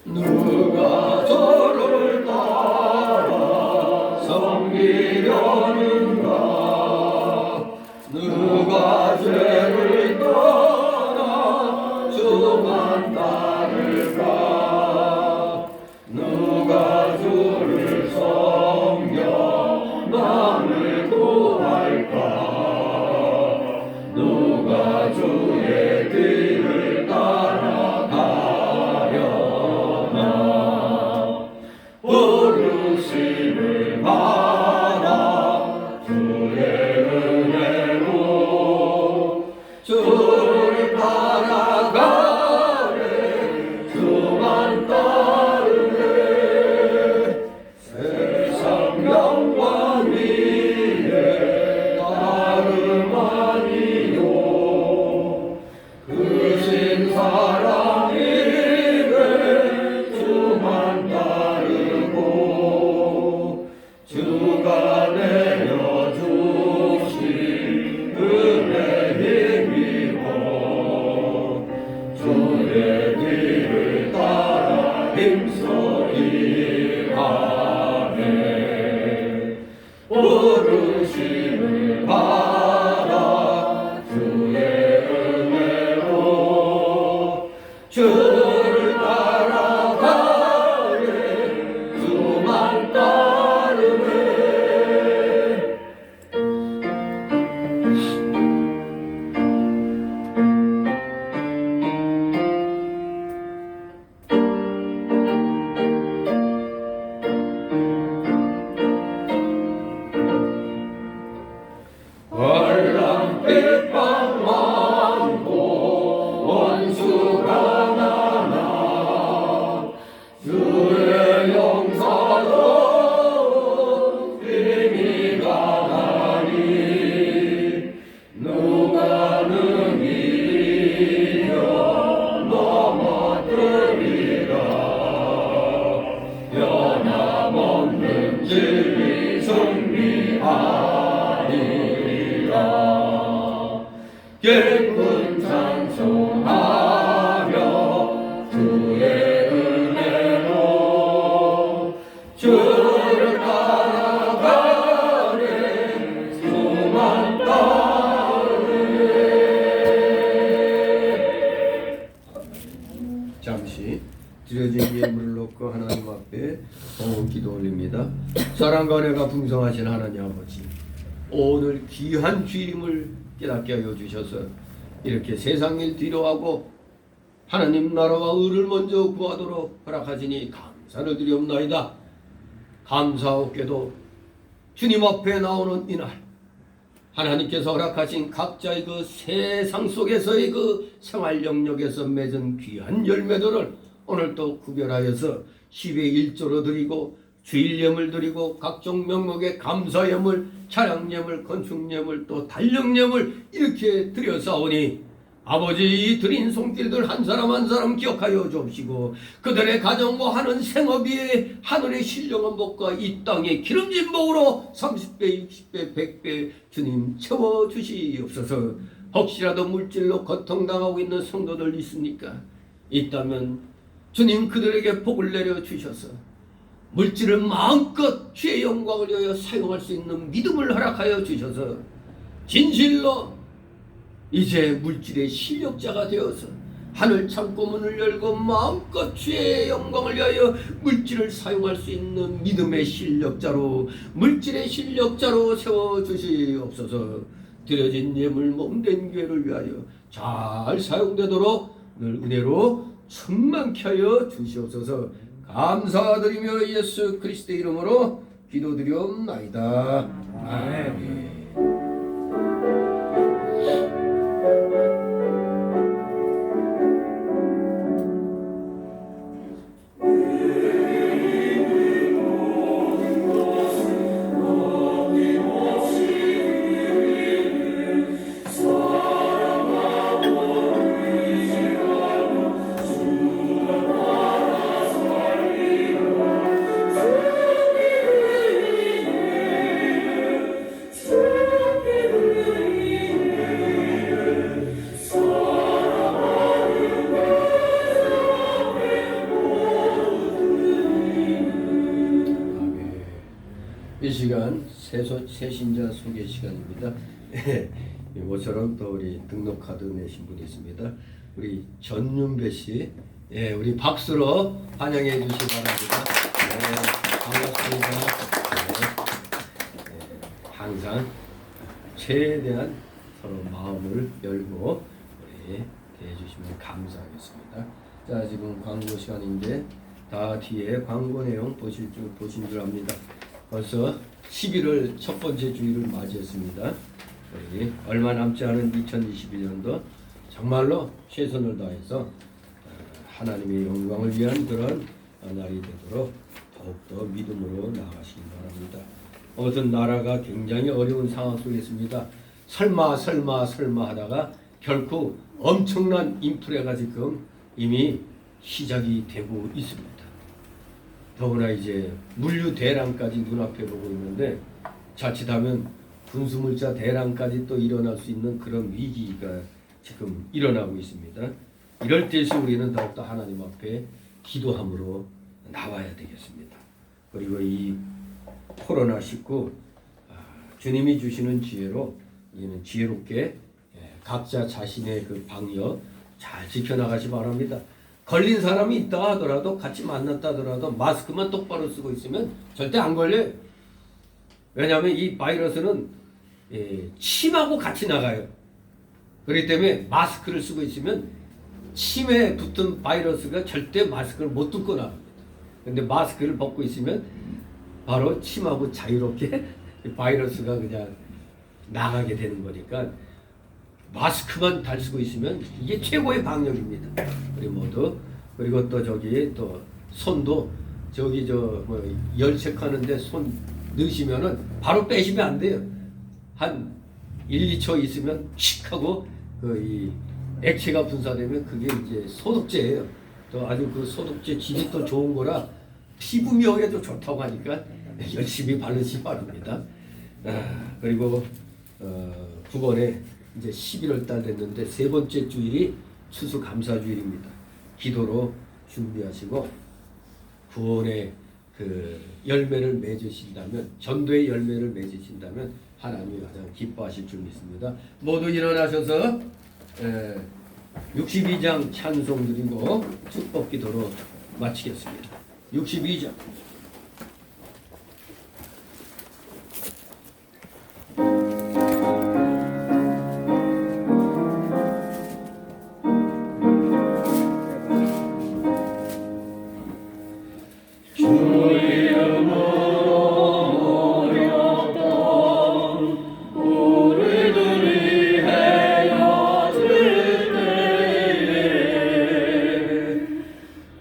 누가 저를 따라 섬기려는가 누가 죄를 떠나 주만 따를까 누가 주를 섬겨 남을 구할까 누가 주의 뒤를 따라가려나 부르심을 받아 주의 은혜로 주를 따라가네 주만 따르네 세상 영광 위에 따름 아니요 그신 사랑 이래 주만 따르고 주가 내려주신 은혜 힘입어 주의 뒤를 따라 힘써 일하네 부르심을 받아 주의 은혜로 주를 따라가네 주만 따르네 월남빛 밤 많고 원수가 많아 주의 용서도 힘이 가나니 누가 능히 이겨 넘어뜨리라 변함없는 진리 승리하리라 예쁜 찬송하며 주의 은혜로 주를 따라가네 주만 따르네 잠시 드려진 예물을 놓고 하나님 앞에 기도 올립니다. 사랑과 은혜가 풍성하신 하나님 아버지, 오늘 귀한 주임을 깨닫게 하여 주셔서 이렇게 세상일 뒤로하고 하나님 나라와 의를 먼저 구하도록 허락하시니 감사를 드리옵나이다. 감사하게도 주님 앞에 나오는 이날 하나님께서 허락하신 각자의 그 세상 속에서의 그 생활 영역에서 맺은 귀한 열매들을 오늘 또 구별하여서 10의 1조로 드리고 주일 예물 드리고 각종 명목의 감사 예물, 차량 예물, 건축 예물, 또 달력 예물 이렇게 드렸사오니 아버지 이 드린 손길들 한 사람 한 사람 기억하여 주옵시고 그들의 가정과 하는 생업이 하늘의 신령한 복과 이 땅의 기름진 복으로 30배, 60배, 100배 주님 채워주시옵소서. 혹시라도 물질로 고통당하고 있는 성도들 있습니까? 있다면 주님 그들에게 복을 내려주셔서 물질을 마음껏 주의 영광을 위하여 사용할 수 있는 믿음을 허락하여 주셔서 진실로 이제 물질의 실력자가 되어서 하늘 창고문을 열고 마음껏 주의 영광을 위하여 물질을 사용할 수 있는 믿음의 실력자로 물질의 실력자로 세워주시옵소서. 드려진 예물 몸된 교회를 위하여 잘 사용되도록 늘 은혜로 충만케 하여 주시옵소서. 감사드리며 예수 그리스도의 이름으로 기도드리옵나이다. 아멘. 이 시간 새신자 소개 시간입니다. 이모처럼 또 우리 등록 카드 내신 분이 있습니다. 우리 전윤배 씨, 우리 박수로 환영해 주시기 바랍니다. 반갑습니다. 항상 최대한 서로 마음을 열고 대해주시면 감사하겠습니다. 자, 지금 광고 시간인데 다 뒤에 광고 내용 보신 줄 압니다. 벌써 11월 첫 번째 주일을 맞이했습니다. 우리 얼마 남지 않은 2022년도 정말로 최선을 다해서 하나님의 영광을 위한 그런 날이 되도록 더욱더 믿음으로 나아가시기 바랍니다. 어떤 나라가 굉장히 어려운 상황 속에 있습니다. 설마 하다가 결코 엄청난 인플레가 지금 이미 시작이 되고 있습니다. 더구나 이제 물류 대란까지 눈앞에 보고 있는데 자칫하면 군수물자 대란까지 또 일어날 수 있는 그런 위기가 지금 일어나고 있습니다. 이럴 때일수록 우리는 더욱더 하나님 앞에 기도함으로 나와야 되겠습니다. 그리고 이 코로나19 주님이 주시는 지혜로 우리는 지혜롭게 각자 자신의 그 방역 잘 지켜나가시 바랍니다. 걸린 사람이 있다 하더라도 같이 만났다 하더라도 마스크만 똑바로 쓰고 있으면 절대 안 걸려요. 왜냐하면 이 바이러스는 침하고 같이 나가요. 그렇기 때문에 마스크를 쓰고 있으면 침에 붙은 바이러스가 절대 마스크를 못 뚫고 나갑니다. 근데 마스크를 벗고 있으면 바로 침하고 자유롭게 바이러스가 그냥 나가게 되는 거니까 마스크만 잘 쓰고 있으면 이게 최고의 방역입니다. 우리 모두. 그리고 또 저기 또 손도 저기 열색하는데 손 넣으시면은 바로 빼시면 안 돼요. 한 1, 2초 있으면 칙 하고 이 액체가 분사되면 그게 이제 소독제예요. 또 아주 그 소독제 질이 또 좋은 거라 피부 미용에도 좋다고 하니까 열심히 바르시 바랍니다. 그리고 9번에 이제 11월 달 됐는데 세 번째 주일이 추수감사주일입니다. 기도로 준비하시고 구원의 그 열매를 맺으신다면, 전도의 열매를 맺으신다면 하나님이 가장 기뻐하실 줄 믿습니다. 모두 일어나셔서 62장 찬송 드리고 축복 기도로 마치겠습니다. 62장.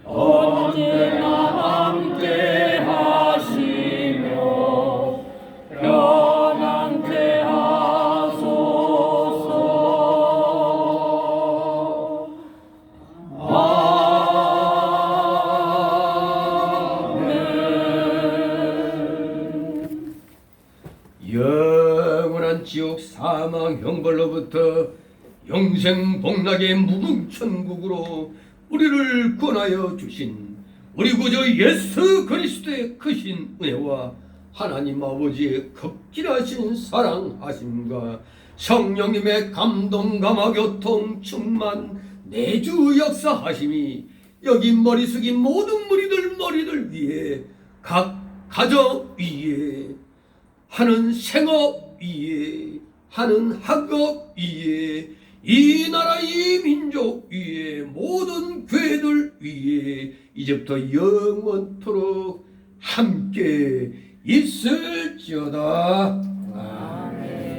언제나 함께 사망 형벌로부터 영생 복락의 무궁천국으로 우리를 구원하여 주신 우리 구주 예수 그리스도의 크신 은혜와 하나님 아버지의 극진하신 사랑하심과 성령님의 감동 감화 교통 충만 내주 역사하심이 여기 머리 숙인 모든 무리들 머리들 위에 각 가정 위에 하는 생업 위에 하는 학업 위에 이 나라 이 민족 위에 모든 교회들 위에 이제부터 영원토록 함께 있을지어다. 아멘.